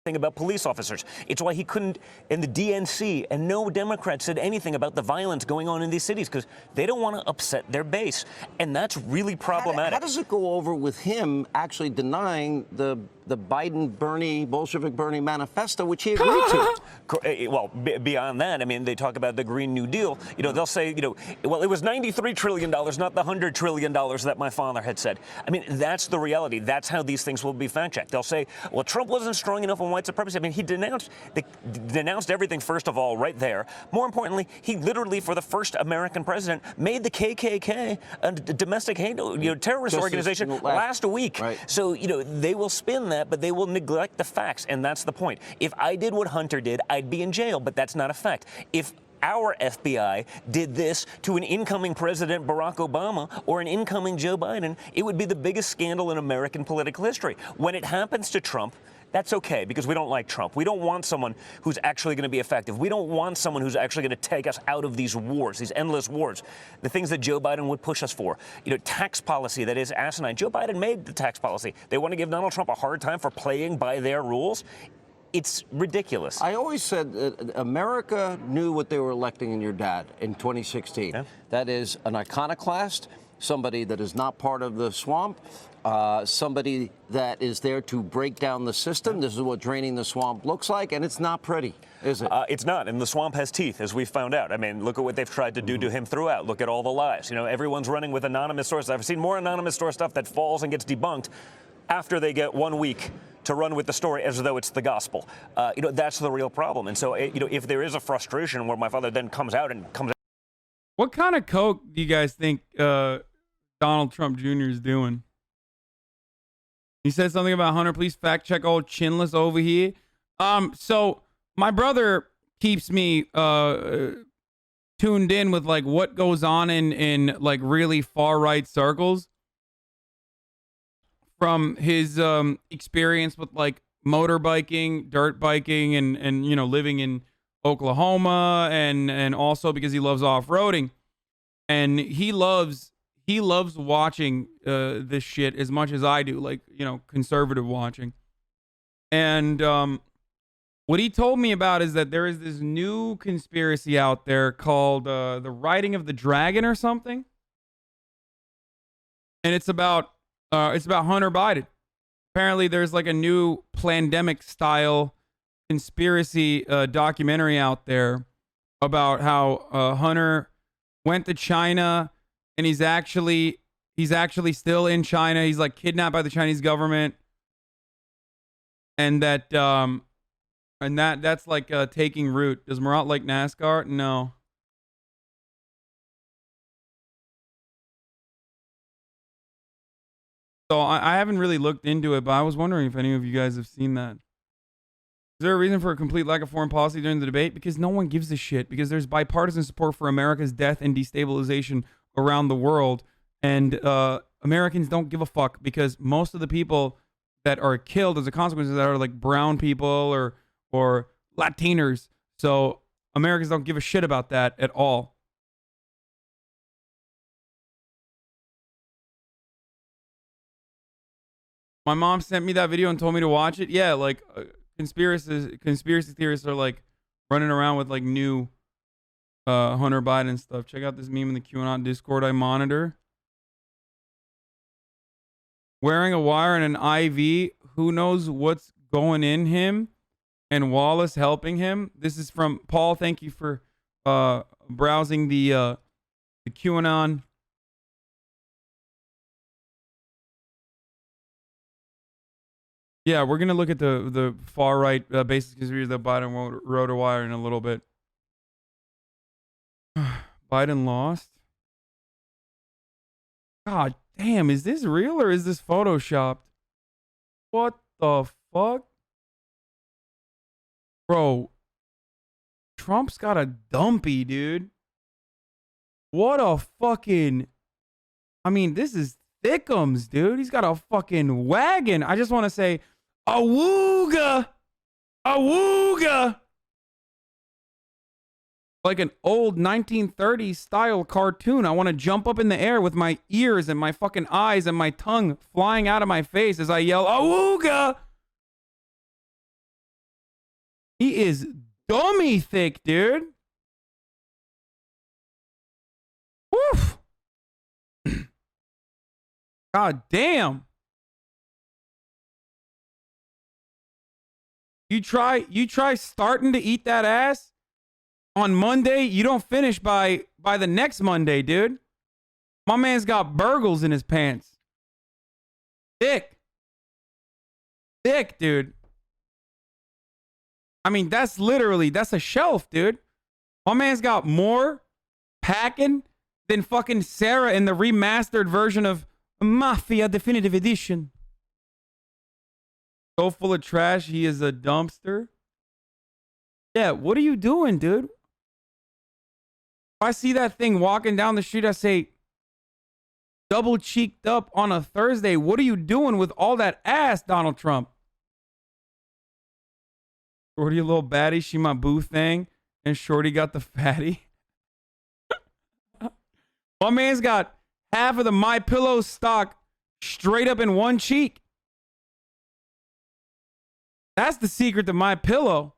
About police officers. It's why he couldn't, in the DNC, and no Democrat said anything about the violence going on in these cities because they don't want to upset their base. And that's really problematic. How does it go over with him actually denying the Biden-Bernie, Bolshevik-Bernie manifesto, which he agreed to? Well, beyond that, I mean, they talk about the Green New Deal. You know, they'll say, well, it was $93 trillion, not the $100 trillion that my father had said. I mean, that's the reality. That's how these things will be fact-checked. They'll say, well, Trump wasn't strong enough on white supremacy. I mean, he denounced everything, first of all, right there. More importantly, he literally, for the first American president, made the KKK a domestic hate, terrorist organization last week. Right. So, they will spin that, but they will neglect the facts, and that's the point. If I did what Hunter did, I'd be in jail, but that's not a fact. If our FBI did this to an incoming President Barack Obama or an incoming Joe Biden, it would be the biggest scandal in American political history. When it happens to Trump, That's okay, because we don't like Trump. We don't want someone who's actually going to be effective. We don't want someone who's actually going to take us out of these wars, these endless wars, the things that Joe Biden would push us for. You know, tax policy that is asinine. Joe Biden made the tax policy. They want to give Donald Trump a hard time for playing by their rules. It's ridiculous. I always said that America knew what they were electing in your dad in 2016. Yeah. That is an iconoclast, somebody that is not part of the swamp, somebody that is there to break down the system. This is what draining the swamp looks like, and it's not pretty, is it? It's not, and the swamp has teeth, as we've found out. I mean, look at what they've tried to do to him throughout. Look at all the lies. You know, everyone's running with anonymous sources. I've seen more anonymous source stuff that falls and gets debunked after they get 1 week to run with the story as though it's the gospel. You know, that's the real problem. And so, you know, if there is a frustration where my father then comes out. What kind of coke do you guys think Donald Trump Jr. is doing? He said something about Hunter. Please fact check old Chinless over here. So my brother keeps me tuned in with like what goes on in like really far right circles from his experience with like motorbiking, dirt biking, and you know, living in Oklahoma, and also because he loves off-roading, and he loves watching this shit as much as I do, like, you know, conservative watching. And what he told me about is that there is this new conspiracy out there called the Riding of the Dragon or something, and it's about Hunter Biden. Apparently, there's like a new pandemic style conspiracy documentary out there about how Hunter went to China. And he's actually still in China. He's like kidnapped by the Chinese government, and that's like taking root. Does Murat like NASCAR? No. So I haven't really looked into it, but I was wondering if any of you guys have seen that. Is there a reason for a complete lack of foreign policy during the debate? Because no one gives a shit. Because there's bipartisan support for America's death and destabilization around the world, and Americans don't give a fuck, because most of the people that are killed as a consequence of that are like brown people or Latinos. So Americans don't give a shit about that at all. My mom sent me that video and told me to watch it. Yeah, like conspiracy theorists are like running around with like new Hunter Biden stuff. Check out this meme in the QAnon Discord I monitor. Wearing a wire and an IV. Who knows what's going in him? And Wallace helping him. This is from Paul. Thank you for browsing the QAnon. Yeah, we're gonna look at the far right basis conspiracy that Biden wrote a wire in a little bit. Biden lost. God damn, is this real or is this photoshopped? What the fuck? Bro, Trump's got a dumpy, dude. What a fucking... I mean, this is thickums, dude. He's got a fucking wagon. I just want to say, awooga! Awooga! Like an old 1930s style cartoon. I want to jump up in the air with my ears and my fucking eyes and my tongue flying out of my face as I yell, awooga! He is dummy thick, dude. Woof. God damn. You try starting to eat that ass on Monday, you don't finish by the next Monday, dude. My man's got burgles in his pants. Thick, dude. I mean, that's a shelf, dude. My man's got more packing than fucking Sarah in the remastered version of Mafia Definitive Edition. So full of trash, he is a dumpster. Yeah, what are you doing, dude? If I see that thing walking down the street, I say, double cheeked up on a Thursday. What are you doing with all that ass, Donald Trump? Shorty a little baddie, she my boo thing, and Shorty got the fatty. My man's got half of the My Pillow stock straight up in one cheek. That's the secret to My Pillow.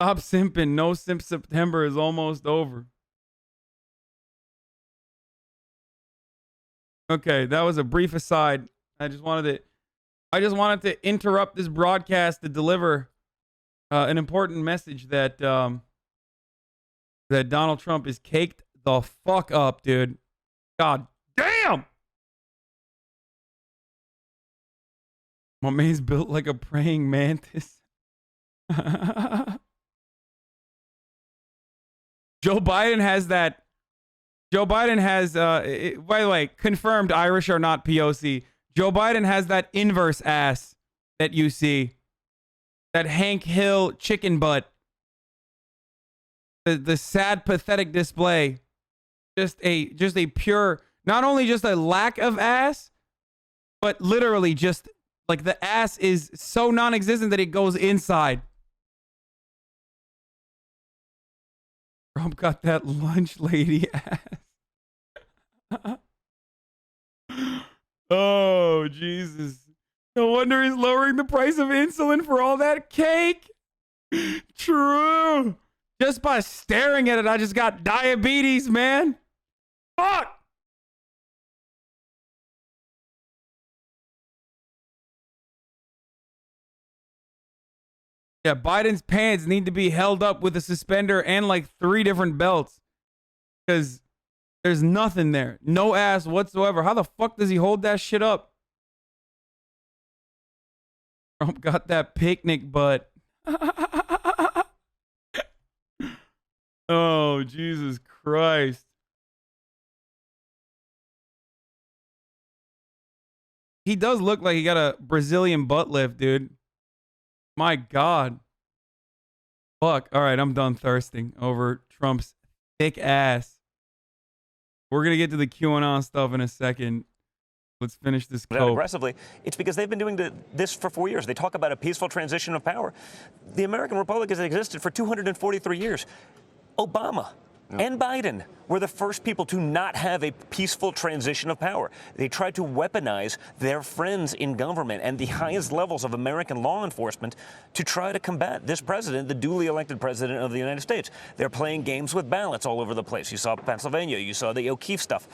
Stop simping. No simp September is almost over. Okay, that was a brief aside. I just wanted to interrupt this broadcast to deliver an important message that that Donald Trump is caked the fuck up, dude. God damn. My man's built like a praying mantis. Joe Biden has that. Joe Biden has, by the way, confirmed Irish are not POC. Joe Biden has that inverse ass that you see. That Hank Hill chicken butt. The sad, pathetic display. Just a pure, not only just a lack of ass, but literally just like the ass is so non-existent that it goes inside. Trump got that lunch lady ass. Oh, Jesus. No wonder he's lowering the price of insulin for all that cake. True. Just by staring at it, I just got diabetes, man. Fuck. Yeah, Biden's pants need to be held up with a suspender and like 3 different belts. Because there's nothing there. No ass whatsoever. How the fuck does he hold that shit up? Trump got that picnic butt. Oh, Jesus Christ. He does look like he got a Brazilian butt lift, dude. My God. Fuck. All right, I'm done thirsting over Trump's thick ass. We're going to get to the QAnon stuff in a second. Let's finish this cope. Aggressively, it's because they've been doing this for 4 years. They talk about a peaceful transition of power. The American Republic has existed for 243 years. Obama and Biden were the first people to not have a peaceful transition of power. They tried to weaponize their friends in government and the highest levels of American law enforcement to try to combat this president, the duly elected president of the United States. They're playing games with ballots all over the place. You saw Pennsylvania, you saw the O'Keefe stuff,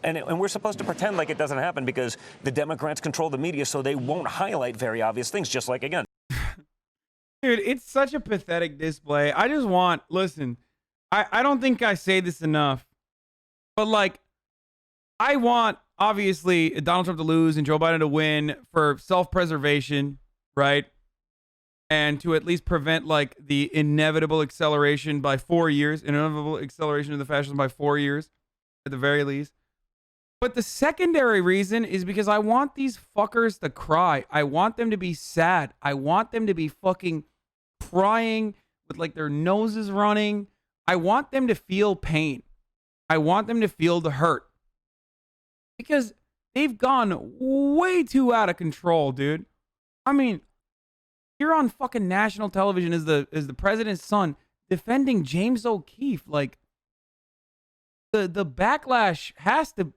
and we're supposed to pretend like it doesn't happen because the Democrats control the media, so they won't highlight very obvious things, just like, again. Dude, it's such a pathetic display. I just want, listen, I don't think I say this enough, but like, I want, obviously, Donald Trump to lose and Joe Biden to win for self-preservation, right? And to at least prevent like the inevitable acceleration by 4 years, inevitable acceleration of the fascism by 4 years, at the very least. But the secondary reason is because I want these fuckers to cry. I want them to be sad. I want them to be fucking crying with like their noses running. I want them to feel pain. I want them to feel the hurt. Because they've gone way too out of control, dude. I mean, you're on fucking national television as the president's son defending James O'Keefe. Like, the backlash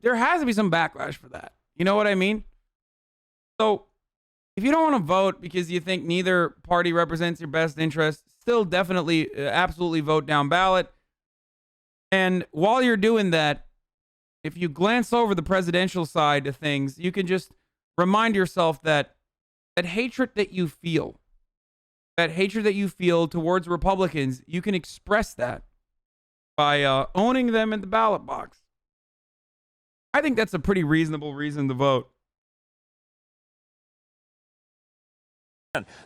there has to be some backlash for that. You know what I mean? So if you don't want to vote because you think neither party represents your best interest, still definitely, absolutely vote down ballot. And while you're doing that, if you glance over the presidential side of things, you can just remind yourself that hatred that you feel towards Republicans, you can express that by owning them in the ballot box. I think that's a pretty reasonable reason to vote.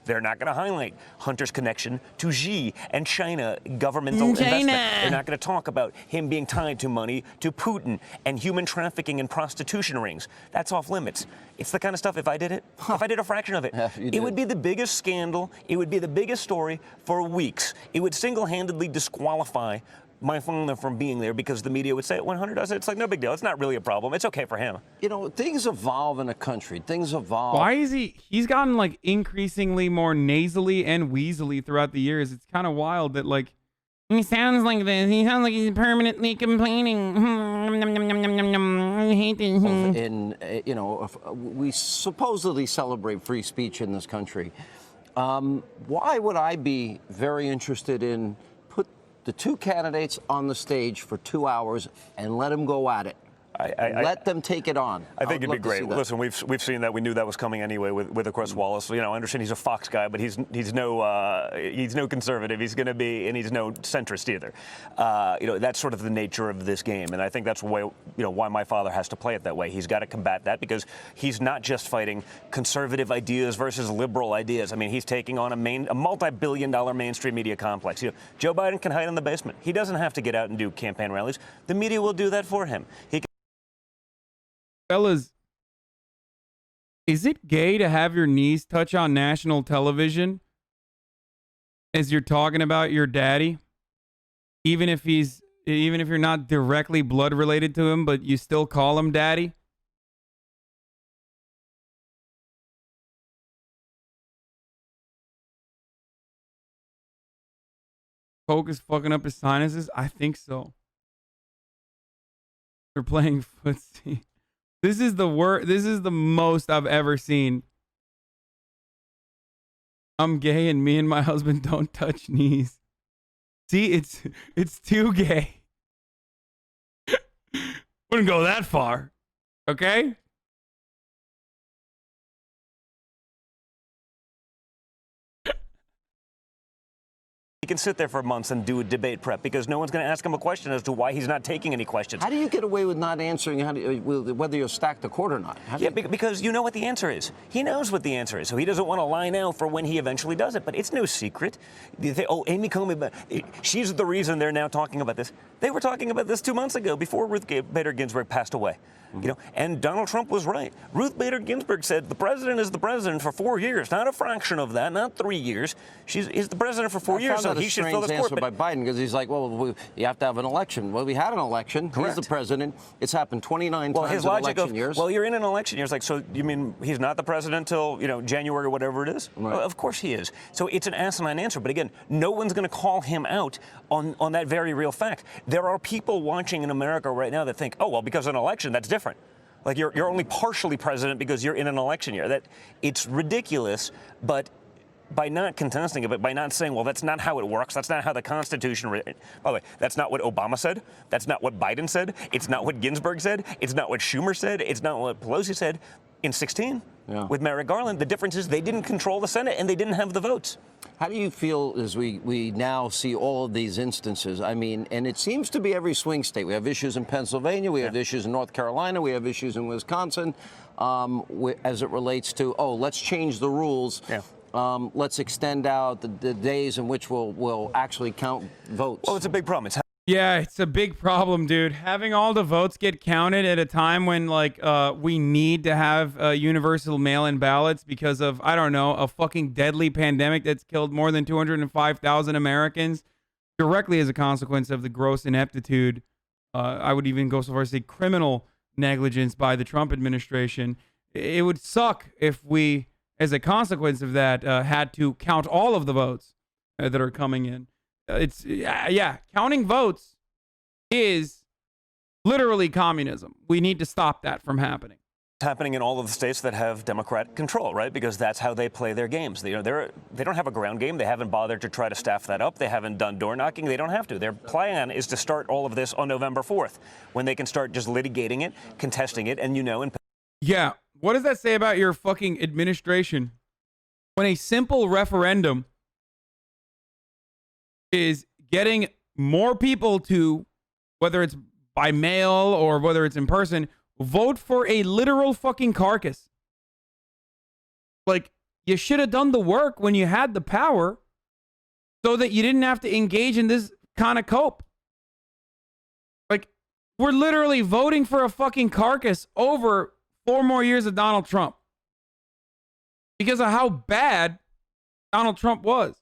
They're not going to highlight Hunter's connection to Xi and China governmental investment. They're not going to talk about him being tied to money to Putin and human trafficking and prostitution rings. That's off limits. It's the kind of stuff, if I did it, if I did a fraction of it, it would be the biggest scandal. It would be the biggest story for weeks. It would single-handedly disqualify my father from being there because the media would say it when Hunter does it. It's like, no big deal. It's not really a problem. It's okay for him. You know, things evolve in a country. Things evolve. Why is he's gotten like increasingly more nasally and wheezily throughout the years. It's kind of wild that like he sounds like this. He sounds like he's permanently complaining. I hate this. You know, we supposedly celebrate free speech in this country. Why would I be very interested in put the two candidates on the stage for 2 hours and let them go at it? Let them take it on. I think it'd be great. Listen, we've seen that. We knew that was coming anyway with Chris Wallace. You know, I understand he's a Fox guy, but he's no conservative. He's going to be, and he's no centrist either. You know, that's sort of the nature of this game, and I think that's why my father has to play it that way. He's got to combat that because he's not just fighting conservative ideas versus liberal ideas. I mean, he's taking on a multi-billion-dollar mainstream media complex. You know, Joe Biden can hide in the basement. He doesn't have to get out and do campaign rallies. The media will do that for him. He can Fellas, is it gay to have your knees touch on national television as you're talking about your daddy? Even if you're not directly blood related to him, but you still call him daddy? Coke is fucking up his sinuses? I think so. They're playing footsie. This is the worst. This is the most I've ever seen. I'm gay and me and my husband don't touch knees. See, it's too gay. Wouldn't go that far. Okay? He can sit there for months and do a debate prep because no one's going to ask him a question as to why he's not taking any questions. How do you get away with not answering whether you're stacked a court or not? Because you know what the answer is. He knows what the answer is, so he doesn't want to line out for when he eventually does it. But it's no secret. You think, oh, Amy Coney, she's the reason they're now talking about this. They were talking about this 2 months ago before Ruth Bader Ginsburg passed away. You know, and Donald Trump was right. Ruth Bader Ginsburg said the president is the president for 4 years, not a fraction of that, not 3 years. He's the president for 4 years, so he should fill this court. Answer by Biden because he's like, well, you have to have an election. Well, we had an election. Correct. He's the president. It's happened 29 times his in logic election years. Well, you're in an election year. It's like, so you mean he's not the president until January or whatever it is? Right. Well, of course he is. So it's an asinine answer. But again, no one's going to call him out on that very real fact. There are people watching in America right now that think, oh, well, because of an election, that's different. Like you're only partially president because you're in an election year. That it's ridiculous, but by not contesting it, but by not saying, well, that's not how it works. That's not how the Constitution. By the way, that's not what Obama said. That's not what Biden said. It's not what Ginsburg said. It's not what Schumer said. It's not what Pelosi said. In 2016, with Merrick Garland, the difference is they didn't control the Senate and they didn't have the votes. How do you feel as we now see all of these instances? I mean, and it seems to be every swing state. We have issues in Pennsylvania. We have issues in North Carolina. We have issues in Wisconsin as it relates to, let's change the rules. Let's extend out the days in which we'll actually count votes. Well, it's a big problem. Yeah, it's a big problem, dude. Having all the votes get counted at a time when, like, we need to have universal mail-in ballots because of, I don't know, a fucking deadly pandemic that's killed more than 205,000 Americans directly as a consequence of the gross ineptitude. I would even go so far as to say criminal negligence by the Trump administration. It would suck if we, as a consequence of that, had to count all of the votes that are coming in. Counting votes is literally communism. We need to stop that from happening. It's happening in all of the states that have Democratic control, right? Because that's how they play their games. They don't have a ground game. They haven't bothered to try to staff that up. They haven't done door knocking. They don't have to. Their plan is to start all of this on November 4th, when they can start just litigating it, contesting it, and Yeah, what does that say about your fucking administration? When a simple referendum is getting more people to, whether it's by mail or whether it's in person, vote for a literal fucking carcass. Like, you should have done the work when you had the power so that you didn't have to engage in this kind of cope. Like, we're literally voting for a fucking carcass over 4 more years of Donald Trump because of how bad Donald Trump was.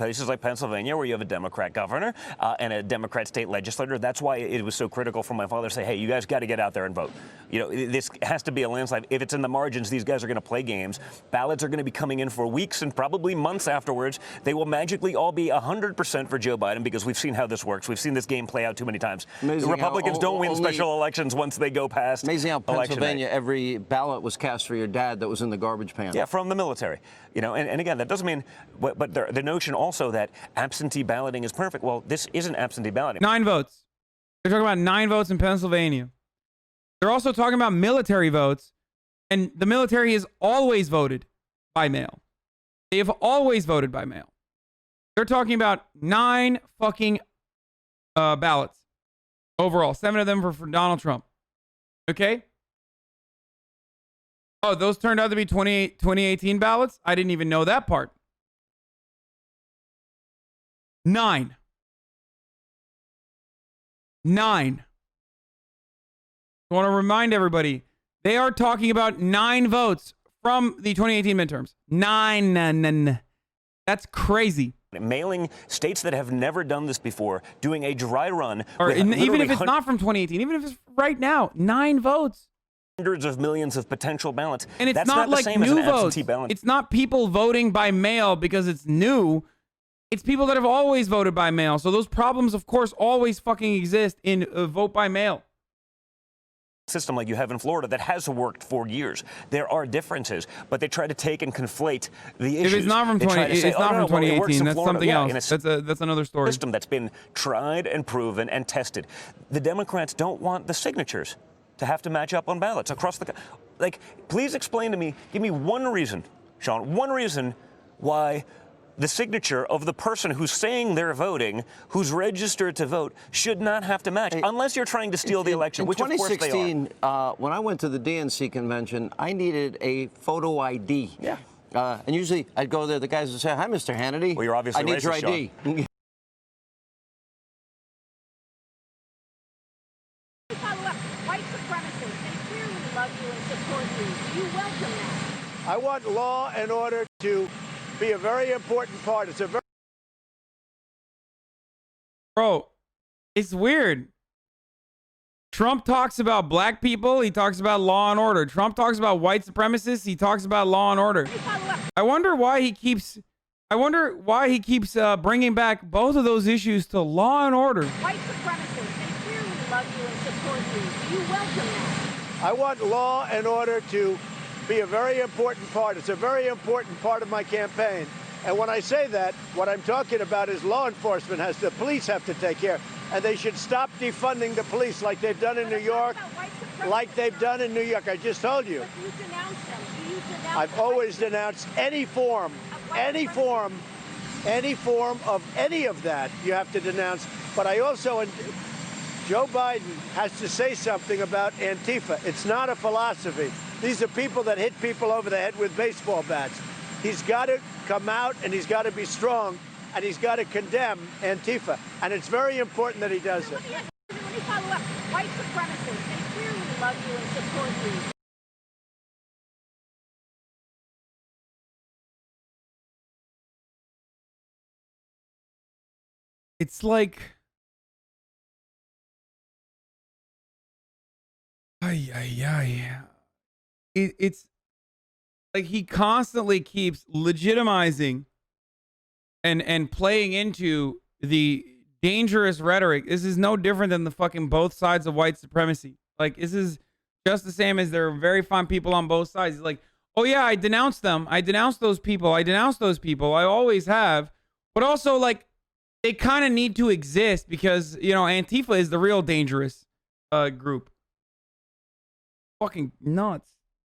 places like Pennsylvania, where you have a Democrat governor and a Democrat state legislator. That's why it was so critical for my father to say, hey, you guys got to get out there and vote. This has to be a landslide. If it's in the margins, these guys are going to play games. Ballots are going to be coming in for weeks and probably months afterwards. They will magically all be 100% for Joe Biden because we've seen how this works. We've seen this game play out too many times. Amazing the Republicans don't win special elections once they go past. Amazing how Pennsylvania, day. every ballot was cast for your dad that was in the garbage pan. Yeah, from the military. And again, that doesn't mean, but the notion also that absentee balloting is perfect. Well, this isn't absentee balloting. 9 votes. They're talking about 9 votes in Pennsylvania. They're also talking about military votes, and the military has always voted by mail. They have always voted by mail. They're talking about 9 fucking ballots overall. 7 of them for Donald Trump. Okay? Oh, those turned out to be 2018 ballots? I didn't even know that part. 9. 9. I want to remind everybody, they are talking about 9 votes from the 2018 midterms. 9. That's crazy. Mailing states that have never done this before, doing a dry run. Or even if it's not from 2018, even if it's right now, 9 votes. Hundreds of millions of potential ballots. And it's That's not the like same as new an votes. absentee ballot. It's not people voting by mail because it's new. It's people that have always voted by mail. So those problems, of course, always fucking exist in vote by mail. System like you have in Florida that has worked for years. There are differences, but they try to take and conflate the issues. If it's not from 2018, that's something else. That's another story. System that's been tried and proven and tested. The Democrats don't want the signatures to have to match up on ballots across the. Please explain to me. Give me one reason, Sean. One reason why the signature of the person who's saying they're voting, who's registered to vote, should not have to match, unless you're trying to steal the election, which of course they are. In 2016, when I went to the DNC convention, I needed a photo ID. Yeah. And usually I'd go there, the guys would say, hi, Mr. Hannity. Well, you're obviously I need your racist, ID. White supremacists, they clearly love you and support you. Do you welcome that? I want law and order to be a very important part. It's a very... Bro, it's weird. Trump talks about black people. He talks about law and order. Trump talks about white supremacists. He talks about law and order. I wonder why he keeps bringing back both of those issues to law and order. White supremacists, they clearly love you and support you. Do you welcome that? I want law and order to be a very important part. It's a very important part of my campaign. And when I say that, what I'm talking about is law enforcement the police have to take care. And they should stop defunding the police like they've done in New York, like they've done in New York. I just told you. But do you denounce them? Do you denounce I've always denounced any form of any of that you have to denounce. But I also, Joe Biden has to say something about Antifa. It's not a philosophy. These are people that hit people over the head with baseball bats. He's got to come out and he's got to be strong and he's got to condemn Antifa. And it's very important that he does it. Let me follow up. White supremacists, they clearly love you and support you. It's like, it's like he constantly keeps legitimizing and playing into the dangerous rhetoric. This is no different than the fucking both sides of white supremacy. Like, this is just the same as there are very fine people on both sides. It's like, oh yeah, I denounced them. I denounced those people. I denounced those people. I always have. But also, like, they kind of need to exist because, you know, Antifa is the real dangerous group. Fucking nuts.